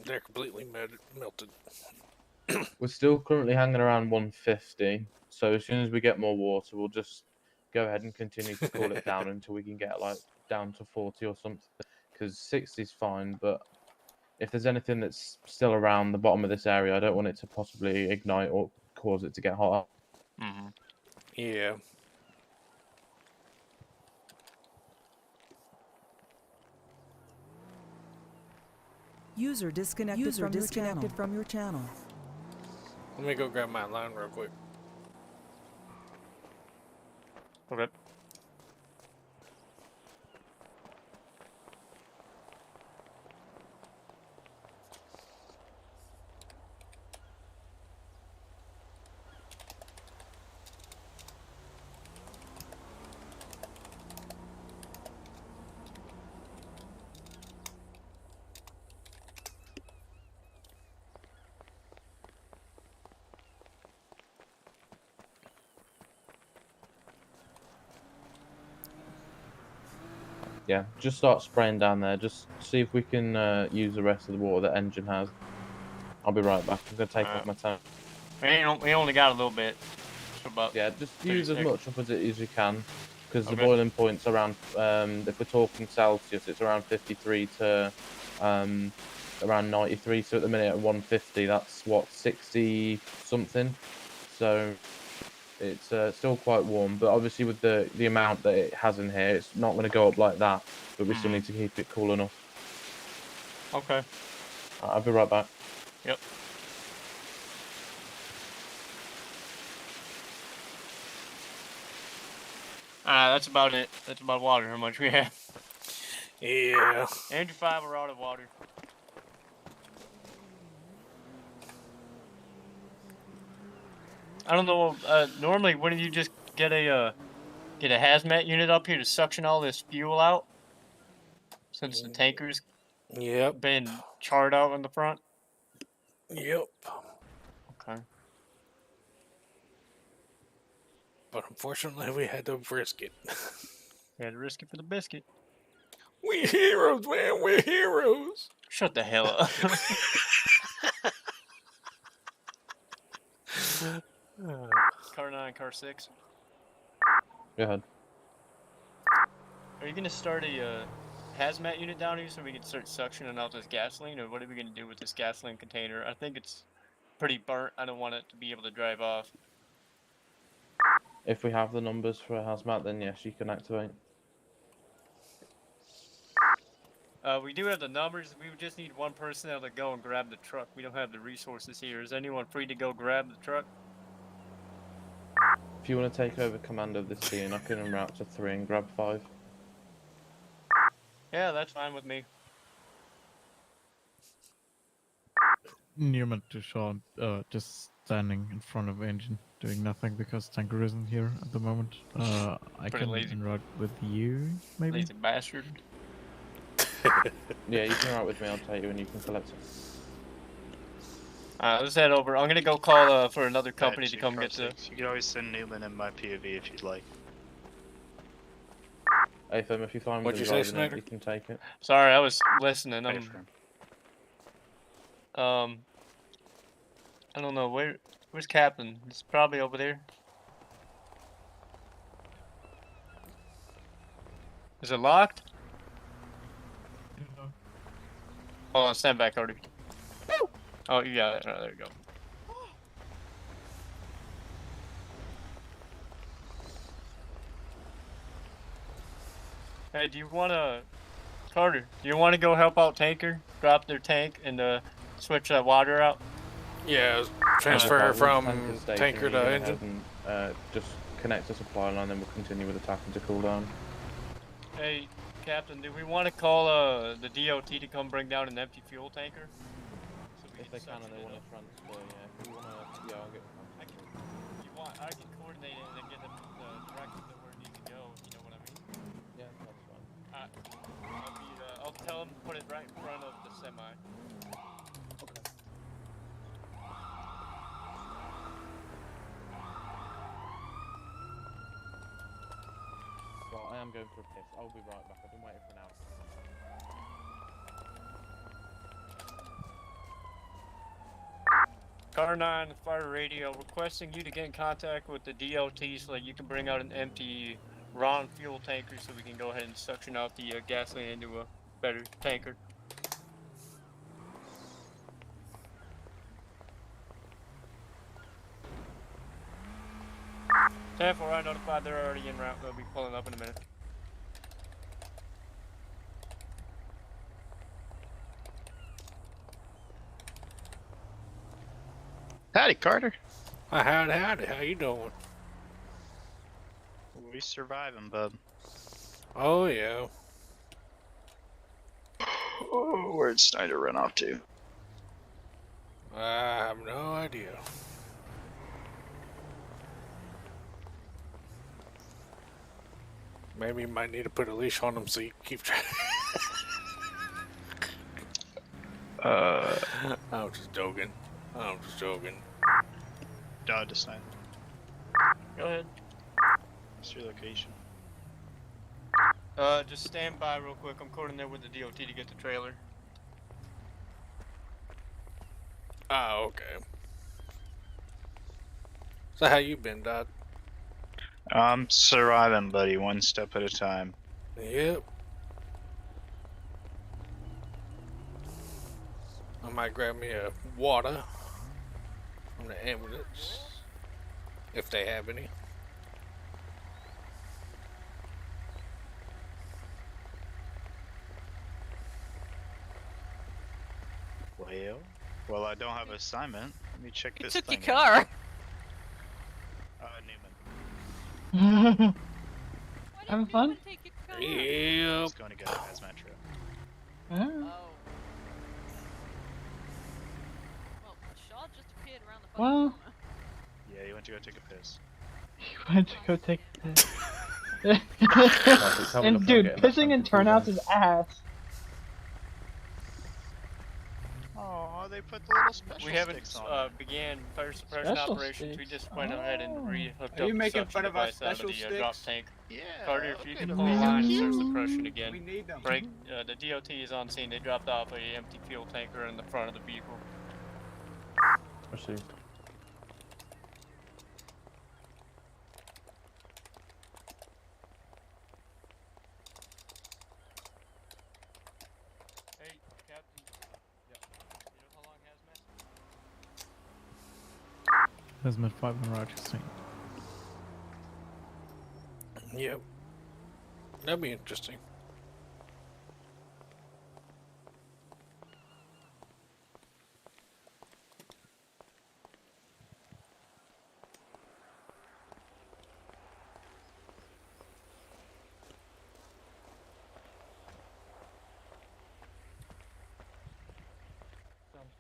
They're completely melted. We're still currently hanging around 150, so as soon as we get more water, we'll just go ahead and continue to cool it down until we can get like down to 40 or something. Because 60 is fine, but if there's anything that's still around the bottom of this area, I don't want it to possibly ignite or cause it to get hotter. Mm-hmm. Yeah. User disconnected from your channel. Let me go grab my line real quick. Okay. Yeah, just start spraying down there. Just see if we can use the rest of the water that engine has. I'll be right back. I'm gonna take off my tank. We only got a little bit. About Yeah, just use as 36. much of it as you can, because the Okay. boiling point's around. If we're talking Celsius, it's around 53 to around 93. So at the minute at 150, that's what 60 something. So it's still quite warm, but obviously with the amount that it has in here, it's not going to go up like that. But we still need to keep it cool enough. Okay. I'll be right back. Yep. That's about it. That's about water. How much we have? Yeah. Andrew 5, we're out of water. I don't know. Normally, wouldn't you just get a hazmat unit up here to suction all this fuel out? Since the tanker's been charred out in the front. Yep. Okay. But unfortunately, we had to risk it. We had to risk it for the biscuit. We heroes, man. We're heroes. Shut the hell up. Car 9, car 6. Go ahead. Are you gonna start a hazmat unit down here so we can start suctioning out this gasoline, or what are we gonna do with this gasoline container? I think it's pretty burnt. I don't want it to be able to drive off. If we have the numbers for a hazmat, then yes, you can activate. We do have the numbers. We just need one personnel to go and grab the truck. We don't have the resources here. Is anyone free to go grab the truck? If you want to take over command of this scene, I can en route to 3 and grab 5. Yeah, that's fine with me. Newman to Sean, just standing in front of engine, doing nothing because tanker isn't here at the moment. I Pretty can lazy. en route with you, maybe? Lazy bastard. Yeah, you can en route with me, I'll take you and you can collect it. Let's head over. I'm gonna go call for another company to Chief come Car get the. 6. You can always send Newman in my POV if you'd like. Atham, if you find What'd with you the say, driving it, Snyder? you can take it. Sorry, I was listening. Thanks, I don't know where's Captain. It's probably over there. Is it locked? Hold on, stand back, Hardy. Oh, you got it. Oh, there you go. Hey, do you wanna, Carter? Do you wanna go help out Tanker? Drop their tank and switch that water out? Yeah, transfer from tanker to engine. Just connect to supply line, then we'll continue with attacking to cool down. Hey, Captain, do we want to call the DOT to come bring down an empty fuel tanker? If they can and they want to transfer, yeah. If we want to, yeah, I'll get. I can coordinate it and get them the directions of where it needs to go. You know what I mean? Yeah, that's fine. I'll tell them to put it right in front of the semi. Okay. Well, I am going for a piss. I'll be right back. I've been waiting for an hour. Car 9, fire radio, requesting you to get in contact with the DOT so that you can bring out an empty Ron fuel tanker so we can go ahead and suction out the gasoline into a better tanker. 10-4, I notified they're already en route. They'll be pulling up in a minute. Howdy, Carter. Howdy, howdy. How you doing? We surviving, bub. Oh, yeah. Oh, where'd Snyder run off to? I have no idea. Maybe you might need to put a leash on him so you keep track. I'm just joking. I'm just joking. Dodge to Snyder. Go ahead. What's your location? Just stand by real quick. I'm coordinating with the DOT to get the trailer. Ah, okay. So how you been, Doc? I'm surviving, buddy, one step at a time. Yep. I might grab me a water from the ambulance, if they have any. Well, I don't have an assignment. Let me check You this took your thing out. car. Newman. Having fun? Yep. Just going to go to Hazmat Trail. Oh. Well, Shaw just appeared around the Well, Yeah, you went to go take a piss. you went to go take a piss. it's having a And fun dude, getting that pissing in fucking turnouts food is ass. Oh, they put the little special We haven't sticks on began fire suppression Special operations. We sticks? just went ahead and re-hooked Are up you the making suction fun of our device out of the special drop sticks? tank. Yeah. Carter, if you okay, can the pull the little line and cute. start suppression again. We need them. Break. The DOT is on scene. They dropped off a empty fuel tanker in the front of the vehicle. Received. Hey, Captain. You know how long hazmat? Hazmat 5 on Roger St. Yep. That'd be interesting.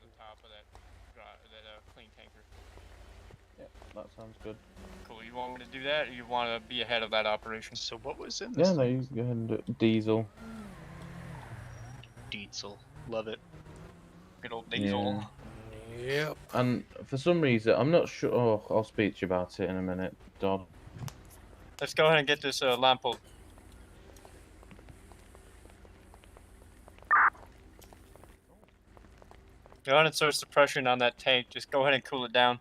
The top of that clean tanker. Yeah, that sounds good. Cool. You want me to do that, or you want to be ahead of that operation? So what was in this? Yeah, no, you can go ahead and do it. Diesel. Diesel. Love it. Good old diesel. Yep. And for some reason, I'm not sure. Oh, I'll speak to you about it in a minute, Dodd. Let's go ahead and get this line pulled. Go ahead and start suppression on that tank. Just go ahead and cool it down.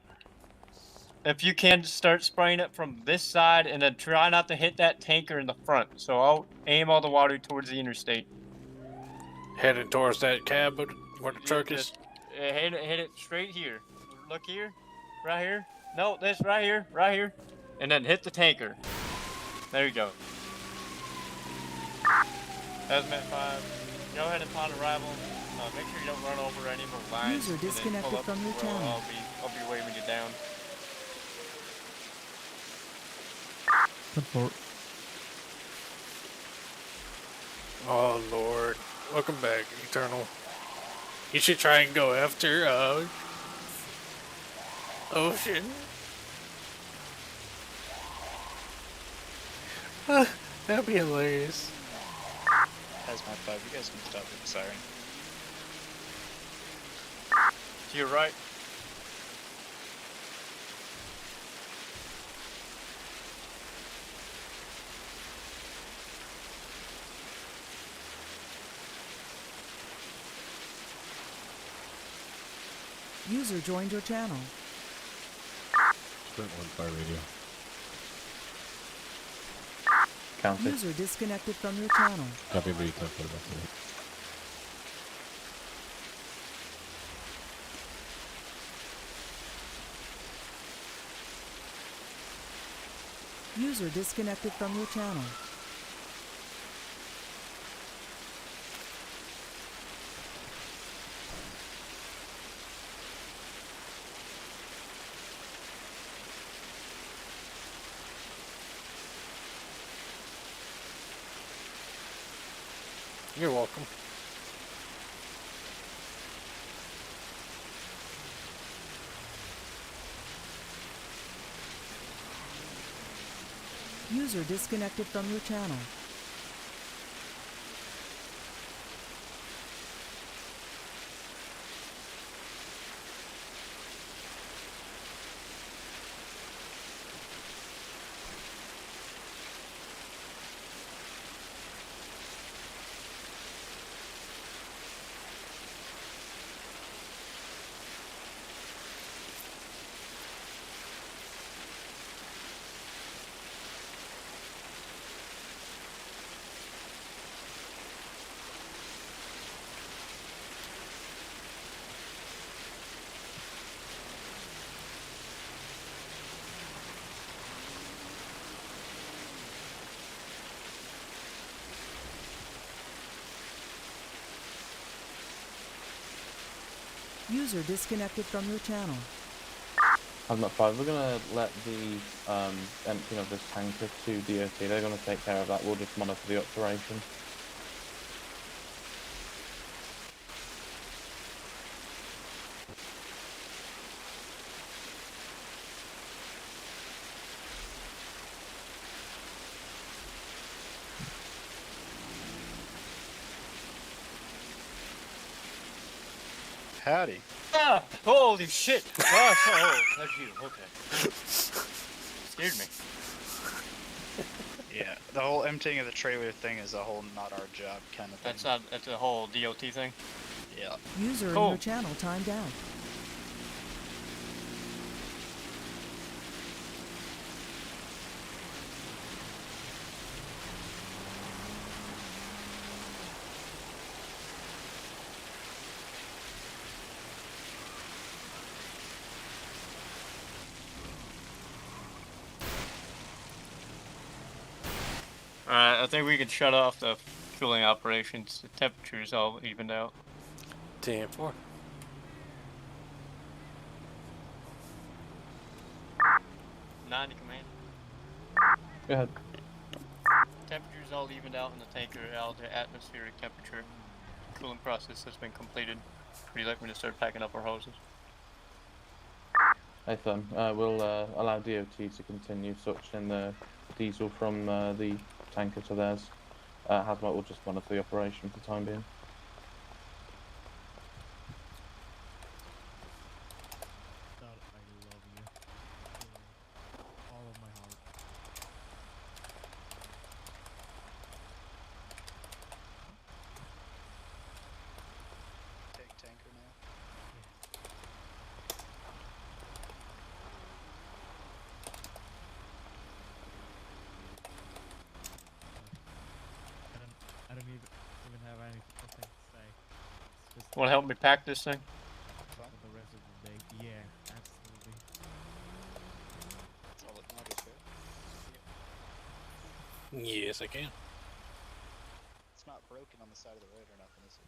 If you can, just start spraying it from this side, and then try not to hit that tanker in the front. So I'll aim all the water towards the interstate. Headed towards that cab where the truck is. Just, hit it straight here. Look here, right here. No, this right here, and then hit the tanker. There you go. Hazmat 5. Go ahead and find arrival. Make sure you don't run over any of the lines. User and then disconnected pull up from your to where channel. I'll be waving you down. Support. Oh Lord. Welcome back, Eternal. You should try and go after Ocean. That'd be hilarious. Hazmat 5, you guys can stop the siren. To your right. User joined your channel. Sprint 1 fire radio. County. User disconnected from your channel. Copy lead, what about that? User disconnected from your channel. You're welcome. User disconnected from your channel. User disconnected from your channel. Hazmat 5, we're going to let the emptying of this tanker to DOT. They're going to take care of that. We'll just monitor the operation. Howdy. Ah, holy shit! Gosh, oh, that's you. Okay. Scared me. Yeah, the whole emptying of the trailer thing is a whole not our job kind of thing. That's a whole DOT thing. Yeah. User Cool. in your channel timed out. Alright, I think we can shut off the fueling operations. The temperature's all evened out. 10-4. 90 command. Go ahead. Temperature's all evened out in the tanker. All the atmospheric temperature. Cooling process has been completed. Would you like me to start packing up our hoses? Hey, Thun. We'll allow DOT to continue suctioning the diesel from the tanker to theirs. Hazmat will just monitor the operation for the time being. I love you. All of my heart. Take tanker now. I don't even have anything to say. It's just Want to help me pack this thing? for the rest of the day. Yeah, absolutely. That's all that matters, right? Yes, I can. It's not broken on the side of the road or nothing, is it?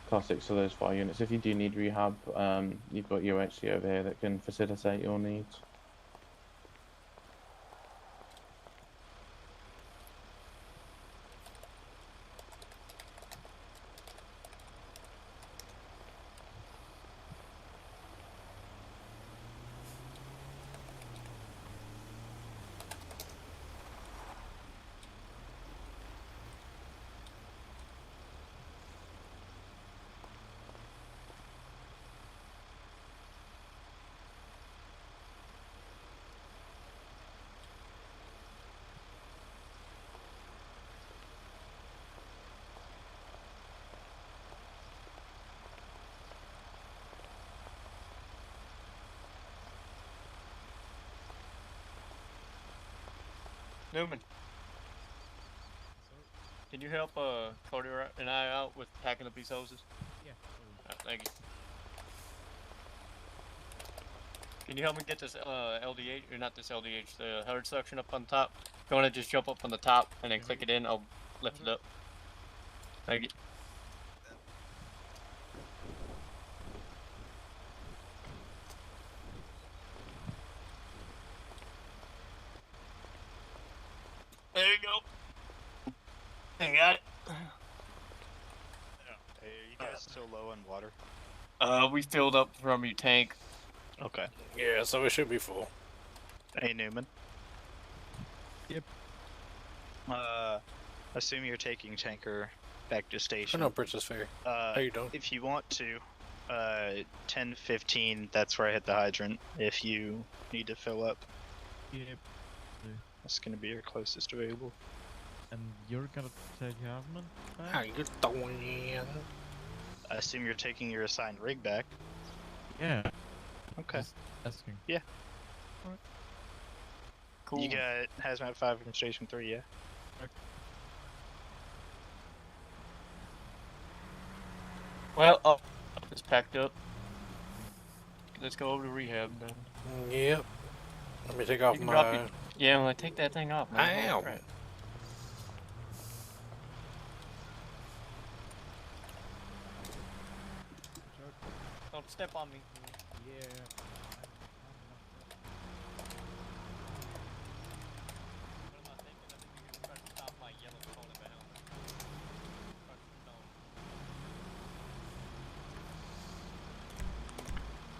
Class 6 of those 5 units. If you do need rehab, you've got UHC over here that can facilitate your needs. Newman. Can you help Cody and I out with packing up these hoses? Yeah. Thank you. Can you help me get this LDH, or not this LDH, the hard suction up on top? If you want to just jump up on the top and then click it in, I'll lift it up. Thank you. There you go. I got it. Hey, are you guys still low on water? We filled up from your tank. Okay. Yeah, so it should be full. Hey, Newman. Yep. Assume you're taking tanker back to I station. know Princess Fair. How you doing? If you want to, 10:15. That's where I hit the hydrant. If you need to fill up, Yep. that's gonna be your closest available. And you're gonna take Hazmat back? How you doing? I assume you're taking your assigned rig back. Yeah. Okay. Just asking. Yeah. Cool. You got Hazmat 5 from Station 3, yeah? Well, it's packed up. Let's go over to rehab then. Yep. Let me take off You can drop my. your- Yeah, well, take that thing off, man. I am. Right. Don't step on me. Yeah.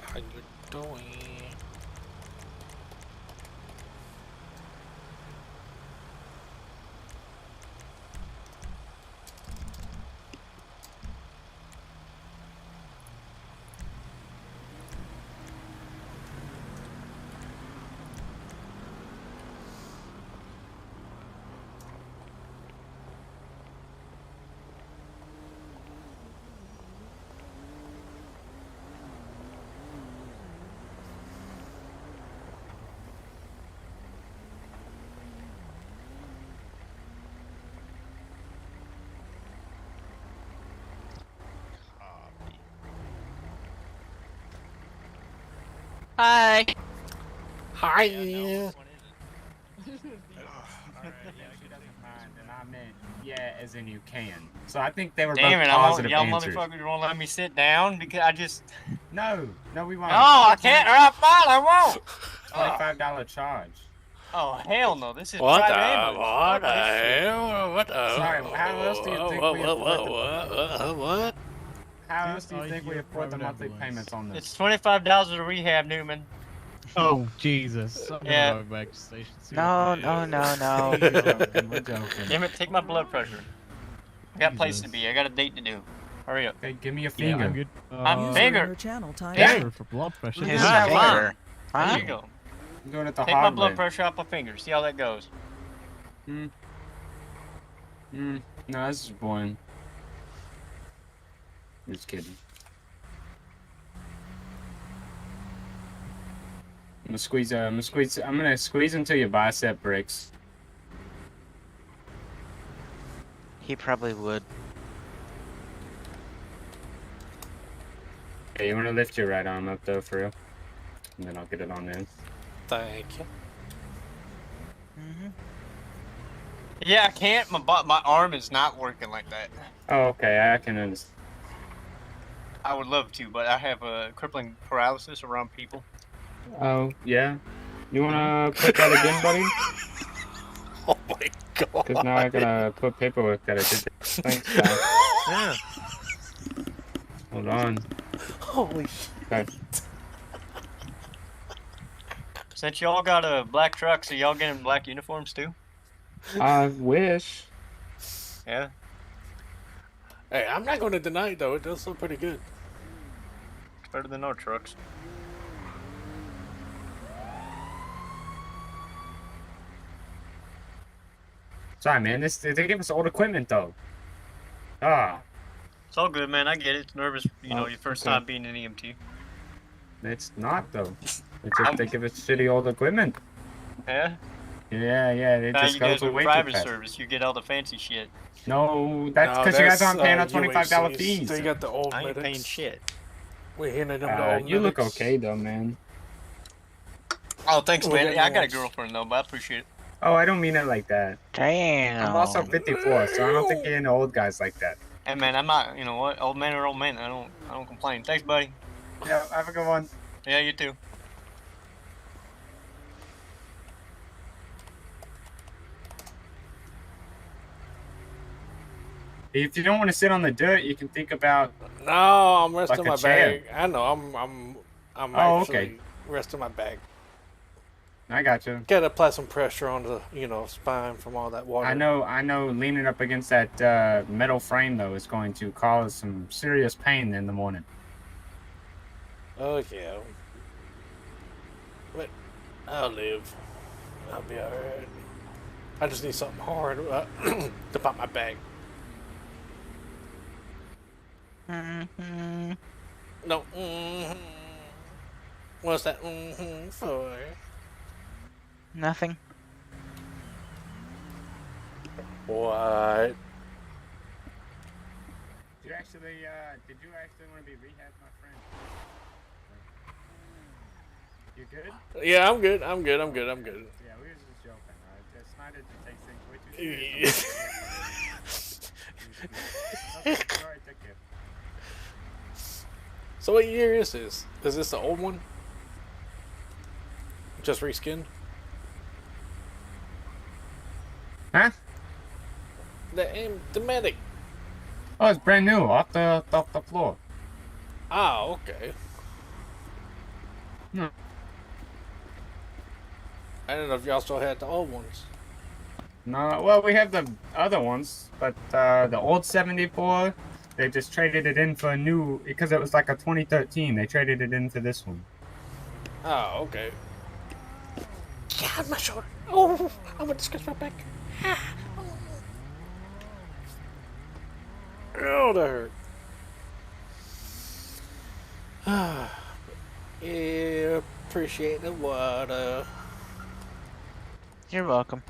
How you doing? Hi. Hi. And I meant, yeah, as in you can. So I think they were Damn both it, positive y'all answers. motherfuckers won't let me sit down because I just. No, we won't. No, I can't, or I'm fine, I won't. $25 charge. Oh, hell no, this is What private the? ambulance. What Fuck the this shit. hell? What the? Sorry, how else do you think we afford What? How else do you think we afford the monthly payments on this? It's $25 to rehab, Newman. Oh, Jesus. I'm Yeah. gonna go back to station two. No, no, no, no. We're joking, we're joking. Damn it, take my blood pressure. I got places to be. I got a date to do. Hurry up. Okay, give me a Yeah, finger. I'm good. I'm User in finger. your channel timed Finger out. for blood pressure. His Yeah, finger. There you go. I'm doing it the Take my hard blood way. pressure off my finger. See how that goes. No, this is boring. Just kidding. I'm gonna squeeze until your bicep breaks. He probably would. Okay, you wanna lift your right arm up though, for real? And then I'll get it on there. Thank you. Yeah, I can't. My arm is not working like that. Oh, okay, I can understand. I would love to, but I have a crippling paralysis around people. Oh, yeah? You wanna put that again, buddy? Oh my god. Because now I gotta put paperwork that I did. Thanks, guys. Yeah. Hold on. Holy Okay. Since y'all got a black truck, so y'all getting black uniforms too? I wish. Yeah. Hey, I'm not going to deny it though. It does look pretty good. It's better than our trucks. Sorry, man. They give us old equipment though. Ah, It's all good, man. I get it. It's nervous, you know, Oh, your first okay. time being an EMT. it's not though. It's just they give us shitty old equipment. Yeah? Yeah. It Now just you goes guys are away too private fast. service. You get all the fancy shit. No, that's because you guys aren't paying our $25 fees. They got the old I ain't medics. paying shit. We're handing them the old You look medics. okay though, man. Oh, thanks, We're man. getting Yeah, I got a ones. girlfriend though, but I appreciate it. Oh, I don't mean it like that. Damn. I'm also 54, so I don't think you're into old guys like that. Hey, man, I'm not. You know what? Old men are old men. I don't complain. Thanks, buddy. Yeah, have a good one. Yeah, you too. If you don't want to sit on the dirt, you can think about. No, I'm resting Like a my chair. bag. I know. I'm Oh, actually okay. resting my bag. I got you. Gotta apply some pressure on the spine from all that water. I know. Leaning up against that metal frame though is going to cause some serious pain in the morning. Oh yeah. But I'll live. I'll be alright. I just need something hard to pop my bag. Mm-hmm. No. What's that for? Nothing. What? Did you actually want to be rehabbed, my friend? You good? Yeah, I'm good. I'm good. Yeah, we were just joking, right? It's not that you take things way too seriously. Sorry, take care. So what year is this? Is this the old one? Just reskinned? Huh? The medic. Oh, it's brand new, off the floor. Ah, okay. Hmm. I don't know if y'all still had the old ones. No, well, we have the other ones, but the old 74, they just traded it in for a new, because it was like a 2013. They traded it in for this one. Oh, okay. God, my shoulder. Oh, I'm gonna scratch my back. Oh, that hurt. Yeah, appreciate the water. You're welcome.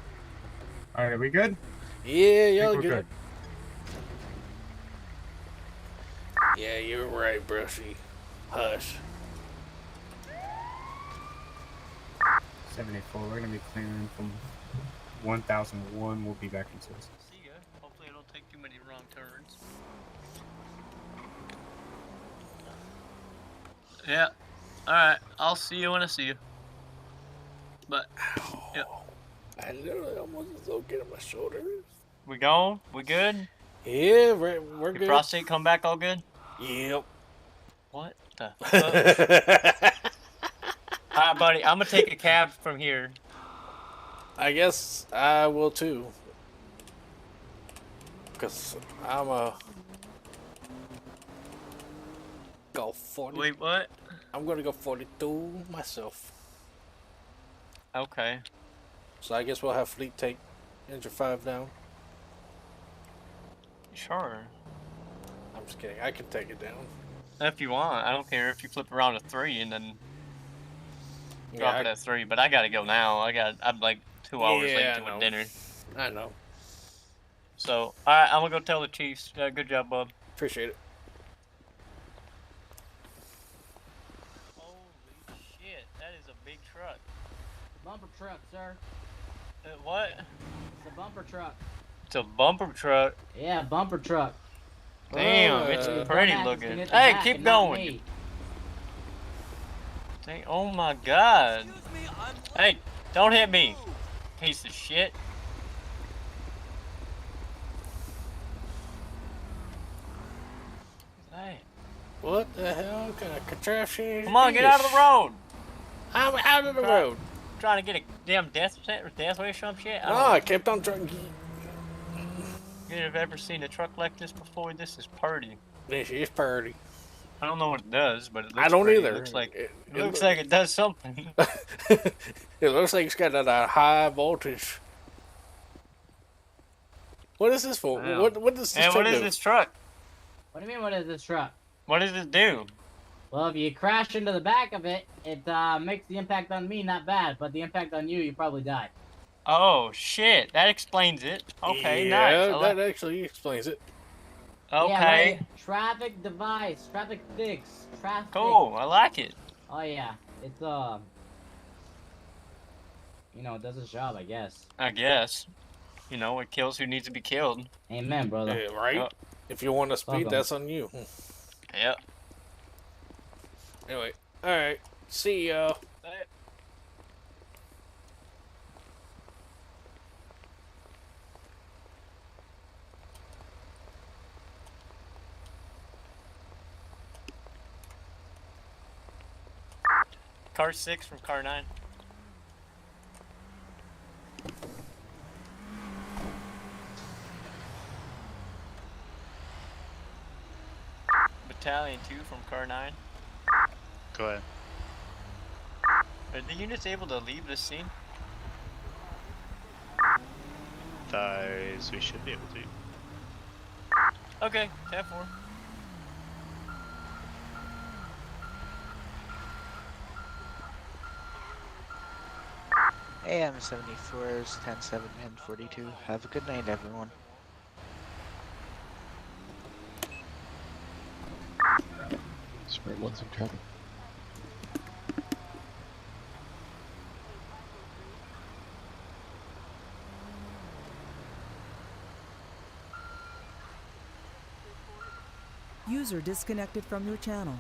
All right, are we good? Yeah, Think y'all we're good. Yeah, you're right, Brushy. Hush. 74, we're gonna be clearing from 1001. We'll be back in service. See ya. Hopefully I don't take too many wrong turns. Yeah. Alright, I'll see you when I see you. But, yeah. I literally almost was okay on my shoulder. We gone? We good? Yeah, we're Your good. prostate come back all good? Yep. What the fuck? Alright, buddy, I'm gonna take a cab from here. I guess I will too. Cause I'm a go 40. Wait, what? I'm gonna go 42 myself. Okay. So I guess we'll have Fleet take Engine 5 down. Sure. I'm just kidding. I can take it down. If you want. I don't care if you flip around to 3 and then drop Yeah, it at 3, but I gotta go now. I'm like 2 hours Yeah, late I to know. a dinner. I know. So, alright, I'm gonna go tell the Chiefs. Good job, bub. Appreciate it. Holy shit, that is a big truck. Bumper truck, sir. What? It's a bumper truck. It's a bumper truck. Yeah, bumper truck. Damn, it's The pretty dumbass is looking. gonna hit the Hey, back keep and not going. me. Dang, oh my god. Hey, don't hit me, piece of shit. Hey, What the hell kind of contraption is come on, get out of the road. I'm out of the road. Trying to get a damn death wish or some shit. No, I kept on trying. You have ever seen a truck like this before? This is purdy. This is pretty. I don't know what it does, but it looks I don't pretty. either. It looks like It looks loo- like it does something. It looks like it's got that high voltage. What is this for? Wow. What does this And truck what is do? this truck? What do you mean, what is this truck? What does it do? Well, if you crash into the back of it, it makes the impact on me not bad, but the impact on you, you probably die. Oh shit, that explains it. Okay, yeah, nice. I like- that actually explains it. Yeah, Okay, right? Traffic device, traffic fix, traffic. cool. I like it. Oh yeah, it's you know, it does its job, I guess. I guess. You know, it kills who needs to be killed. Amen, brother. Yeah, right? Oh. If you want to speed, Welcome. that's on you. Yep. Anyway, alright. See y'all. Car 6 from car 9. Battalion 2 from car 9. Go ahead. Are the units able to leave this scene? Thighs, we should be able to. Okay, 10-4. AM 74s, 10-7, and 42. Have a good night, everyone. Spread lots of traffic. User disconnected from your channel.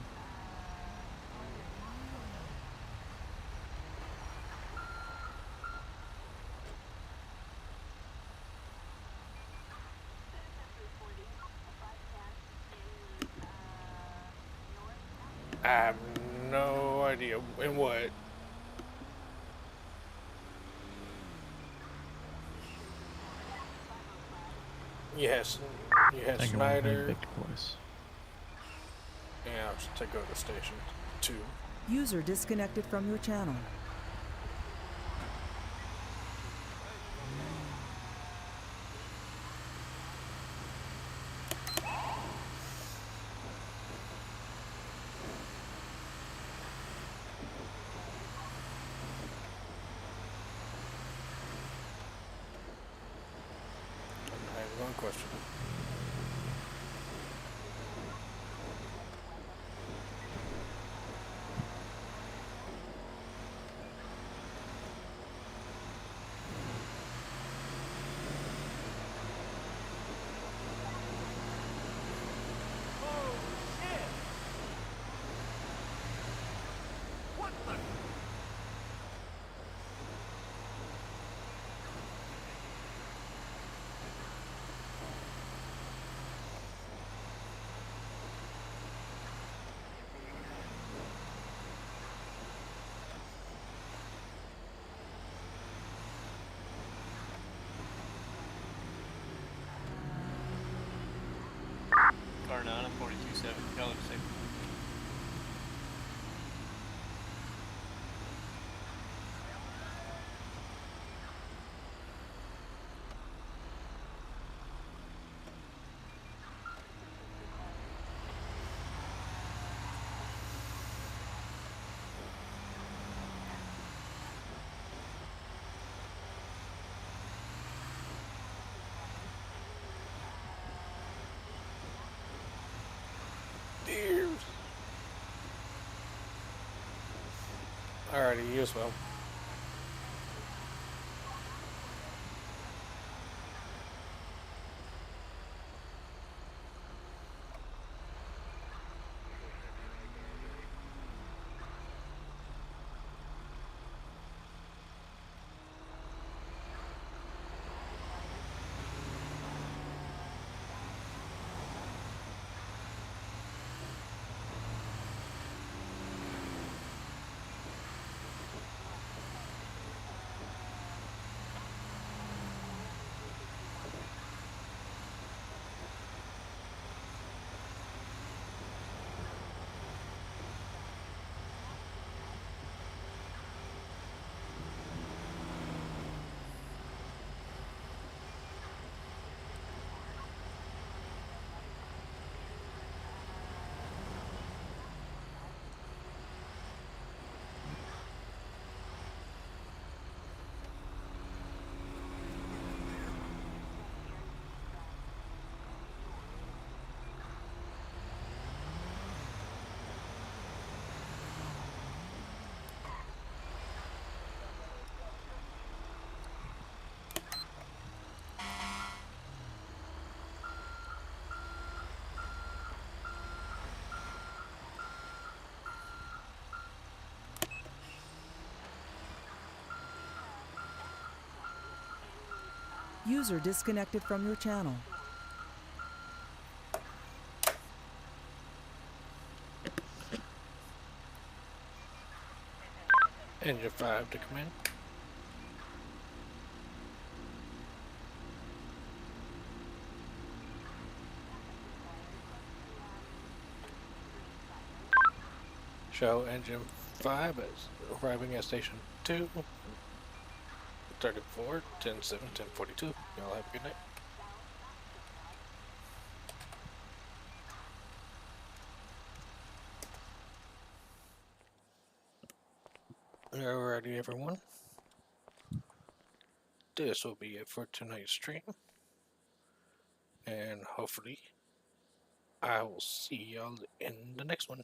I have no idea in what. Yes, you had I think it might be Snyder. big boys. Yeah, I'll just take over the station. 2. User disconnected from your channel. I have one question. Carnana 42-7, Galaxy 6. Dears. Alrighty, you as well. User disconnected from your channel. Engine 5 to command. Show engine 5 is arriving at station 2. 34, 10-7, 10-42. Y'all have a good night. Alrighty, everyone. This will be it for tonight's stream. And hopefully, I will see y'all in the next one.